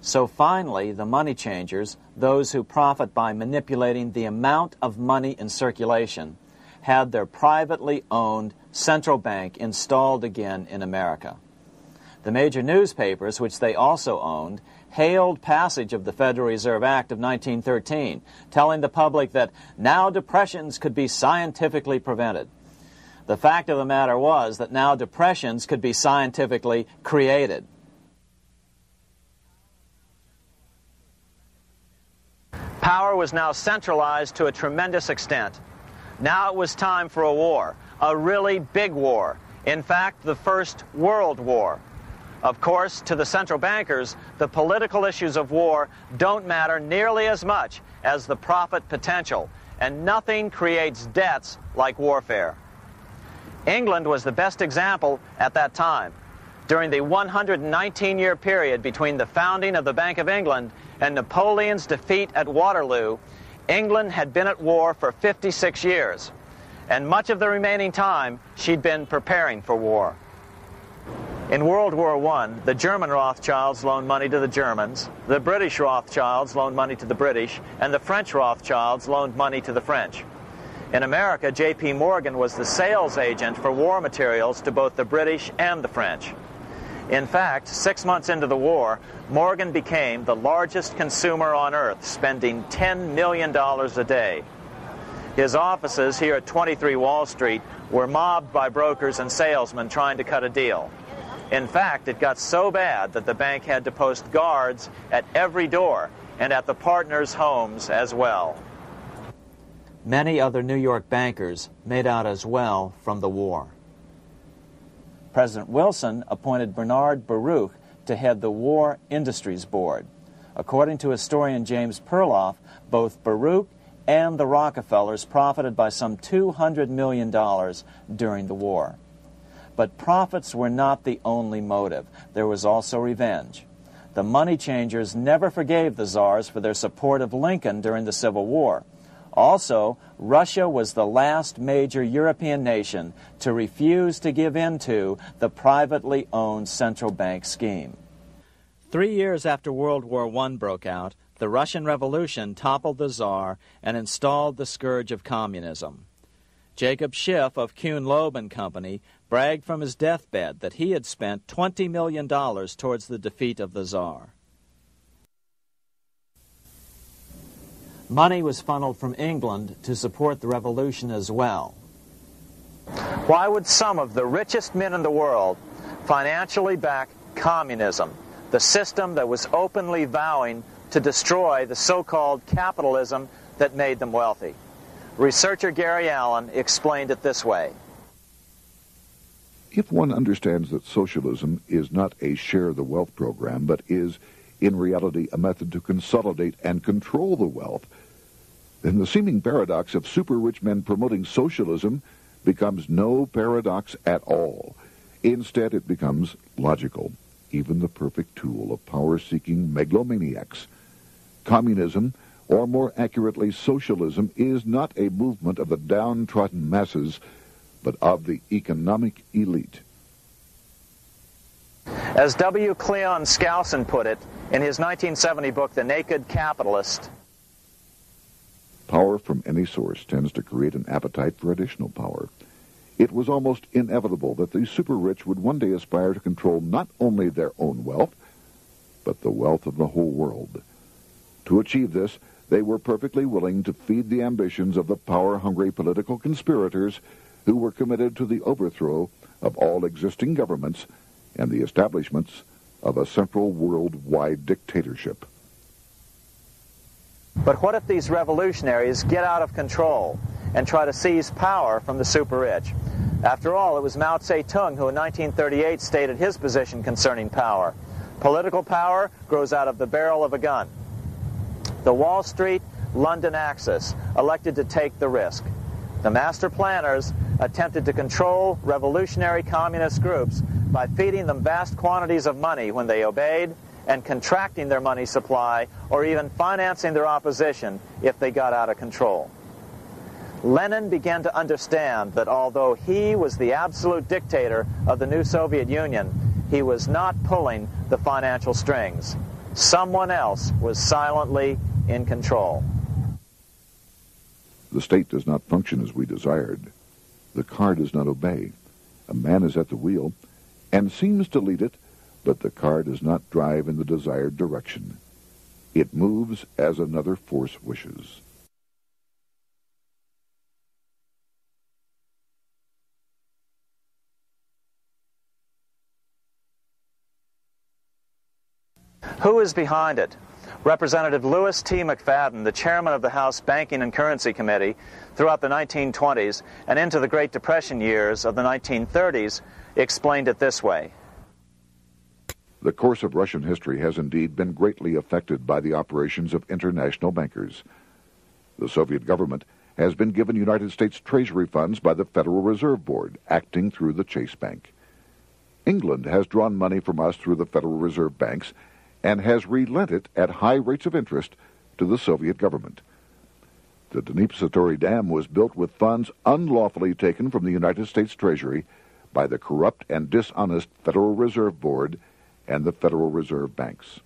So finally, the money changers, those who profit by manipulating the amount of money in circulation, had their privately owned central bank installed again in America. The major newspapers, which they also owned, hailed passage of the Federal Reserve Act of 1913, telling the public that now depressions could be scientifically prevented. The fact of the matter was that now depressions could be scientifically created. Power was now centralized to a tremendous extent. Now it was time for a war, a really big war. In fact, the First World War. Of course, to the central bankers, the political issues of war don't matter nearly as much as the profit potential, and nothing creates debts like warfare. England was the best example at that time. During the 119-year period between the founding of the Bank of England and Napoleon's defeat at Waterloo, England had been at war for 56 years, and much of the remaining time she'd been preparing for war. In World War I, the German Rothschilds loaned money to the Germans, the British Rothschilds loaned money to the British, and the French Rothschilds loaned money to the French. In America, J.P. Morgan was the sales agent for war materials to both the British and the French. In fact, 6 months into the war, Morgan became the largest consumer on earth, spending $10 million a day. His offices here at 23 Wall Street were mobbed by brokers and salesmen trying to cut a deal. In fact, it got so bad that the bank had to post guards at every door and at the partners' homes as well. Many other New York bankers made out as well from the war. President Wilson appointed Bernard Baruch to head the War Industries Board. According to historian James Perloff, both Baruch and the Rockefellers profited by some $200 million during the war. But profits were not the only motive. There was also revenge. The money changers never forgave the czars for their support of Lincoln during the Civil War. Also, Russia was the last major European nation to refuse to give in to the privately owned central bank scheme. 3 years after World War I broke out, the Russian Revolution toppled the Tsar and installed the scourge of communism. Jacob Schiff of Kuhn Loeb and Company bragged from his deathbed that he had spent $20 million towards the defeat of the Tsar. Money was funneled from England to support the revolution as well. Why would some of the richest men in the world financially back communism, the system that was openly vowing to destroy the so-called capitalism that made them wealthy? Researcher Gary Allen explained it this way. If one understands that socialism is not a share the wealth program, but is, in reality, a method to consolidate and control the wealth, then the seeming paradox of super-rich men promoting socialism becomes no paradox at all. Instead, it becomes logical, even the perfect tool of power-seeking megalomaniacs. Communism, or more accurately socialism, is not a movement of the downtrodden masses, but of the economic elite. As W. Cleon Skousen put it in his 1970 book, The Naked Capitalist, power from any source tends to create an appetite for additional power. It was almost inevitable that the super-rich would one day aspire to control not only their own wealth, but the wealth of the whole world. To achieve this, they were perfectly willing to feed the ambitions of the power-hungry political conspirators who were committed to the overthrow of all existing governments and the establishments of a central worldwide dictatorship. but what if these revolutionaries get out of control and try to seize power from the super-rich? After all, it was Mao Zedong who in 1938 stated his position concerning power. Political power grows out of the barrel of a gun. The Wall Street, London axis elected to take the risk. The master planners attempted to control revolutionary communist groups by feeding them vast quantities of money when they obeyed and contracting their money supply or even financing their opposition if they got out of control. Lenin began to understand that although he was the absolute dictator of the new Soviet Union, he was not pulling the financial strings. Someone else was silently in control. The state does not function as we desired. The car does not obey. A man is at the wheel and seems to lead it, but the car does not drive in the desired direction. It moves as another force wishes. Who is behind it? Representative Louis T. McFadden, the chairman of the House Banking and Currency Committee throughout the 1920s and into the Great Depression years of the 1930s, explained it this way. The course of Russian history has indeed been greatly affected by the operations of international bankers. The Soviet government has been given United States Treasury funds by the Federal Reserve Board, acting through the Chase Bank. England has drawn money from us through the Federal Reserve banks and has relent it at high rates of interest to the Soviet government. The Dnipro Dam was built with funds unlawfully taken from the United States Treasury by the corrupt and dishonest Federal Reserve Board and the Federal Reserve banks.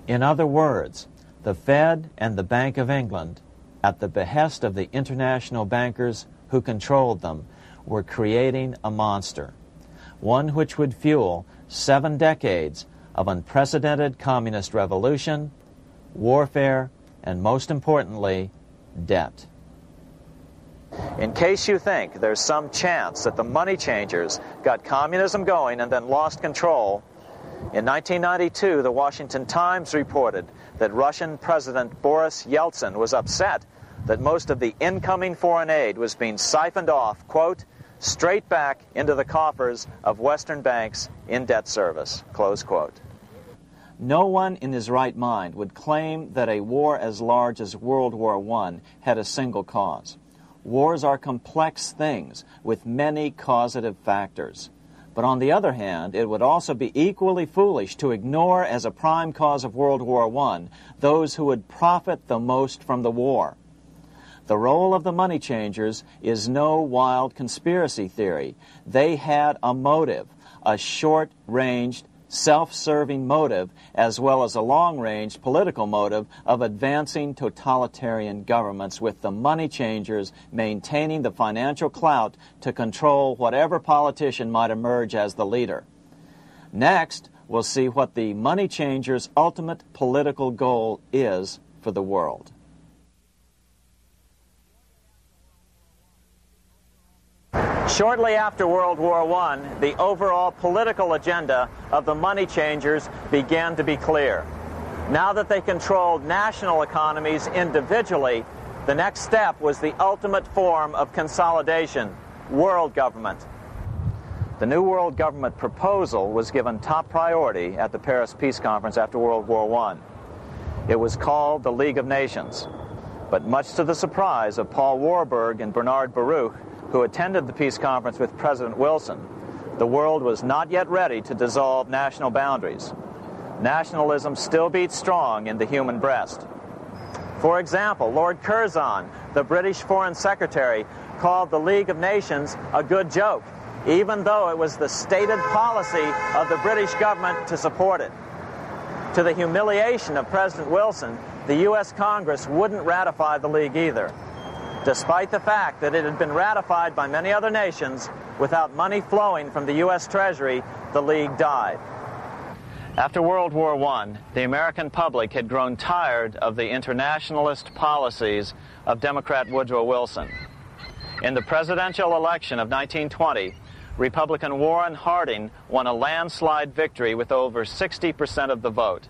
In other words, the Fed and the Bank of England, at the behest of the international bankers who controlled them, were creating a monster, one which would fuel 7 decades of unprecedented communist revolution, warfare, and most importantly, debt. In case you think there's some chance that the money changers got communism going and then lost control, in 1992, the Washington Times reported that Russian President Boris Yeltsin was upset that most of the incoming foreign aid was being siphoned off, quote, straight back into the coffers of Western banks in debt service, close quote. No one in his right mind would claim that a war as large as World War I had a single cause. Wars are complex things with many causative factors. But on the other hand, it would also be equally foolish to ignore as a prime cause of World War I those who would profit the most from the war. The role of the money changers is no wild conspiracy theory. They had a motive, a short-ranged, self-serving motive, as well as a long-range political motive of advancing totalitarian governments, with the money changers maintaining the financial clout to control whatever politician might emerge as the leader. Next, we'll see what the money changers' ultimate political goal is for the world. Shortly after World War I, the overall political agenda of the money changers began to be clear. Now that they controlled national economies individually, the next step was the ultimate form of consolidation, world government. The new world government proposal was given top priority at the Paris Peace Conference after World War I. It was called the League of Nations. But much to the surprise of Paul Warburg and Bernard Baruch, who attended the peace conference with President Wilson, the world was not yet ready to dissolve national boundaries. Nationalism still beats strong in the human breast. For example, Lord Curzon, the British Foreign Secretary, called the League of Nations a good joke even though it was the stated policy of the British government to support it. To the humiliation of President Wilson, the U.S. Congress wouldn't ratify the League either, despite the fact that it had been ratified by many other nations. Without money flowing from the U.S. Treasury, the League died. After World War I, the American public had grown tired of the internationalist policies of Democrat Woodrow Wilson. In the presidential election of 1920, Republican Warren Harding won a landslide victory with over 60% of the vote.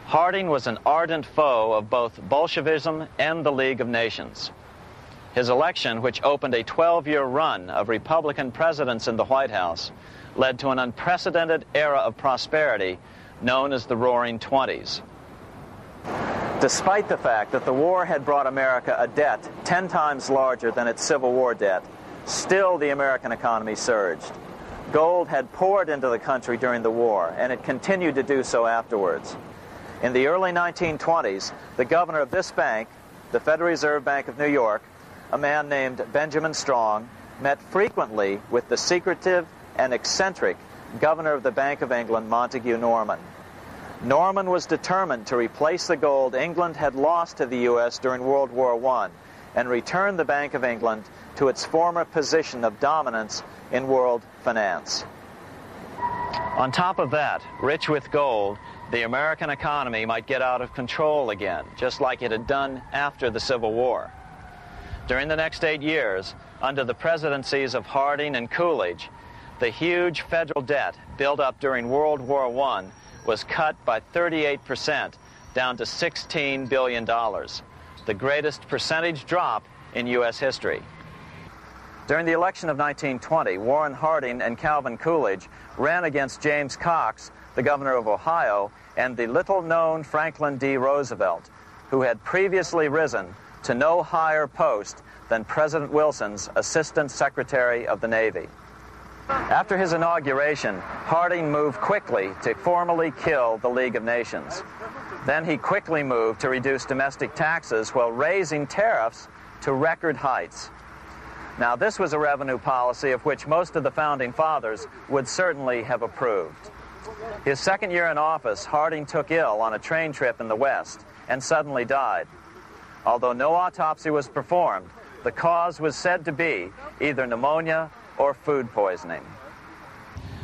Harding was an ardent foe of both Bolshevism and the League of Nations. His election, which opened a 12-year run of Republican presidents in the White House, led to an unprecedented era of prosperity known as the Roaring Twenties. Despite the fact that the war had brought America a debt 10 times larger than its Civil War debt, still the American economy surged. Gold had poured into the country during the war, and it continued to do so afterwards. In the early 1920s, the governor of this bank, the Federal Reserve Bank of New York, a man named Benjamin Strong, met frequently with the secretive and eccentric governor of the Bank of England, Montague Norman. Norman was determined to replace the gold England had lost to the U.S. during World War I and return the Bank of England to its former position of dominance in world finance. On top of that, rich with gold, the American economy might get out of control again, just like it had done after the Civil War. During the next 8 years, under the presidencies of Harding and Coolidge, the huge federal debt built up during World War I was cut by 38%, down to $16 billion, the greatest percentage drop in U.S. history. During the election of 1920, Warren Harding and Calvin Coolidge ran against James Cox, the governor of Ohio, and the little-known Franklin D. Roosevelt, who had previously risen to no higher post than President Wilson's Assistant Secretary of the Navy. After his inauguration, Harding moved quickly to formally kill the League of Nations. Then he quickly moved to reduce domestic taxes while raising tariffs to record heights. Now, this was a revenue policy of which most of the Founding Fathers would certainly have approved. His second year in office, Harding took ill on a train trip in the West and suddenly died. Although no autopsy was performed, the cause was said to be either pneumonia or food poisoning.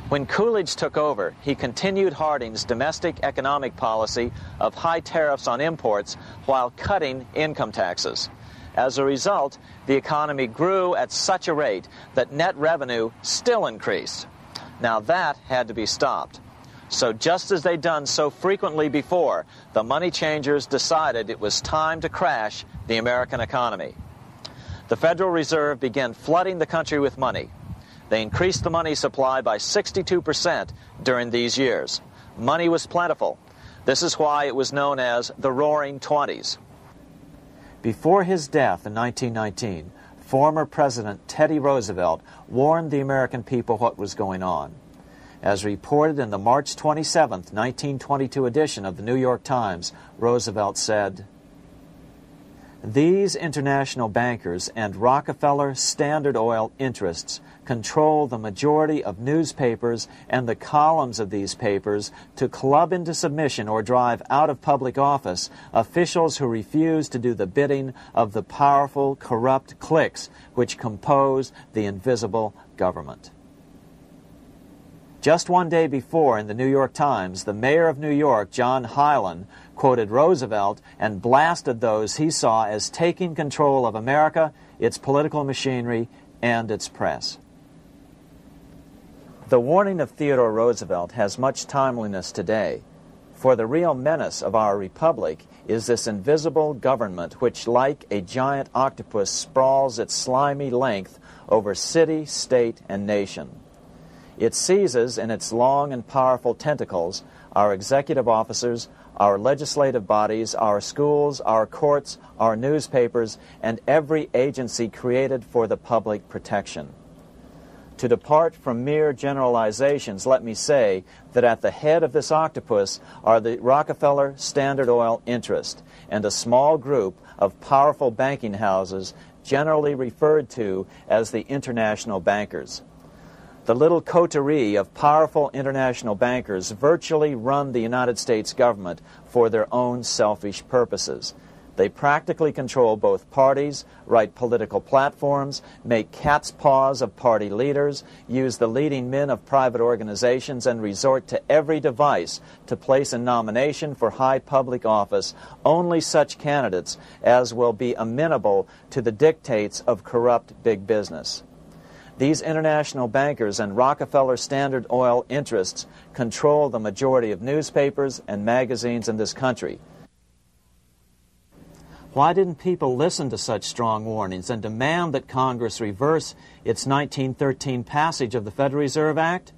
When Coolidge took over, he continued Harding's domestic economic policy of high tariffs on imports while cutting income taxes. As a result, the economy grew at such a rate that net revenue still increased. Now that had to be stopped. So just as they'd done so frequently before, the money changers decided it was time to crash the American economy. The Federal Reserve began flooding the country with money. They increased the money supply by 62% during these years. Money was plentiful. This is why it was known as the Roaring Twenties. Before his death in 1919, former President Teddy Roosevelt warned the American people what was going on. As reported in the March 27, 1922 edition of the New York Times, Roosevelt said, "These international bankers and Rockefeller Standard Oil interests control the majority of newspapers and the columns of these papers to club into submission or drive out of public office officials who refuse to do the bidding of the powerful, corrupt cliques which compose the invisible government." Just one day before, in the New York Times, the mayor of New York, John Hylan, quoted Roosevelt and blasted those he saw as taking control of America, its political machinery, and its press. The warning of Theodore Roosevelt has much timeliness today, for the real menace of our republic is this invisible government which, like a giant octopus, sprawls its slimy length over city, state, and nation. It seizes in its long and powerful tentacles our executive officers, our legislative bodies, our schools, our courts, our newspapers, and every agency created for the public protection. To depart from mere generalizations, let me say that at the head of this octopus are the Rockefeller Standard Oil interest and a small group of powerful banking houses generally referred to as the international bankers. The little coterie of powerful international bankers virtually run the United States government for their own selfish purposes. They practically control both parties, write political platforms, make cat's paws of party leaders, use the leading men of private organizations, and resort to every device to place in nomination for high public office only such candidates as will be amenable to the dictates of corrupt big business. These international bankers and Rockefeller Standard Oil interests control the majority of newspapers and magazines in this country. Why didn't people listen to such strong warnings and demand that Congress reverse its 1913 passage of the Federal Reserve Act?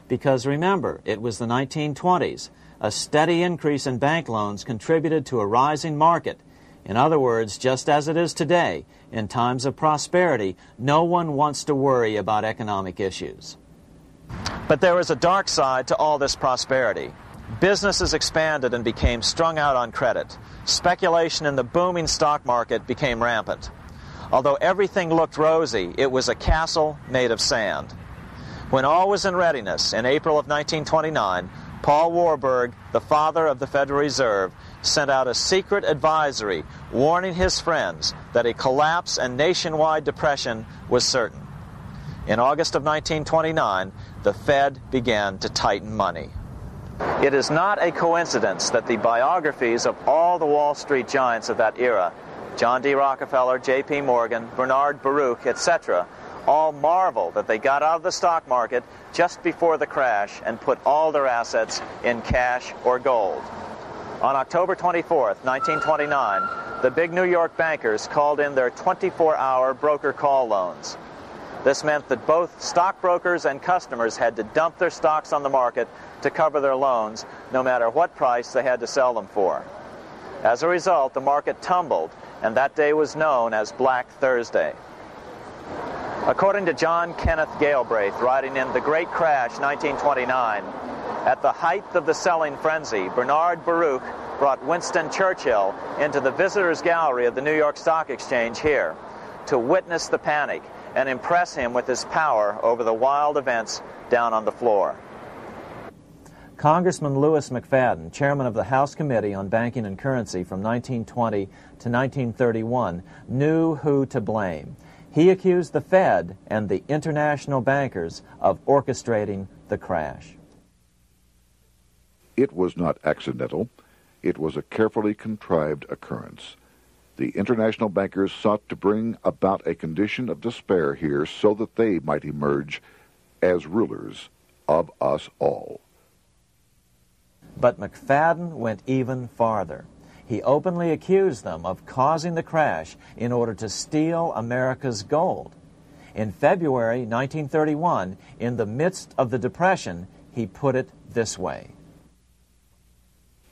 Because remember, it was the 1920s. A steady increase in bank loans contributed to a rising market. In other words, just as it is today, in times of prosperity, no one wants to worry about economic issues. But there was a dark side to all this prosperity. Businesses expanded and became strung out on credit. Speculation in the booming stock market became rampant. Although everything looked rosy, it was a castle made of sand. When all was in readiness, in April of 1929, Paul Warburg, the father of the Federal Reserve, sent out a secret advisory warning his friends that a collapse and nationwide depression was certain. In August of 1929, the Fed began to tighten money. It is not a coincidence that the biographies of all the Wall Street giants of that era, John D. Rockefeller, J.P. Morgan, Bernard Baruch, etc., all marvel that they got out of the stock market just before the crash and put all their assets in cash or gold. On October 24th, 1929, the big New York bankers called in their 24-hour broker call loans. This meant that both stockbrokers and customers had to dump their stocks on the market to cover their loans, no matter what price they had to sell them for. As a result, the market tumbled, and that day was known as Black Thursday. According to John Kenneth Galbraith, writing in The Great Crash, 1929, at the height of the selling frenzy, Bernard Baruch brought Winston Churchill into the visitors' gallery of the New York Stock Exchange here to witness the panic and impress him with his power over the wild events down on the floor. Congressman Louis McFadden, chairman of the House Committee on Banking and Currency from 1920 to 1931, knew who to blame. He accused the Fed and the international bankers of orchestrating the crash. It was not accidental. It was a carefully contrived occurrence. The international bankers sought to bring about a condition of despair here so that they might emerge as rulers of us all. But McFadden went even farther. He openly accused them of causing the crash in order to steal America's gold. In February 1931, in the midst of the Depression, he put it this way.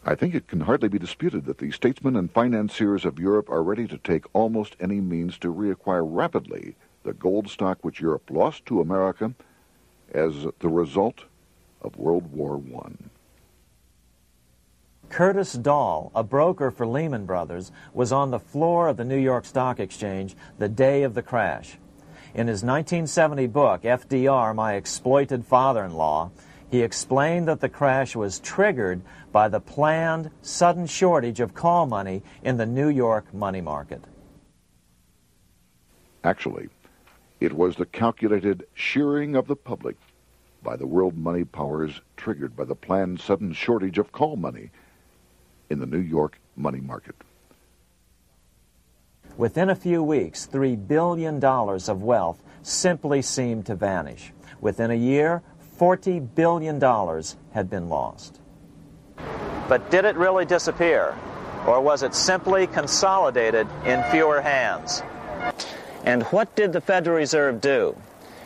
I think it can hardly be disputed that the statesmen and financiers of Europe are ready to take almost any means to reacquire rapidly the gold stock which Europe lost to America as the result of World War I. Curtis Dahl, a broker for Lehman Brothers, was on the floor of the New York Stock Exchange the day of the crash. In his 1970 book, FDR, My Exploited Father-in-Law, he explained that the crash was triggered by the planned sudden shortage of call money in the New York money market. Actually, it was the calculated shearing of the public by the world money powers triggered by the planned sudden shortage of call money in the New York money market. Within a few weeks, $3 billion of wealth simply seemed to vanish. Within a year, $40 billion had been lost. But did it really disappear? Or was it simply consolidated in fewer hands? And what did the Federal Reserve do?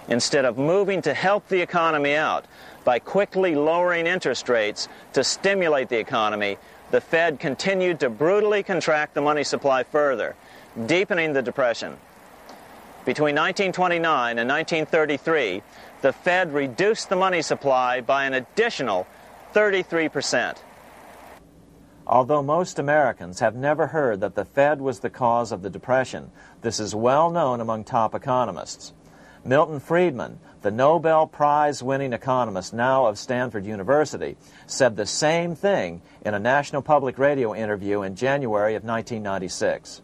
Instead of moving to help the economy out by quickly lowering interest rates to stimulate the economy, the Fed continued to brutally contract the money supply further, deepening the Depression. Between 1929 and 1933, the Fed reduced the money supply by an additional 33%. Although most Americans have never heard that the Fed was the cause of the Depression, this is well known among top economists. Milton Friedman, the Nobel Prize-winning economist now of Stanford University, said the same thing in a National Public Radio interview in January of 1996.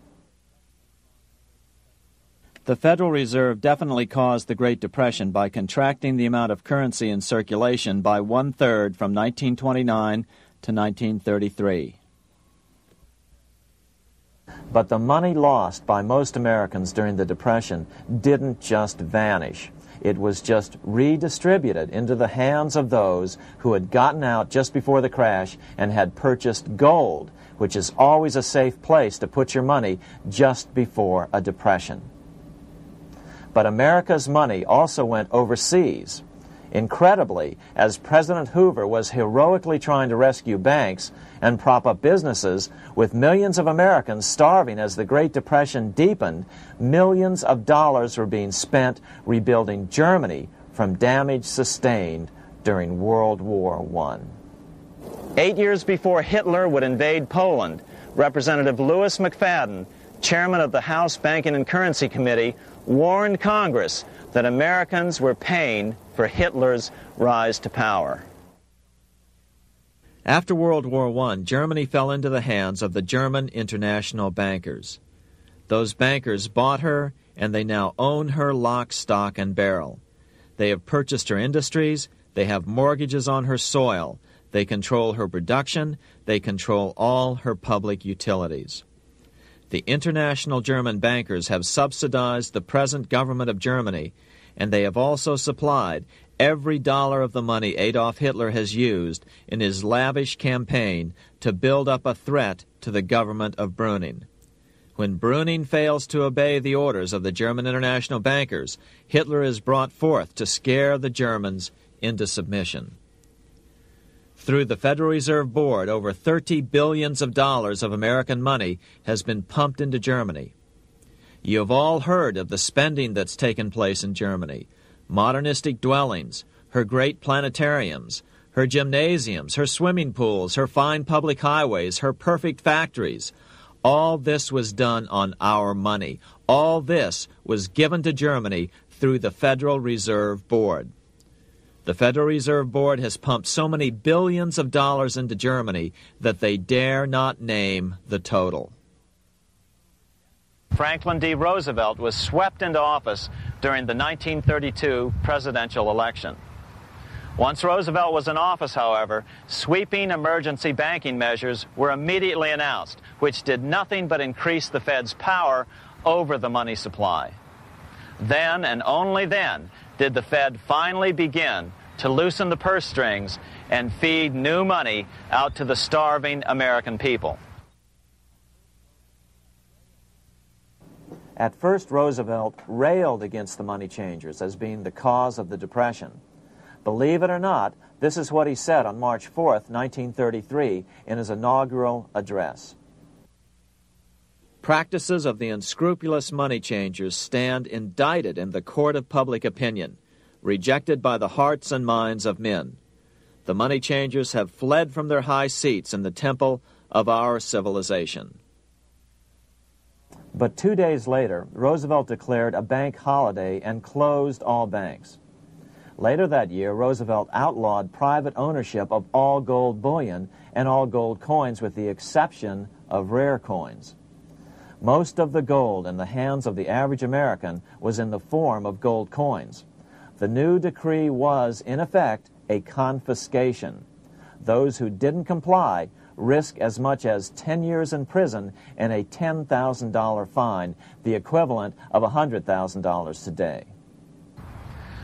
The Federal Reserve definitely caused the Great Depression by contracting the amount of currency in circulation by 1/3 from 1929 to 1933. But the money lost by most Americans during the Depression didn't just vanish. It was just redistributed into the hands of those who had gotten out just before the crash and had purchased gold, which is always a safe place to put your money just before a depression. But America's money also went overseas. Incredibly, as President Hoover was heroically trying to rescue banks and prop up businesses, with millions of Americans starving as the Great Depression deepened, millions of dollars were being spent rebuilding Germany from damage sustained during World War I. 8 years before Hitler would invade Poland, Representative Louis McFadden, chairman of the House Banking and Currency Committee, warned Congress that Americans were paying for Hitler's rise to power. After World War I, Germany fell into the hands of the German international bankers. Those bankers bought her, and they now own her lock, stock, and barrel. They have purchased her industries, they have mortgages on her soil, they control her production, they control all her public utilities. The international German bankers have subsidized the present government of Germany, and they have also supplied every dollar of the money Adolf Hitler has used in his lavish campaign to build up a threat to the government of Brüning. When Brüning fails to obey the orders of the German international bankers, Hitler is brought forth to scare the Germans into submission. Through the Federal Reserve Board, over $30 billion of American money has been pumped into Germany. You have all heard of the spending that's taken place in Germany. Modernistic dwellings, her great planetariums, her gymnasiums, her swimming pools, her fine public highways, her perfect factories. All this was done on our money. All this was given to Germany through the Federal Reserve Board. The Federal Reserve Board has pumped so many billions of dollars into Germany that they dare not name the total. Franklin D. Roosevelt was swept into office during the 1932 presidential election. Once Roosevelt was in office, however, sweeping emergency banking measures were immediately announced, which did nothing but increase the Fed's power over the money supply. Then, and only then, did the Fed finally begin to loosen the purse strings and feed new money out to the starving American people. At first, Roosevelt railed against the money changers as being the cause of the Depression. Believe it or not, this is what he said on March 4th, 1933, in his inaugural address. Practices of the unscrupulous money changers stand indicted in the court of public opinion, rejected by the hearts and minds of men. The money changers have fled from their high seats in the temple of our civilization. But 2 days later, Roosevelt declared a bank holiday and closed all banks. Later that year, Roosevelt outlawed private ownership of all gold bullion and all gold coins with the exception of rare coins. Most of the gold in the hands of the average American was in the form of gold coins. The new decree was, in effect, a confiscation. Those who didn't comply risk as much as 10 years in prison and a $10,000 fine, the equivalent of $100,000 today.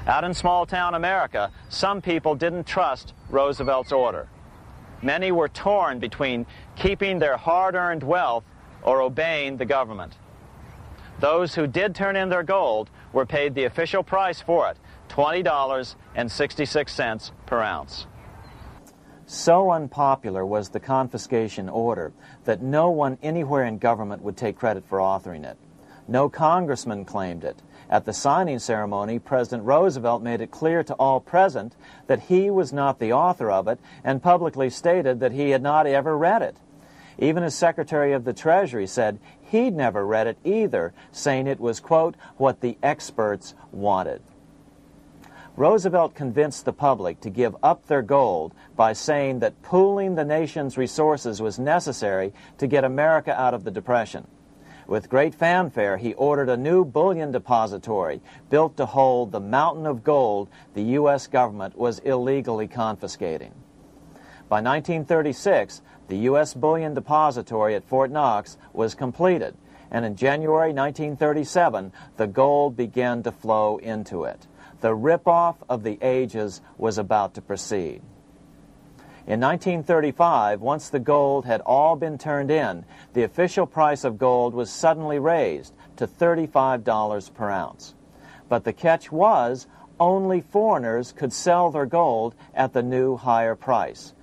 Out in small-town America, some people didn't trust Roosevelt's order. Many were torn between keeping their hard-earned wealth or obeying the government. Those who did turn in their gold were paid the official price for it, $20.66 per ounce. So unpopular was the confiscation order that no one anywhere in government would take credit for authoring it. No congressman claimed it. At the signing ceremony, President Roosevelt made it clear to all present that he was not the author of it and publicly stated that he had not ever read it. Even his Secretary of the Treasury said he'd never read it either, saying it was, quote, what the experts wanted. Roosevelt convinced the public to give up their gold by saying that pooling the nation's resources was necessary to get America out of the Depression. With great fanfare, he ordered a new bullion depository built to hold the mountain of gold the U.S. government was illegally confiscating. By 1936, the U.S. bullion depository at Fort Knox was completed, and in January 1937, the gold began to flow into it. The rip-off of the ages was about to proceed. In 1935, once the gold had all been turned in, the official price of gold was suddenly raised to $35 per ounce. But the catch was, only foreigners could sell their gold at the new higher price.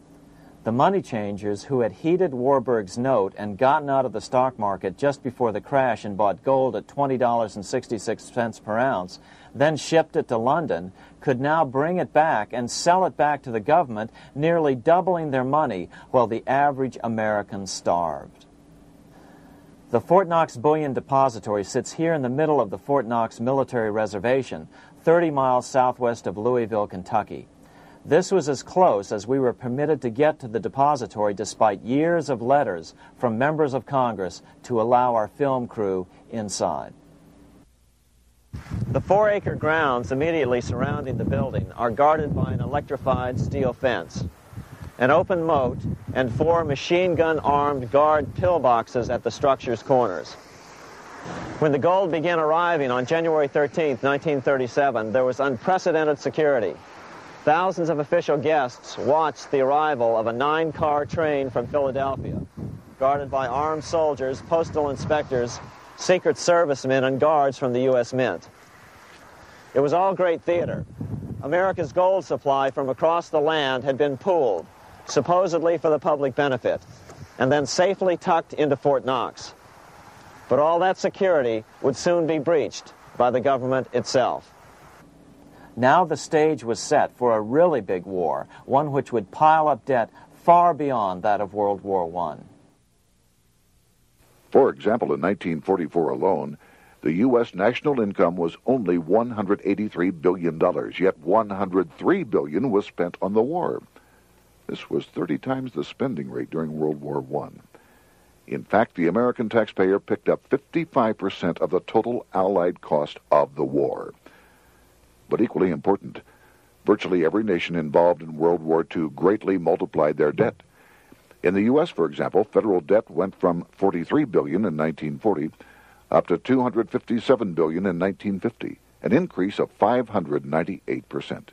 The money changers who had heeded Warburg's note and gotten out of the stock market just before the crash and bought gold at $20.66 per ounce, then shipped it to London, could now bring it back and sell it back to the government, nearly doubling their money while the average American starved. The Fort Knox Bullion Depository sits here in the middle of the Fort Knox Military Reservation, 30 miles southwest of Louisville, Kentucky. This was as close as we were permitted to get to the depository despite years of letters from members of Congress to allow our film crew inside. The 4-acre grounds immediately surrounding the building are guarded by an electrified steel fence, an open moat, and 4 machine-gun-armed guard pillboxes at the structure's corners. When the gold began arriving on January 13, 1937, there was unprecedented security. Thousands of official guests watched the arrival of a 9-car train from Philadelphia, guarded by armed soldiers, postal inspectors, Secret Servicemen, and guards from the U.S. Mint. It was all great theater. America's gold supply from across the land had been pooled, supposedly for the public benefit, and then safely tucked into Fort Knox. But all that security would soon be breached by the government itself. Now the stage was set for a really big war, one which would pile up debt far beyond that of World War I. For example, in 1944 alone, the U.S. national income was only $183 billion, yet $103 billion was spent on the war. This was 30 times the spending rate during World War I. In fact, the American taxpayer picked up 55% of the total Allied cost of the war. But equally important, virtually every nation involved in World War II greatly multiplied their debt. In the U.S., for example, federal debt went from $43 billion in 1940 up to $257 billion in 1950, an increase of 598%.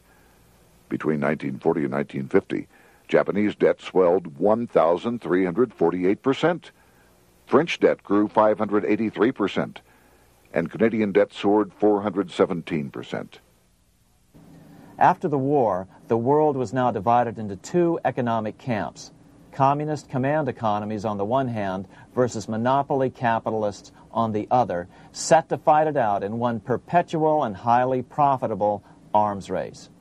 Between 1940 and 1950, Japanese debt swelled 1,348%. French debt grew 583%, and Canadian debt soared 417%. After the war, the world was now divided into 2 economic camps: communist command economies on the one hand versus monopoly capitalists on the other, set to fight it out in one perpetual and highly profitable arms race.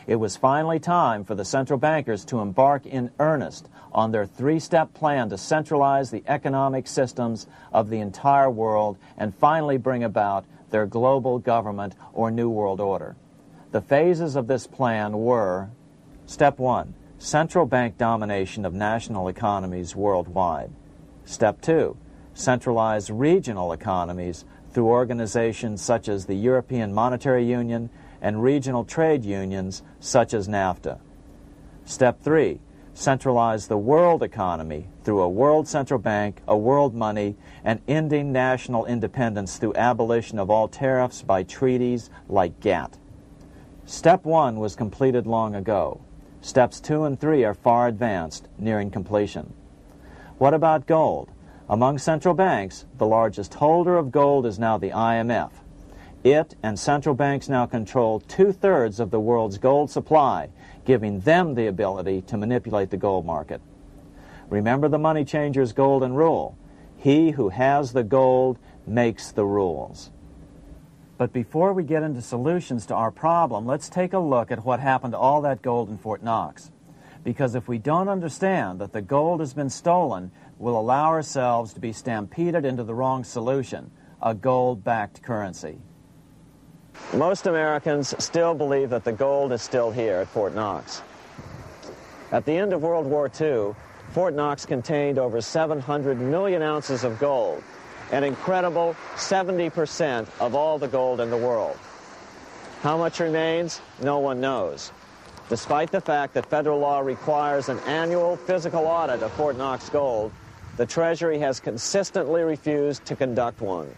It was finally time for the central bankers to embark in earnest on their 3-step plan to centralize the economic systems of the entire world and finally bring about their global government or New World Order. The phases of this plan were: Step 1, central bank domination of national economies worldwide. Step 2, centralize regional economies through organizations such as the European Monetary Union and regional trade unions such as NAFTA. Step 3, centralize the world economy through a world central bank, a world money, and ending national independence through abolition of all tariffs by treaties like GATT. Step 1 was completed long ago. Steps 2 and 3 are far advanced, nearing completion. What about gold? Among central banks, the largest holder of gold is now the IMF. It and central banks now control 2/3 of the world's gold supply, giving them the ability to manipulate the gold market. Remember the money changer's golden rule: he who has the gold makes the rules. But before we get into solutions to our problem, let's take a look at what happened to all that gold in Fort Knox. Because if we don't understand that the gold has been stolen, we'll allow ourselves to be stampeded into the wrong solution, a gold-backed currency. Most Americans still believe that the gold is still here at Fort Knox. At the end of World War II, Fort Knox contained over 700 million ounces of gold, an incredible 70% of all the gold in the world. How much remains? No one knows. Despite the fact that federal law requires an annual physical audit of Fort Knox gold, the Treasury has consistently refused to conduct one.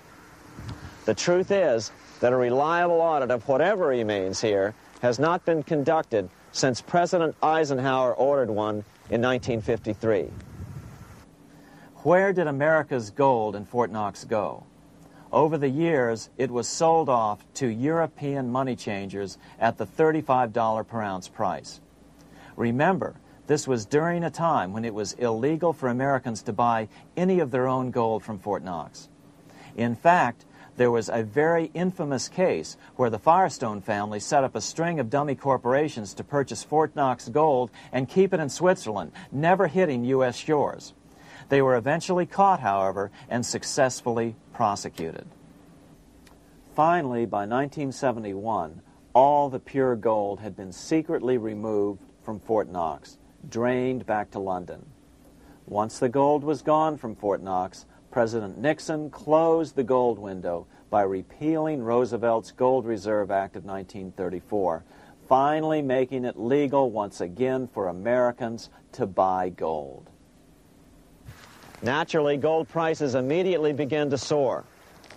The truth is that a reliable audit of whatever remains here has not been conducted since President Eisenhower ordered one in 1953. Where did America's gold in Fort Knox go? Over the years, it was sold off to European money changers at the $35 per ounce price. Remember, this was during a time when it was illegal for Americans to buy any of their own gold from Fort Knox. In fact, there was a very infamous case where the Firestone family set up a string of dummy corporations to purchase Fort Knox gold and keep it in Switzerland, never hitting U.S. shores. They were eventually caught, however, and successfully prosecuted. Finally, by 1971, all the pure gold had been secretly removed from Fort Knox, drained back to London. Once the gold was gone from Fort Knox, President Nixon closed the gold window by repealing Roosevelt's Gold Reserve Act of 1934, finally making it legal once again for Americans to buy gold. Naturally, gold prices immediately began to soar.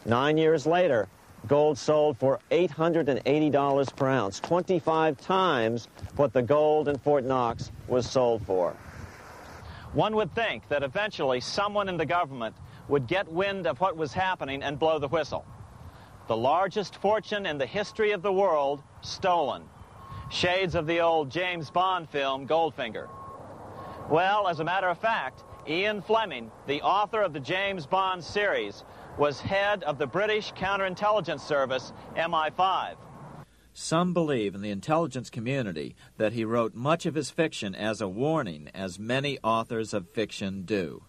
9 years later, gold sold for $880 per ounce, 25 times what the gold in Fort Knox was sold for. One would think that eventually someone in the government would get wind of what was happening and blow the whistle. The largest fortune in the history of the world stolen. Shades of the old James Bond film, Goldfinger. Well, as a matter of fact, Ian Fleming, the author of the James Bond series, was head of the British counterintelligence service, MI5. Some believe in the intelligence community that he wrote much of his fiction as a warning, as many authors of fiction do.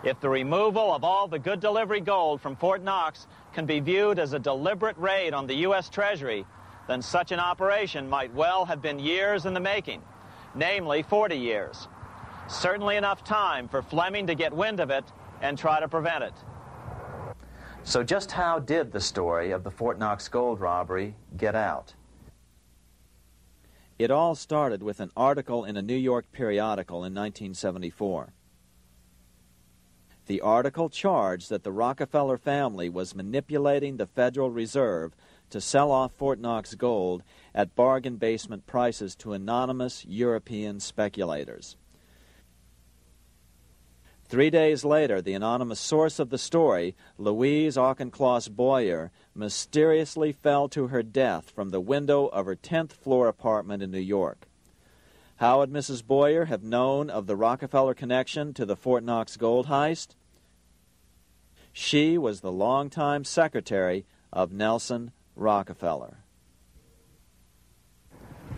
If the removal of all the good delivery gold from Fort Knox can be viewed as a deliberate raid on the U.S. Treasury, then such an operation might well have been years in the making, namely 40 years. Certainly enough time for Fleming to get wind of it and try to prevent it. So just how did the story of the Fort Knox gold robbery get out? It all started with an article in a New York periodical in 1974. The article charged that the Rockefeller family was manipulating the Federal Reserve to sell off Fort Knox gold at bargain basement prices to anonymous European speculators. 3 days later, the anonymous source of the story, Louise Auchincloss Boyer, mysteriously fell to her death from the window of her 10th floor apartment in New York. How would Mrs. Boyer have known of the Rockefeller connection to the Fort Knox gold heist? She was the longtime secretary of Nelson Rockefeller.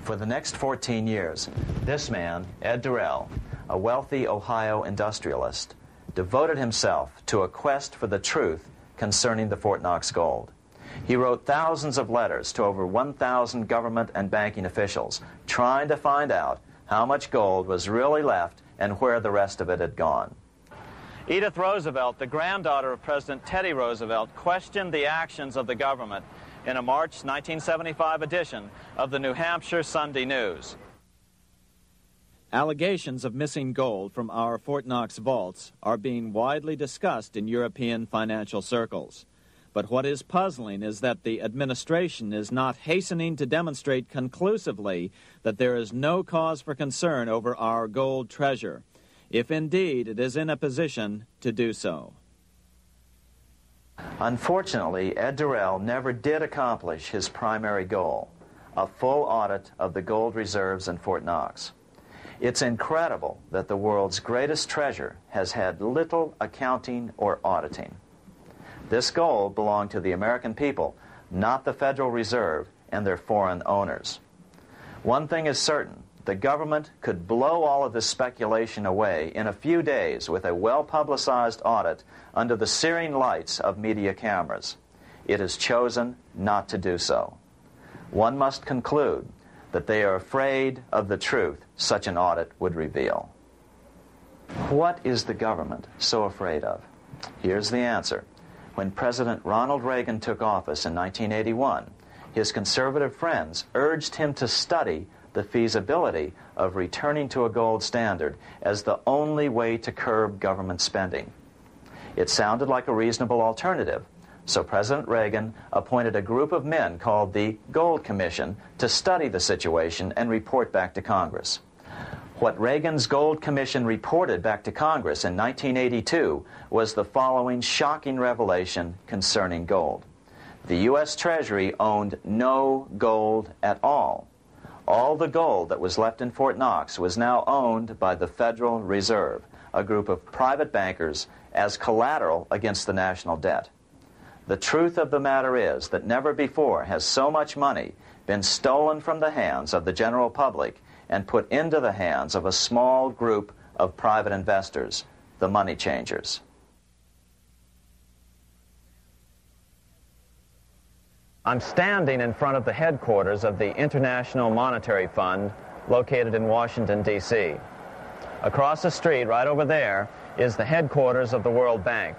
For the next 14 years, this man, Ed Durrell, a wealthy Ohio industrialist, devoted himself to a quest for the truth concerning the Fort Knox gold. He wrote thousands of letters to over 1,000 government and banking officials, trying to find out how much gold was really left and where the rest of it had gone. Edith Roosevelt, the granddaughter of President Teddy Roosevelt, questioned the actions of the government in a March 1975 edition of the New Hampshire Sunday News. Allegations of missing gold from our Fort Knox vaults are being widely discussed in European financial circles. But what is puzzling is that the administration is not hastening to demonstrate conclusively that there is no cause for concern over our gold treasure, if indeed it is in a position to do so. Unfortunately, Ed Durrell never did accomplish his primary goal, a full audit of the gold reserves in Fort Knox. It's incredible that the world's greatest treasure has had little accounting or auditing. This gold belonged to the American people, not the Federal Reserve and their foreign owners. One thing is certain, the government could blow all of this speculation away in a few days with a well-publicized audit under the searing lights of media cameras. It has chosen not to do so. One must conclude that they are afraid of the truth such an audit would reveal. What is the government so afraid of? Here's the answer. When President Ronald Reagan took office in 1981, his conservative friends urged him to study the feasibility of returning to a gold standard as the only way to curb government spending. It sounded like a reasonable alternative, so President Reagan appointed a group of men called the Gold Commission to study the situation and report back to Congress. What Reagan's Gold Commission reported back to Congress in 1982 was the following shocking revelation concerning gold. The U.S. Treasury owned no gold at all. All the gold that was left in Fort Knox was now owned by the Federal Reserve, a group of private bankers, as collateral against the national debt. The truth of the matter is that never before has so much money been stolen from the hands of the general public and put into the hands of a small group of private investors, the money changers. I'm standing in front of the headquarters of the International Monetary Fund located in Washington, D.C. Across the street, right over there, is the headquarters of the World Bank.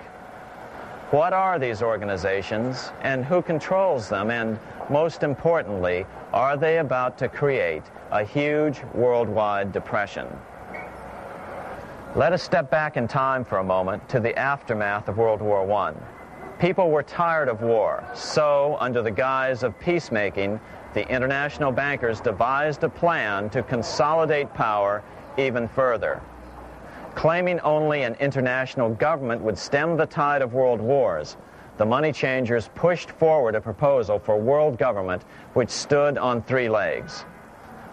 What are these organizations, and who controls them, and most importantly, are they about to create a huge worldwide depression? Let us step back in time for a moment to the aftermath of World War I. People were tired of war, so under the guise of peacemaking, the international bankers devised a plan to consolidate power even further. Claiming only an international government would stem the tide of world wars, the money changers pushed forward a proposal for world government which stood on three legs.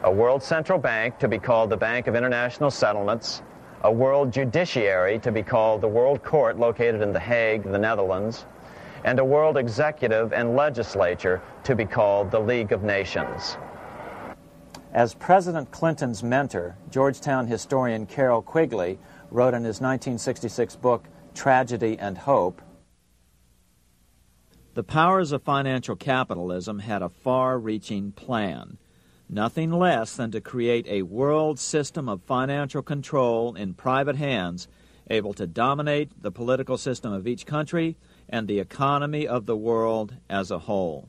A world central bank to be called the Bank of International Settlements, a world judiciary to be called the World Court located in The Hague, the Netherlands, and a world executive and legislature to be called the League of Nations. As President Clinton's mentor, Georgetown historian Carroll Quigley wrote in his 1966 book, Tragedy and Hope, the powers of financial capitalism had a far-reaching plan, nothing less than to create a world system of financial control in private hands, able to dominate the political system of each country and the economy of the world as a whole.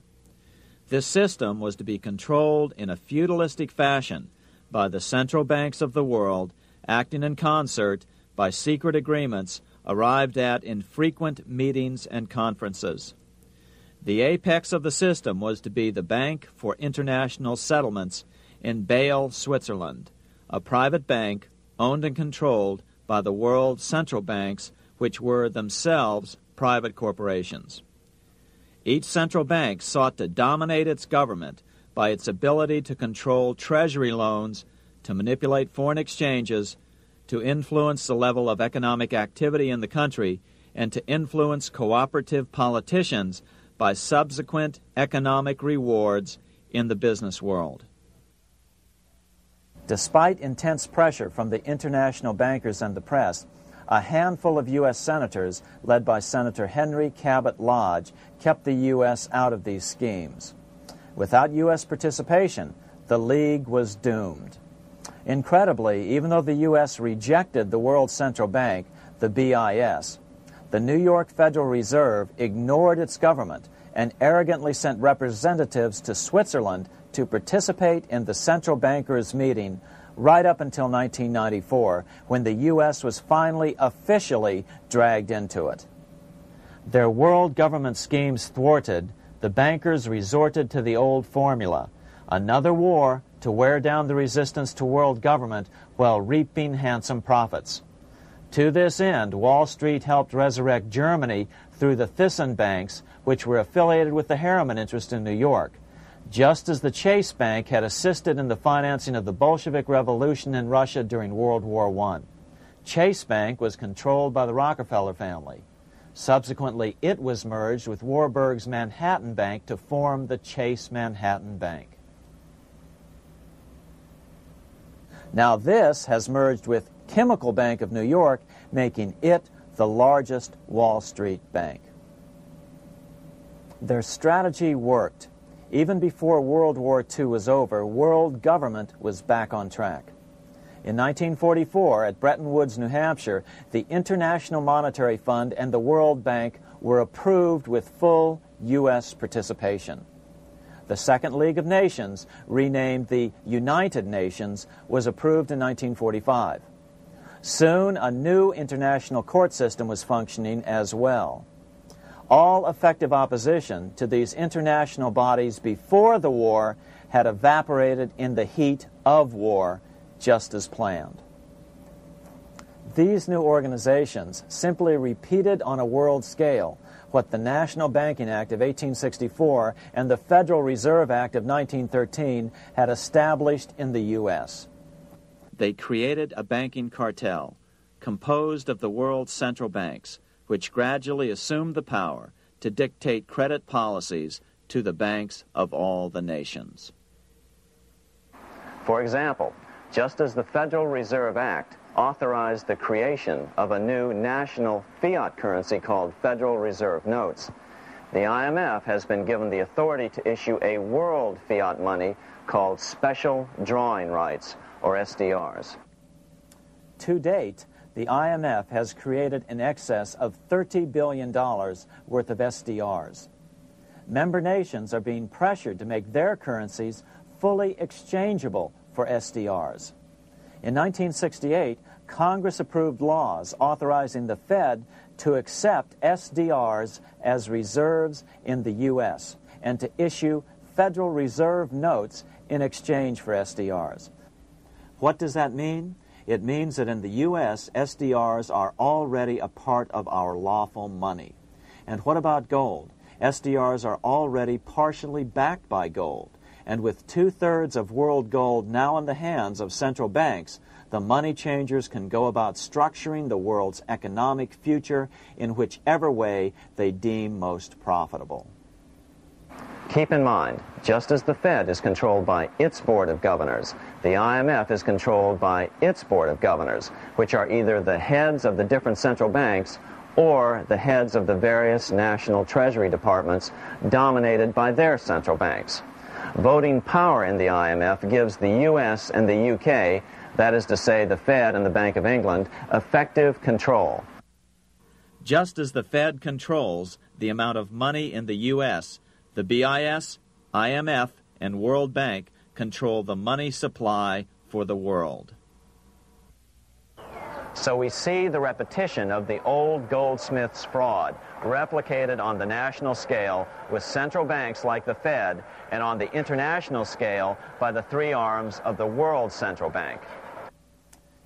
This system was to be controlled in a feudalistic fashion by the central banks of the world, acting in concert by secret agreements arrived at in frequent meetings and conferences. The apex of the system was to be the Bank for International Settlements in Bâle, Switzerland, a private bank owned and controlled by the world central banks, which were themselves private corporations. Each central bank sought to dominate its government by its ability to control treasury loans, to manipulate foreign exchanges, to influence the level of economic activity in the country, and to influence cooperative politicians by subsequent economic rewards in the business world. Despite intense pressure from the international bankers and the press, a handful of U.S. senators, led by Senator Henry Cabot Lodge, kept the U.S. out of these schemes. Without U.S. participation, the League was doomed. Incredibly, even though the U.S. rejected the World Central Bank, the BIS, the New York Federal Reserve ignored its government and arrogantly sent representatives to Switzerland to participate in the central bankers' meeting right up until 1994, when the U.S. was finally officially dragged into it. Their world government schemes thwarted, the bankers resorted to the old formula: another war to wear down the resistance to world government while reaping handsome profits. To this end, Wall Street helped resurrect Germany through the Thyssen banks, which were affiliated with the Harriman interest in New York, just as the Chase Bank had assisted in the financing of the Bolshevik Revolution in Russia during World War I. Chase Bank was controlled by the Rockefeller family. Subsequently, it was merged with Warburg's Manhattan Bank to form the Chase Manhattan Bank. Now this has merged with Chemical Bank of New York, making it the largest Wall Street bank. Their strategy worked. Even before World War II was over, world government was back on track. In 1944, at Bretton Woods, New Hampshire, the International Monetary Fund and the World Bank were approved with full U.S. participation. The Second League of Nations, renamed the United Nations, was approved in 1945. Soon, a new international court system was functioning as well. All effective opposition to these international bodies before the war had evaporated in the heat of war, just as planned. These new organizations simply repeated on a world scale what the National Banking Act of 1864 and the Federal Reserve Act of 1913 had established in the U.S. They created a banking cartel composed of the world's central banks, which gradually assumed the power to dictate credit policies to the banks of all the nations. For example, just as the Federal Reserve Act authorized the creation of a new national fiat currency called Federal Reserve Notes, the IMF has been given the authority to issue a world fiat money called Special Drawing Rights, or SDRs. To date, the IMF has created in excess of $30 billion worth of SDRs. Member nations are being pressured to make their currencies fully exchangeable for SDRs. In 1968, Congress approved laws authorizing the Fed to accept SDRs as reserves in the U.S. and to issue Federal Reserve notes in exchange for SDRs. What does that mean? It means that in the U.S., SDRs are already a part of our lawful money. And what about gold? SDRs are already partially backed by gold. And with 2/3 of world gold now in the hands of central banks, the money changers can go about structuring the world's economic future in whichever way they deem most profitable. Keep in mind, just as the Fed is controlled by its Board of Governors, the IMF is controlled by its Board of Governors, which are either the heads of the different central banks or the heads of the various national treasury departments dominated by their central banks. Voting power in the IMF gives the U.S. and the U.K., that is to say the Fed and the Bank of England, effective control. Just as the Fed controls the amount of money in the U.S., the BIS, IMF, and World Bank control the money supply for the world. So we see the repetition of the old goldsmith's fraud replicated on the national scale with central banks like the Fed and on the international scale by the three arms of the world central bank.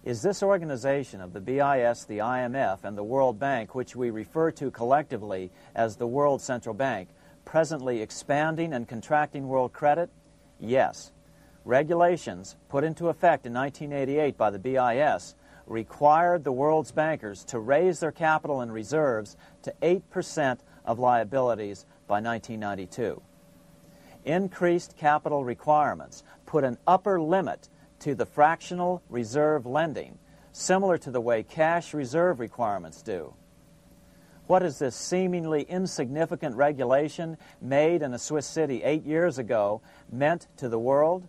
Is this organization of the BIS, the IMF, and the World Bank, which we refer to collectively as the World Central Bank, presently expanding and contracting world credit? Yes. Regulations put into effect in 1988 by the BIS required the world's bankers to raise their capital and reserves to 8% of liabilities by 1992. Increased capital requirements put an upper limit to the fractional reserve lending, similar to the way cash reserve requirements do. What has this seemingly insignificant regulation made in a Swiss city 8 years ago meant to the world?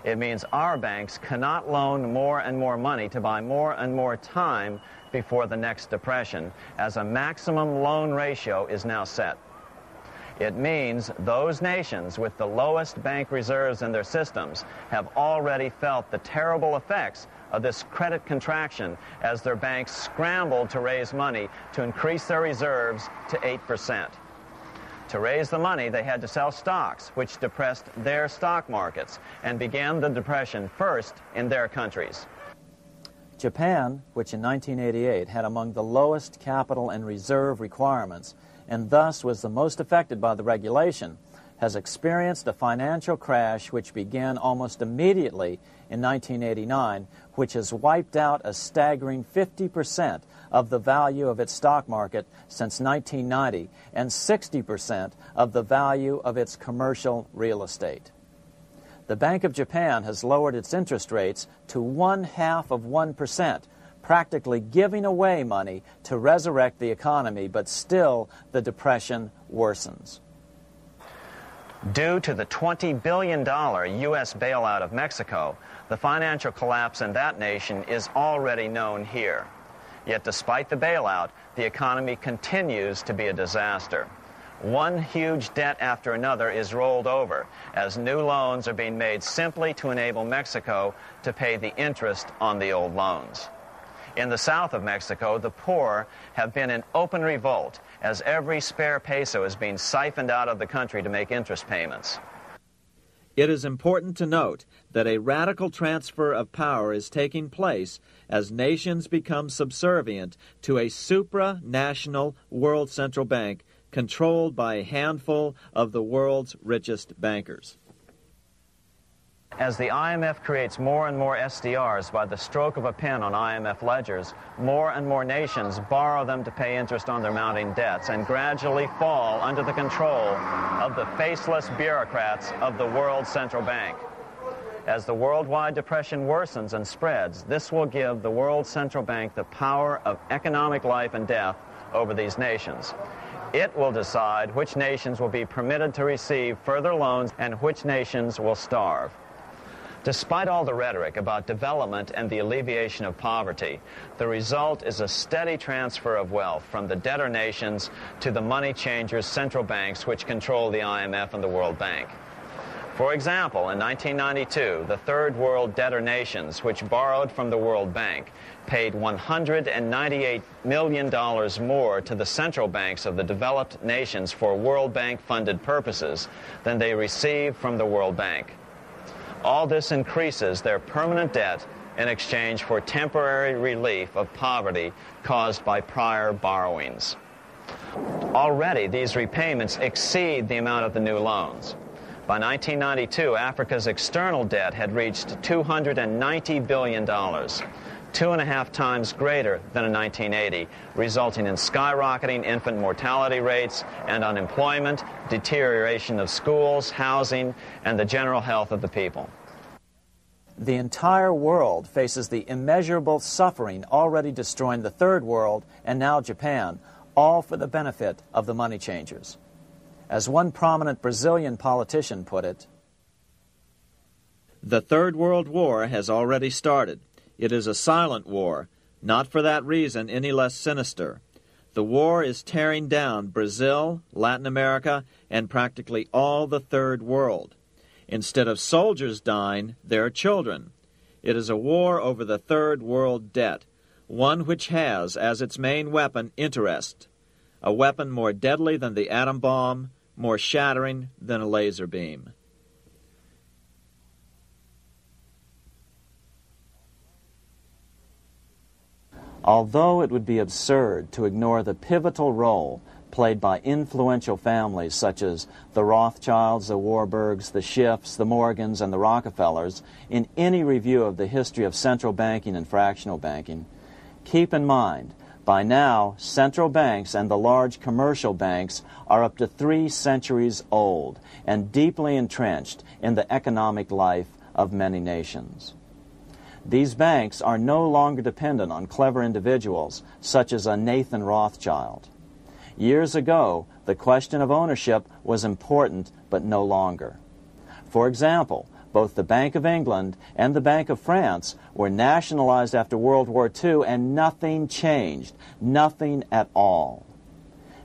It means our banks cannot loan more and more money to buy more and more time before the next depression, as a maximum loan ratio is now set. It means those nations with the lowest bank reserves in their systems have already felt the terrible effects of this credit contraction as their banks scrambled to raise money to increase their reserves to 8%. To raise the money, they had to sell stocks, which depressed their stock markets and began the depression first in their countries. Japan, which in 1988 had among the lowest capital and reserve requirements and thus was the most affected by the regulation, has experienced a financial crash which began almost immediately in 1989, which has wiped out a staggering 50% of the value of its stock market since 1990 and 60% of the value of its commercial real estate. The Bank of Japan has lowered its interest rates to 0.5%, practically giving away money to resurrect the economy, but still the depression worsens. Due to the $20 billion U.S. bailout of Mexico, the financial collapse in that nation is already known here. Yet despite the bailout, the economy continues to be a disaster. One huge debt after another is rolled over as new loans are being made simply to enable Mexico to pay the interest on the old loans. In the south of Mexico, the poor have been in open revolt as every spare peso is being siphoned out of the country to make interest payments. It is important to note that a radical transfer of power is taking place as nations become subservient to a supranational world central bank controlled by a handful of the world's richest bankers. As the IMF creates more and more SDRs by the stroke of a pen on IMF ledgers, more and more nations borrow them to pay interest on their mounting debts and gradually fall under the control of the faceless bureaucrats of the World Central Bank. As the worldwide depression worsens and spreads, this will give the World Central Bank the power of economic life and death over these nations. It will decide which nations will be permitted to receive further loans and which nations will starve. Despite all the rhetoric about development and the alleviation of poverty, the result is a steady transfer of wealth from the debtor nations to the money changers' central banks which control the IMF and the World Bank. For example, in 1992, the Third World debtor nations, which borrowed from the World Bank, paid $198 million more to the central banks of the developed nations for World Bank-funded purposes than they received from the World Bank. All this increases their permanent debt in exchange for temporary relief of poverty caused by prior borrowings. Already, these repayments exceed the amount of the new loans. By 1992, Africa's external debt had reached $290 billion, 2.5 times greater than in 1980, resulting in skyrocketing infant mortality rates and unemployment, deterioration of schools, housing, and the general health of the people. The entire world faces the immeasurable suffering already destroying the Third World and now Japan, all for the benefit of the money changers. As one prominent Brazilian politician put it, "The Third World War has already started. It is a silent war, not for that reason any less sinister. The war is tearing down Brazil, Latin America, and practically all the Third World. Instead of soldiers dying, there are children. It is a war over the Third World debt, one which has as its main weapon interest, a weapon more deadly than the atom bomb, more shattering than a laser beam." Although it would be absurd to ignore the pivotal role played by influential families such as the Rothschilds, the Warburgs, the Schiffs, the Morgans, and the Rockefellers in any review of the history of central banking and fractional banking, keep in mind, by now, central banks and the large commercial banks are up to 3 centuries old and deeply entrenched in the economic life of many nations. These banks are no longer dependent on clever individuals such as a Nathan Rothschild. Years ago, the question of ownership was important, but no longer. For example, both the Bank of England and the Bank of France were nationalized after World War II, and nothing changed, nothing at all.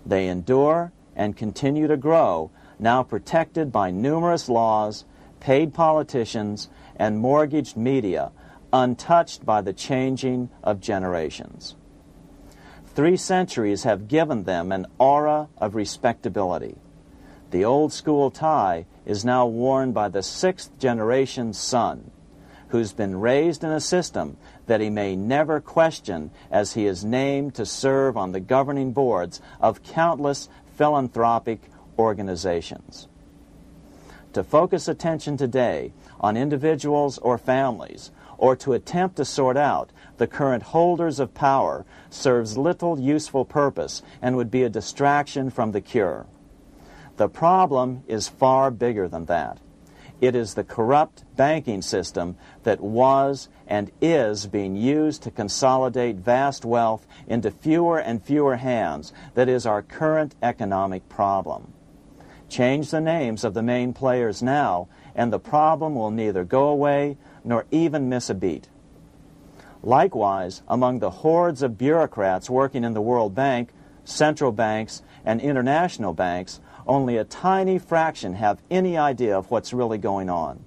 They endure and continue to grow, now protected by numerous laws, paid politicians, and mortgaged media, untouched by the changing of generations. 3 centuries have given them an aura of respectability. The old school tie is now worn by the 6th generation son, who's been raised in a system that he may never question as he is named to serve on the governing boards of countless philanthropic organizations. To focus attention today on individuals or families, or to attempt to sort out the current holders of power, serves little useful purpose and would be a distraction from the cure. The problem is far bigger than that. It is the corrupt banking system that was and is being used to consolidate vast wealth into fewer and fewer hands that is our current economic problem. Change the names of the main players now, and the problem will neither go away nor even miss a beat. Likewise, among the hordes of bureaucrats working in the World Bank, central banks, and international banks, only a tiny fraction have any idea of what's really going on.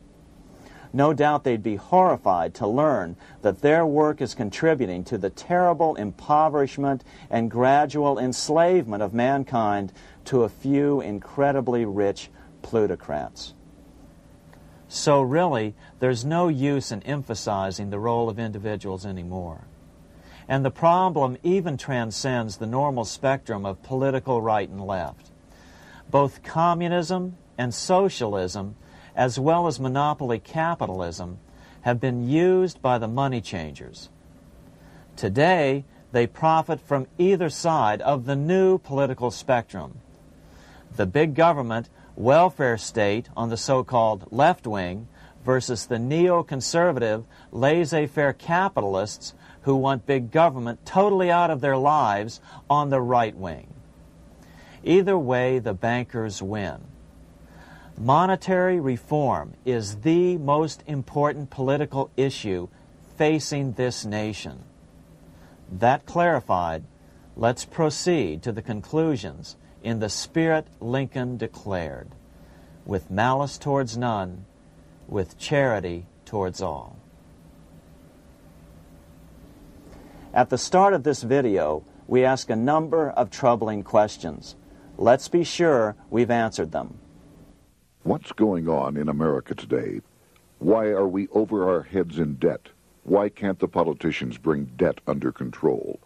No doubt they'd be horrified to learn that their work is contributing to the terrible impoverishment and gradual enslavement of mankind to a few incredibly rich plutocrats. So really, there's no use in emphasizing the role of individuals anymore. And the problem even transcends the normal spectrum of political right and left. Both communism and socialism, as well as monopoly capitalism, have been used by the money changers. Today, they profit from either side of the new political spectrum. The big government, welfare state on the so-called left wing versus the neoconservative, laissez-faire capitalists who want big government totally out of their lives on the right wing. Either way, the bankers win. Monetary reform is the most important political issue facing this nation. That clarified, let's proceed to the conclusions in the spirit Lincoln declared, with malice towards none, with charity towards all. At the start of this video, we ask a number of troubling questions. Let's be sure we've answered them. What's going on in America today? Why are we over our heads in debt? Why can't the politicians bring debt under control?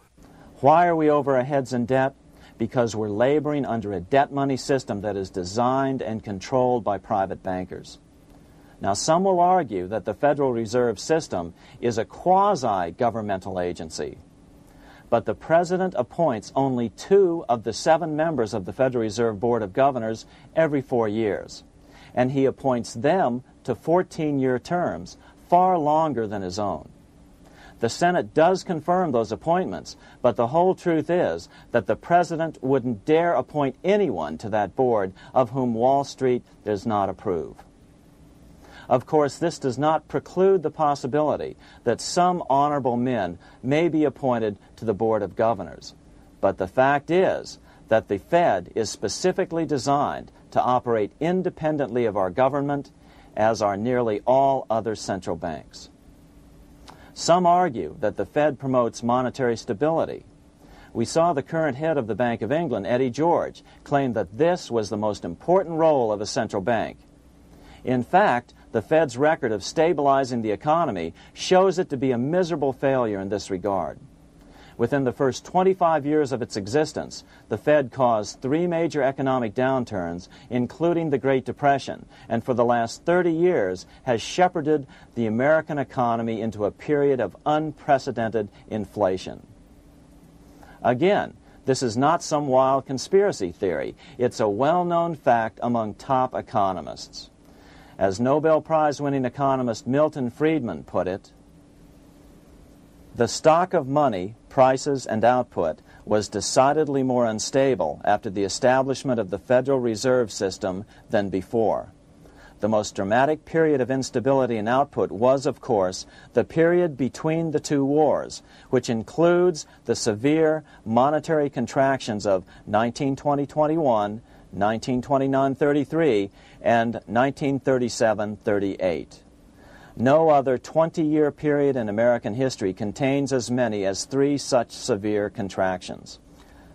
Why are we over our heads in debt? Because we're laboring under a debt money system that is designed and controlled by private bankers. Now, some will argue that the Federal Reserve System is a quasi-governmental agency. But the President appoints only 2 of the 7 members of the Federal Reserve Board of Governors every 4 years. And he appoints them to 14-year terms, far longer than his own. The Senate does confirm those appointments, but the whole truth is that the President wouldn't dare appoint anyone to that board of whom Wall Street does not approve. Of course, this does not preclude the possibility that some honorable men may be appointed to the Board of Governors. But the fact is that the Fed is specifically designed to operate independently of our government, as are nearly all other central banks. Some argue that the Fed promotes monetary stability. We saw the current head of the Bank of England, Eddie George, claim that this was the most important role of a central bank. In fact, the Fed's record of stabilizing the economy shows it to be a miserable failure in this regard. Within the first 25 years of its existence, the Fed caused 3 major economic downturns, including the Great Depression, and for the last 30 years has shepherded the American economy into a period of unprecedented inflation. Again, this is not some wild conspiracy theory. It's a well-known fact among top economists. As Nobel Prize-winning economist Milton Friedman put it, the stock of money, prices, and output was decidedly more unstable after the establishment of the Federal Reserve System than before. The most dramatic period of instability in output was, of course, the period between the 2 wars, which includes the severe monetary contractions of 1920-21, 1929-33, and 1937-38. No other 20-year period in American history contains as many as 3 such severe contractions.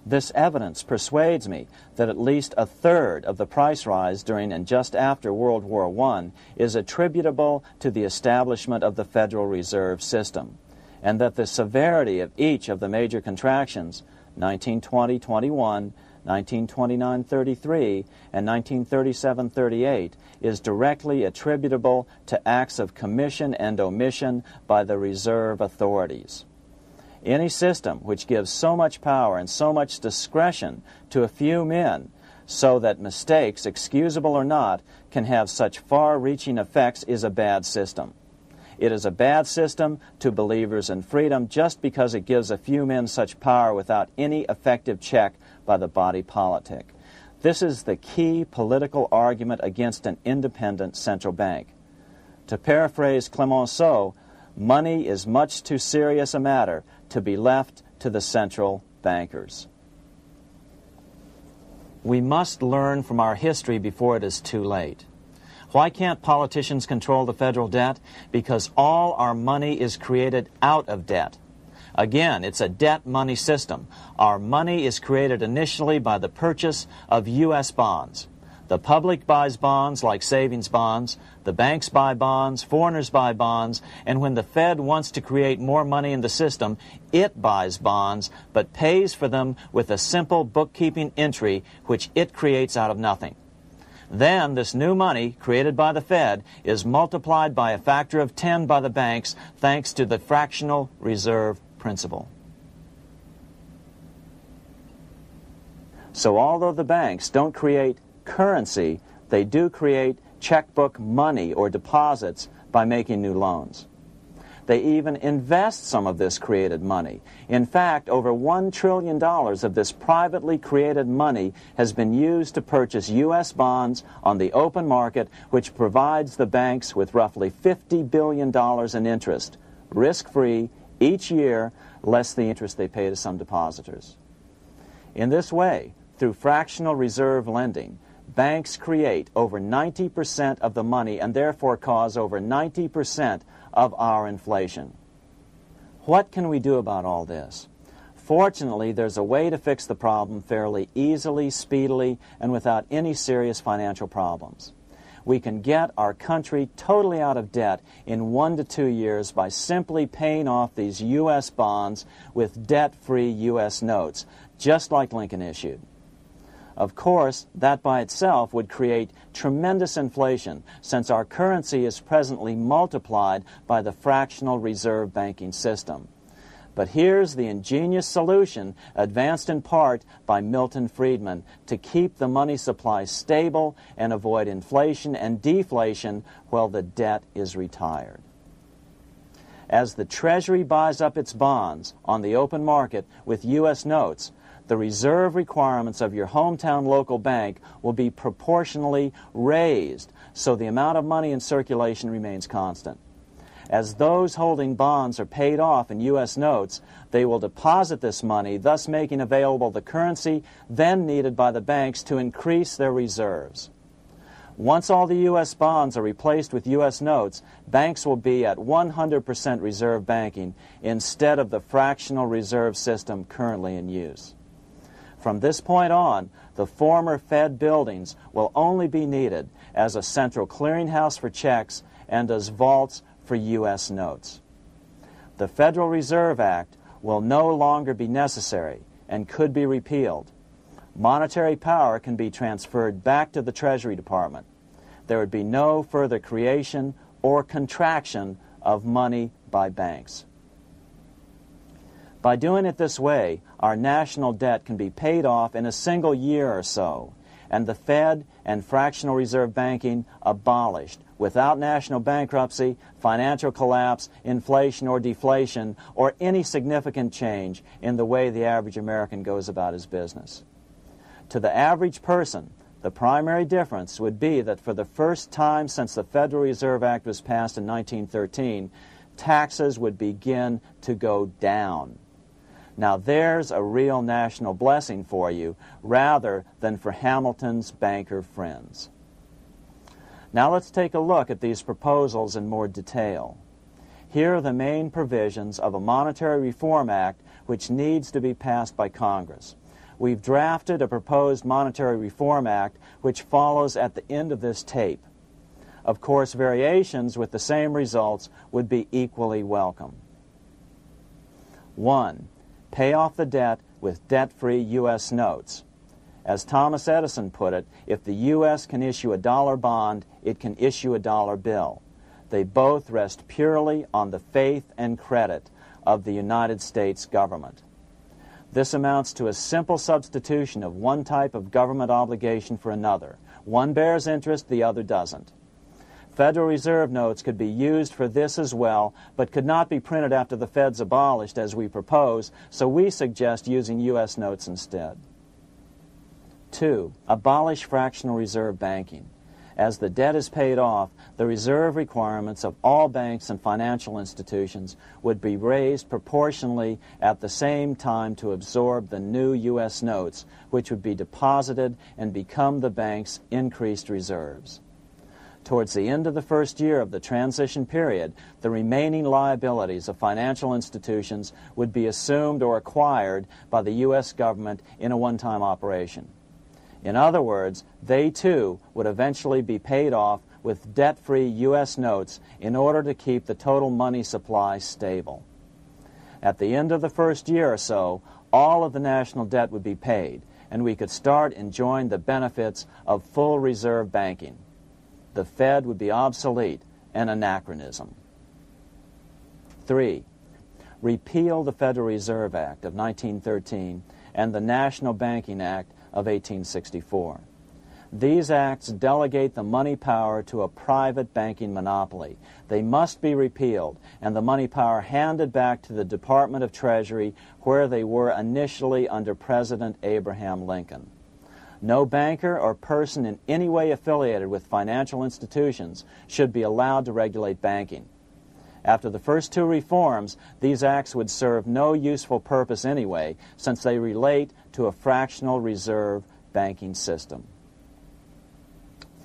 This evidence persuades me that at least a third of the price rise during and just after World War I is attributable to the establishment of the Federal Reserve System, and that the severity of each of the major contractions, 1920-21, 1929-33, and 1937-38, is directly attributable to acts of commission and omission by the reserve authorities. Any system which gives so much power and so much discretion to a few men so that mistakes, excusable or not, can have such far-reaching effects is a bad system. It is a bad system to believers in freedom just because it gives a few men such power without any effective check by the body politic. This is the key political argument against an independent central bank. To paraphrase Clemenceau, money is much too serious a matter to be left to the central bankers. We must learn from our history before it is too late. Why can't politicians control the federal debt? Because all our money is created out of debt. Again, it's a debt money system. Our money is created initially by the purchase of U.S. bonds. The public buys bonds like savings bonds, the banks buy bonds, foreigners buy bonds, and when the Fed wants to create more money in the system, it buys bonds, but pays for them with a simple bookkeeping entry which it creates out of nothing. Then this new money, created by the Fed, is multiplied by a factor of 10 by the banks thanks to the fractional reserve principle. So although the banks don't create currency, they do create checkbook money or deposits by making new loans. They even invest some of this created money. In fact, over $1 trillion of this privately created money has been used to purchase U.S. bonds on the open market, which provides the banks with roughly $50 billion in interest, risk-free, each year, less the interest they pay to some depositors. In this way, through fractional reserve lending, banks create over 90% of the money and therefore cause over 90% of our inflation. What can we do about all this? Fortunately, there's a way to fix the problem fairly easily, speedily, and without any serious financial problems. We can get our country totally out of debt in 1 to 2 years by simply paying off these U.S. bonds with debt-free U.S. notes, just like Lincoln issued. Of course, that by itself would create tremendous inflation, since our currency is presently multiplied by the fractional reserve banking system. But here's the ingenious solution, advanced in part by Milton Friedman, to keep the money supply stable and avoid inflation and deflation while the debt is retired. As the Treasury buys up its bonds on the open market with U.S. notes, the reserve requirements of your hometown local bank will be proportionally raised, so the amount of money in circulation remains constant. As those holding bonds are paid off in U.S. notes, they will deposit this money, thus making available the currency then needed by the banks to increase their reserves. Once all the U.S. bonds are replaced with U.S. notes, banks will be at 100% reserve banking instead of the fractional reserve system currently in use. From this point on, the former Fed buildings will only be needed as a central clearinghouse for checks and as vaults for U.S. notes. The Federal Reserve Act will no longer be necessary and could be repealed. Monetary power can be transferred back to the Treasury Department. There would be no further creation or contraction of money by banks. By doing it this way, our national debt can be paid off in a single year or so, and the Fed and fractional reserve banking abolished without national bankruptcy, financial collapse, inflation or deflation, or any significant change in the way the average American goes about his business. To the average person, the primary difference would be that for the first time since the Federal Reserve Act was passed in 1913, taxes would begin to go down. Now there's a real national blessing for you, rather than for Hamilton's banker friends. Now let's take a look at these proposals in more detail. Here are the main provisions of a Monetary Reform Act which needs to be passed by Congress. We've drafted a proposed Monetary Reform Act which follows at the end of this tape. Of course, variations with the same results would be equally welcome. 1. Pay off the debt with debt-free U.S. notes. As Thomas Edison put it, if the U.S. can issue a dollar bond, it can issue a dollar bill. They both rest purely on the faith and credit of the United States government. This amounts to a simple substitution of one type of government obligation for another. One bears interest, the other doesn't. Federal Reserve notes could be used for this as well, but could not be printed after the Fed's abolished as we propose, so we suggest using U.S. notes instead. 2. Abolish fractional reserve banking. As the debt is paid off, the reserve requirements of all banks and financial institutions would be raised proportionally at the same time to absorb the new U.S. notes, which would be deposited and become the bank's increased reserves. Towards the end of the first year of the transition period, the remaining liabilities of financial institutions would be assumed or acquired by the U.S. government in a one-time operation. In other words, they too would eventually be paid off with debt-free U.S. notes in order to keep the total money supply stable. At the end of the first year or so, all of the national debt would be paid, and we could start enjoying the benefits of full reserve banking. The Fed would be obsolete, an anachronism. 3. Repeal the Federal Reserve Act of 1913 and the National Banking Act of 1864. These acts delegate the money power to a private banking monopoly. They must be repealed, and the money power handed back to the Department of Treasury, where they were initially under President Abraham Lincoln. No banker or person in any way affiliated with financial institutions should be allowed to regulate banking. After the first two reforms, these acts would serve no useful purpose anyway, since they relate to a fractional reserve banking system.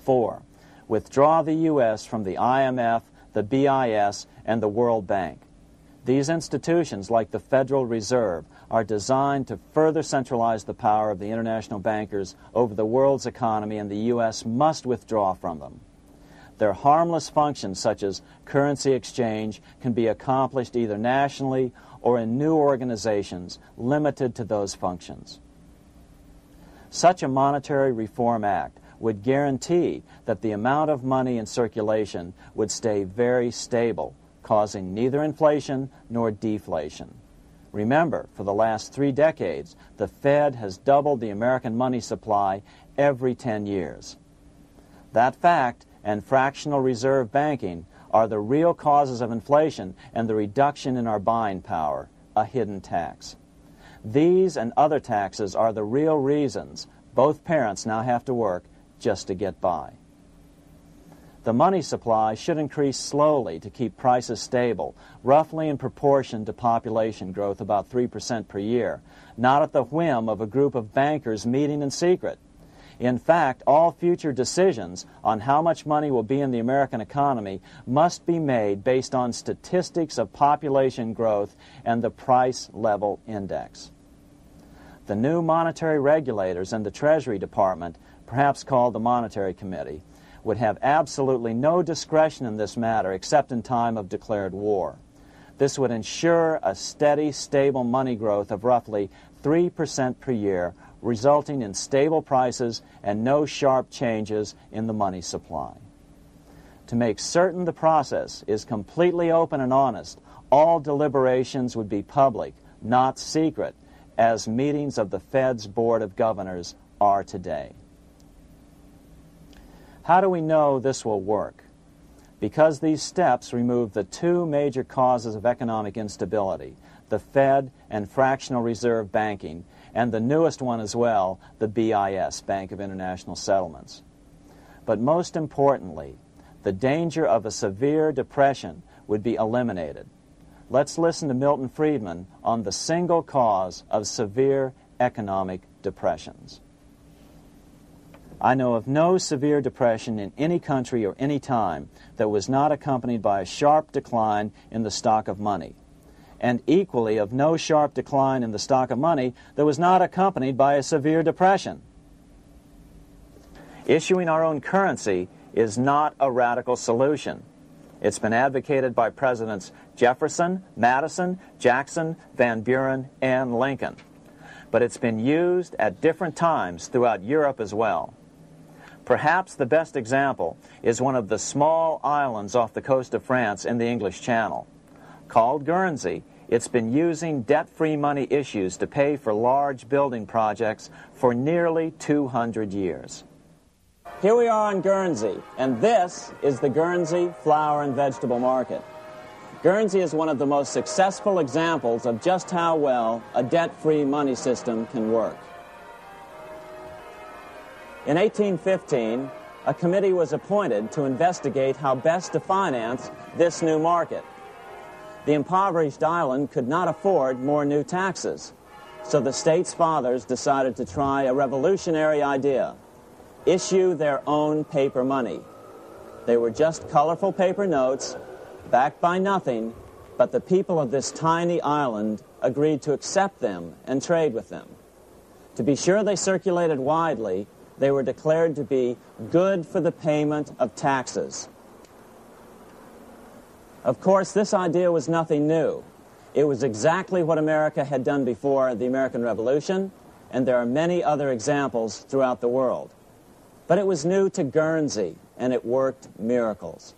4. Withdraw the U.S. from the IMF, the BIS, and the World Bank. These institutions, like the Federal Reserve, are designed to further centralize the power of the international bankers over the world's economy, and the U.S. must withdraw from them. Their harmless functions, such as currency exchange, can be accomplished either nationally or in new organizations limited to those functions. Such a monetary reform act would guarantee that the amount of money in circulation would stay very stable, causing neither inflation nor deflation. Remember, for the last 3 decades, the Fed has doubled the American money supply every 10 years. That fact and fractional reserve banking are the real causes of inflation and the reduction in our buying power, a hidden tax. These and other taxes are the real reasons both parents now have to work just to get by. The money supply should increase slowly to keep prices stable, roughly in proportion to population growth, about 3% per year, not at the whim of a group of bankers meeting in secret. In fact, all future decisions on how much money will be in the American economy must be made based on statistics of population growth and the price level index. The new monetary regulators and the Treasury Department, perhaps called the Monetary Committee, would have absolutely no discretion in this matter except in time of declared war. This would ensure a steady, stable money growth of roughly 3% per year, resulting in stable prices and no sharp changes in the money supply. To make certain the process is completely open and honest, all deliberations would be public, not secret, as meetings of the Fed's Board of Governors are today. How do we know this will work? Because these steps remove the 2 major causes of economic instability, the Fed and fractional reserve banking, and the newest one as well, the BIS, Bank of International Settlements. But most importantly, the danger of a severe depression would be eliminated. Let's listen to Milton Friedman on the single cause of severe economic depressions. I know of no severe depression in any country or any time that was not accompanied by a sharp decline in the stock of money, and equally of no sharp decline in the stock of money that was not accompanied by a severe depression. Issuing our own currency is not a radical solution. It's been advocated by Presidents Jefferson, Madison, Jackson, Van Buren, and Lincoln. But it's been used at different times throughout Europe as well. Perhaps the best example is one of the small islands off the coast of France in the English Channel. Called Guernsey, It's been using debt-free money issues to pay for large building projects for nearly 200 years. Here we are on Guernsey, and this is the Guernsey flower and vegetable market. Guernsey is one of the most successful examples of just how well a debt-free money system can work. In 1815, a committee was appointed to investigate how best to finance this new market. The impoverished island could not afford more new taxes, so the state's fathers decided to try a revolutionary idea: issue their own paper money. They were just colorful paper notes, backed by nothing, but the people of this tiny island agreed to accept them and trade with them. To be sure they circulated widely, they were declared to be good for the payment of taxes. Of course, this idea was nothing new. It was exactly what America had done before the American Revolution, and there are many other examples throughout the world. But it was new to Guernsey, and it worked miracles.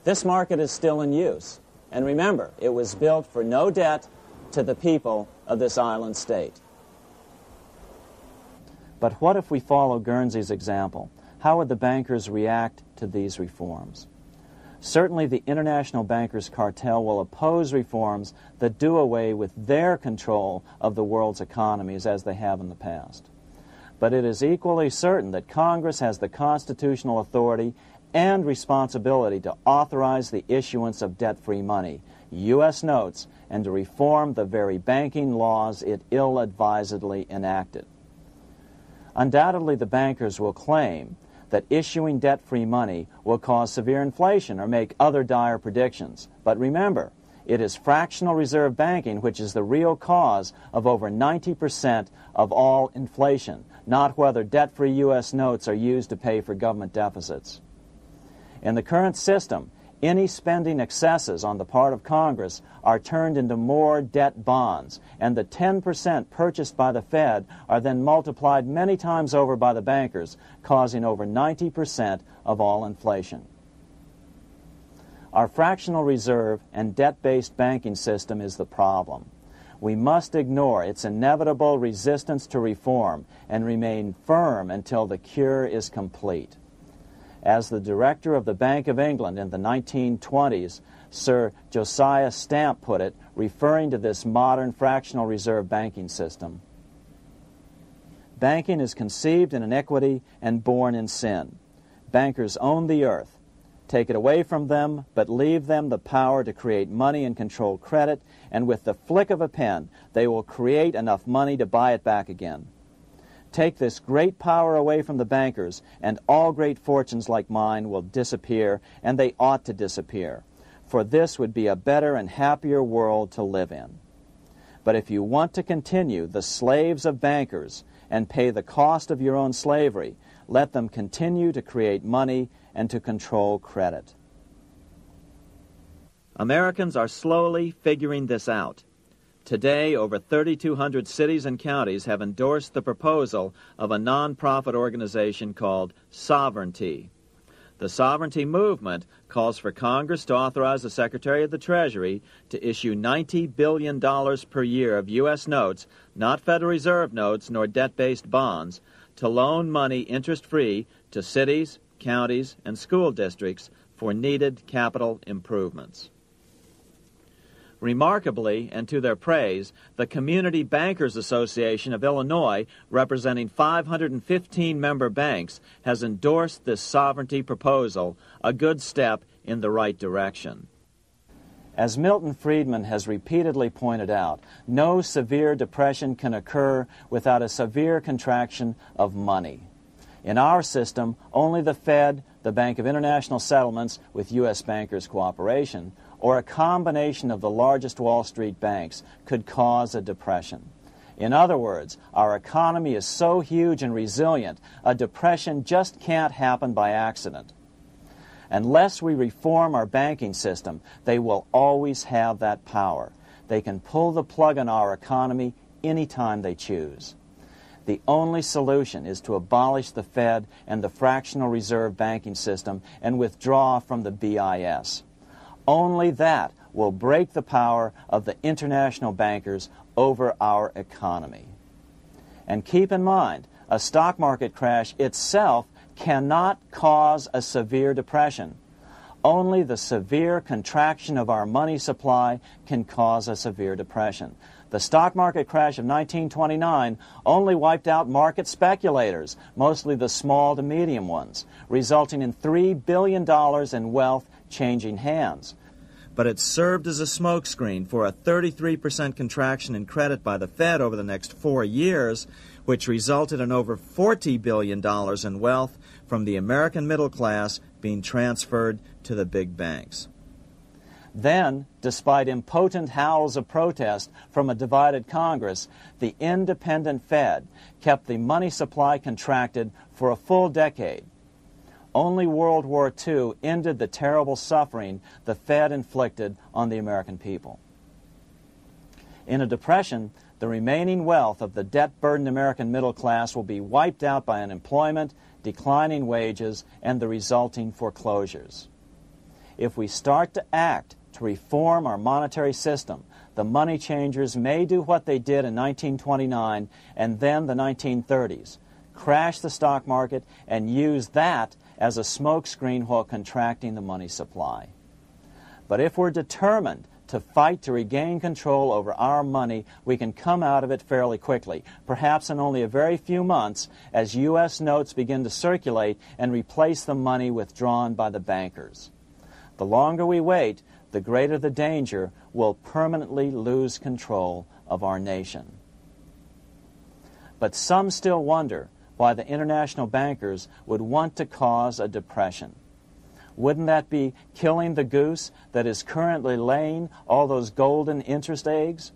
This market is still in use, and remember, it was built for no debt to the people of this island state. But what if we follow Guernsey's example? How would the bankers react to these reforms? Certainly the international bankers' cartel will oppose reforms that do away with their control of the world's economies as they have in the past. But it is equally certain that Congress has the constitutional authority and responsibility to authorize the issuance of debt-free money, U.S. notes, and to reform the very banking laws it ill-advisedly enacted. Undoubtedly, the bankers will claim that issuing debt-free money will cause severe inflation or make other dire predictions. But remember, it is fractional reserve banking which is the real cause of over 90% of all inflation, not whether debt-free U.S. notes are used to pay for government deficits. In the current system, any spending excesses on the part of Congress are turned into more debt bonds, and the 10% purchased by the Fed are then multiplied many times over by the bankers, causing over 90% of all inflation. Our fractional reserve and debt-based banking system is the problem. We must ignore its inevitable resistance to reform and remain firm until the cure is complete. As the director of the Bank of England in the 1920s, Sir Josiah Stamp put it, referring to this modern fractional reserve banking system, banking is conceived in iniquity and born in sin. Bankers own the earth. Take it away from them, but leave them the power to create money and control credit, and with the flick of a pen, they will create enough money to buy it back again. Take this great power away from the bankers, and all great fortunes like mine will disappear, and they ought to disappear, for this would be a better and happier world to live in. But if you want to continue the slaves of bankers and pay the cost of your own slavery, let them continue to create money and to control credit. Americans are slowly figuring this out. Today, over 3,200 cities and counties have endorsed the proposal of a nonprofit organization called Sovereignty. The Sovereignty movement calls for Congress to authorize the Secretary of the Treasury to issue $90 billion per year of U.S. notes, not Federal Reserve notes nor debt-based bonds, to loan money interest-free to cities, counties, and school districts for needed capital improvements. Remarkably, and to their praise, the Community Bankers Association of Illinois, representing 515 member banks, has endorsed this sovereignty proposal, a good step in the right direction. As Milton Friedman has repeatedly pointed out, no severe depression can occur without a severe contraction of money. In our system, only the Fed, the Bank of International Settlements, with U.S. bankers' cooperation, or a combination of the largest Wall Street banks could cause a depression. In other words, our economy is so huge and resilient, a depression just can't happen by accident. Unless we reform our banking system, they will always have that power. They can pull the plug on our economy anytime they choose. The only solution is to abolish the Fed and the fractional reserve banking system and withdraw from the BIS. Only that will break the power of the international bankers over our economy. And keep in mind, a stock market crash itself cannot cause a severe depression. Only the severe contraction of our money supply can cause a severe depression. The stock market crash of 1929 only wiped out market speculators, mostly the small to medium ones, resulting in $3 billion in wealth changing hands. But it served as a smokescreen for a 33% contraction in credit by the Fed over the next 4 years, which resulted in over $40 billion in wealth from the American middle class being transferred to the big banks. Then, despite impotent howls of protest from a divided Congress, the independent Fed kept the money supply contracted for a full decade. Only World War II ended the terrible suffering the Fed inflicted on the American people. In a depression, the remaining wealth of the debt-burdened American middle class will be wiped out by unemployment, declining wages, and the resulting foreclosures. If we start to act to reform our monetary system, the money changers may do what they did in 1929 and then the 1930s, crash the stock market and use that as a smokescreen while contracting the money supply. But if we're determined to fight to regain control over our money, we can come out of it fairly quickly, perhaps in only a very few months, as U.S. notes begin to circulate and replace the money withdrawn by the bankers. The longer we wait, the greater the danger we'll permanently lose control of our nation. But some still wonder why the international bankers would want to cause a depression. Wouldn't that be killing the goose that is currently laying all those golden interest eggs?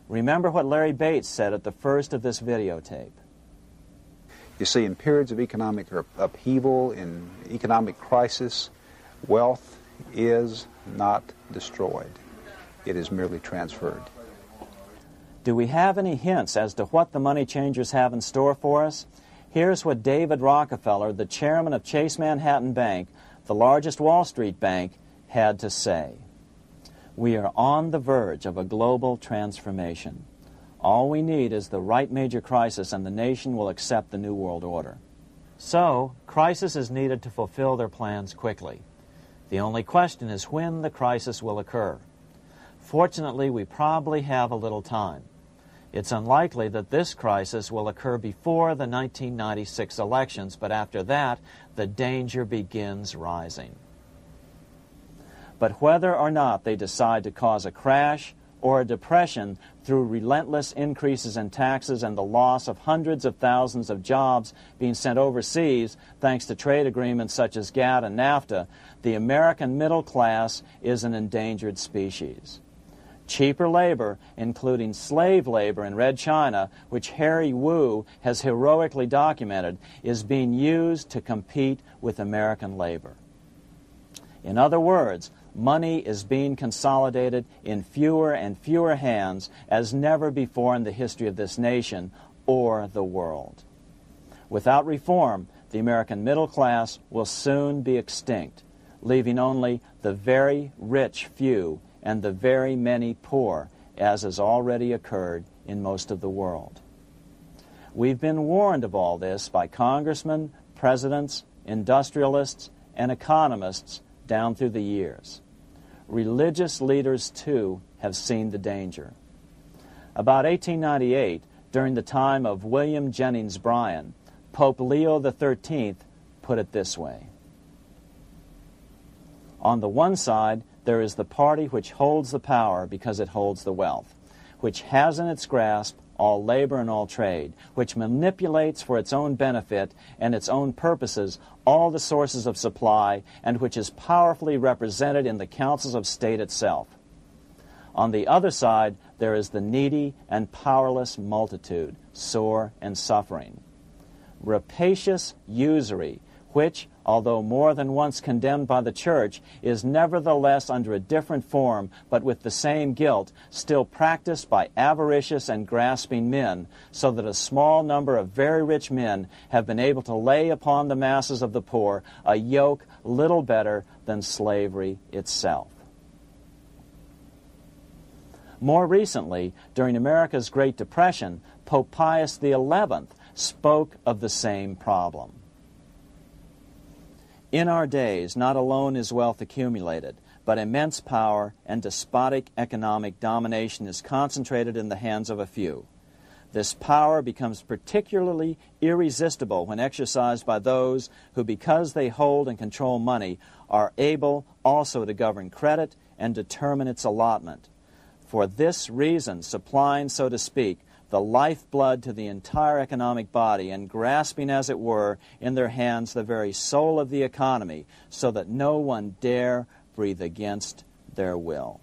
Remember what Larry Bates said at the first of this videotape. You see, in periods of economic upheaval, in economic crisis, wealth is not destroyed. It is merely transferred. Do we have any hints as to what the money changers have in store for us? Here's what David Rockefeller, the chairman of Chase Manhattan Bank, the largest Wall Street bank, had to say. We are on the verge of a global transformation. All we need is the right major crisis and the nation will accept the New World Order. So, crisis is needed to fulfill their plans quickly. The only question is when the crisis will occur. Fortunately, we probably have a little time. It's unlikely that this crisis will occur before the 1996 elections, but after that, the danger begins rising. But whether or not they decide to cause a crash or a depression through relentless increases in taxes and the loss of hundreds of thousands of jobs being sent overseas thanks to trade agreements such as GATT and NAFTA, the American middle class is an endangered species. Cheaper labor, including slave labor in Red China, which Harry Wu has heroically documented, is being used to compete with American labor. In other words, money is being consolidated in fewer and fewer hands as never before in the history of this nation or the world. Without reform, the American middle class will soon be extinct, leaving only the very rich few and the very many poor, as has already occurred in most of the world. We've been warned of all this by congressmen, presidents, industrialists, and economists down through the years. Religious leaders, too, have seen the danger. About 1898, during the time of William Jennings Bryan, Pope Leo XIII put it this way. On the one side, there is the party which holds the power because it holds the wealth, which has in its grasp all labor and all trade, which manipulates for its own benefit and its own purposes all the sources of supply, and which is powerfully represented in the councils of state itself. On the other side, there is the needy and powerless multitude, sore and suffering. Rapacious usury, which, although more than once condemned by the Church, is nevertheless under a different form, but with the same guilt, still practiced by avaricious and grasping men, so that a small number of very rich men have been able to lay upon the masses of the poor a yoke little better than slavery itself. More recently, during America's Great Depression, Pope Pius XI spoke of the same problem. In our days, not alone is wealth accumulated, but immense power and despotic economic domination is concentrated in the hands of a few. This power becomes particularly irresistible when exercised by those who, because they hold and control money, are able also to govern credit and determine its allotment. For this reason, supplying, so to speak, the lifeblood to the entire economic body and grasping, as it were, in their hands the very soul of the economy, so that no one dare breathe against their will.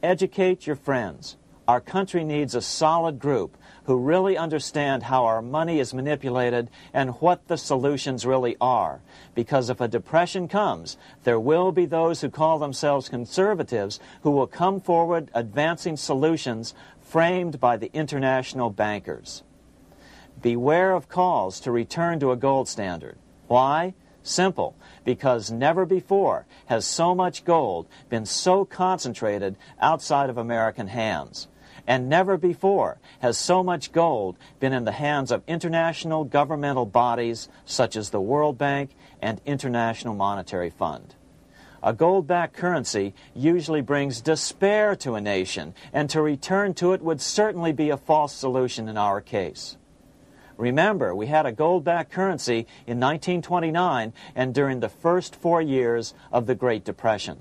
Educate your friends. Our country needs a solid group who really understand how our money is manipulated and what the solutions really are. Because if a depression comes, there will be those who call themselves conservatives who will come forward advancing solutions framed by the international bankers. Beware of calls to return to a gold standard. Why? Simple, because never before has so much gold been so concentrated outside of American hands. And never before has so much gold been in the hands of international governmental bodies such as the World Bank and International Monetary Fund. A gold-backed currency usually brings despair to a nation, and to return to it would certainly be a false solution in our case. Remember, we had a gold-backed currency in 1929 and during the first 4 years of the Great Depression.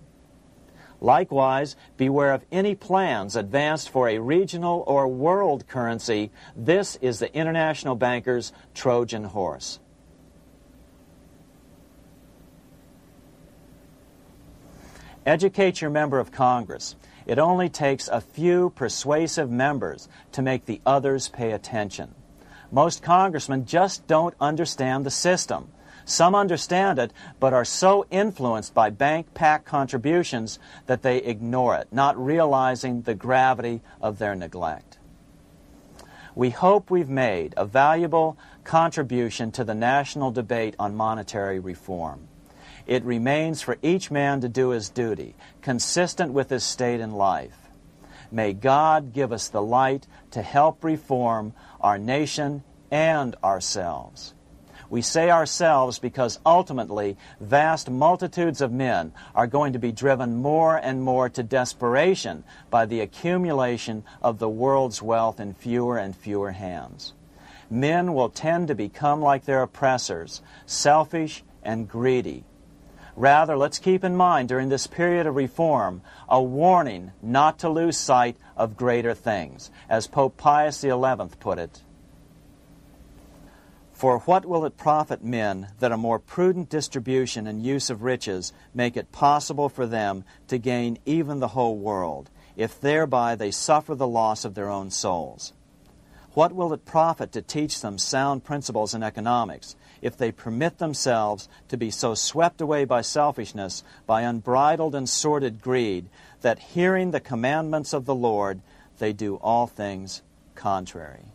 Likewise, beware of any plans advanced for a regional or world currency. This is the international bankers' Trojan horse. Educate your member of Congress. It only takes a few persuasive members to make the others pay attention. Most congressmen just don't understand the system. Some understand it, but are so influenced by bank PAC contributions that they ignore it, not realizing the gravity of their neglect. We hope we've made a valuable contribution to the national debate on monetary reform. It remains for each man to do his duty, consistent with his state in life. May God give us the light to help reform our nation and ourselves. We say ourselves because ultimately vast multitudes of men are going to be driven more and more to desperation by the accumulation of the world's wealth in fewer and fewer hands. Men will tend to become like their oppressors, selfish and greedy. Rather, let's keep in mind during this period of reform a warning not to lose sight of greater things, as Pope Pius XI put it. For what will it profit men that a more prudent distribution and use of riches make it possible for them to gain even the whole world, if thereby they suffer the loss of their own souls? What will it profit to teach them sound principles in economics, if they permit themselves to be so swept away by selfishness, by unbridled and sordid greed, that hearing the commandments of the Lord, they do all things contrary?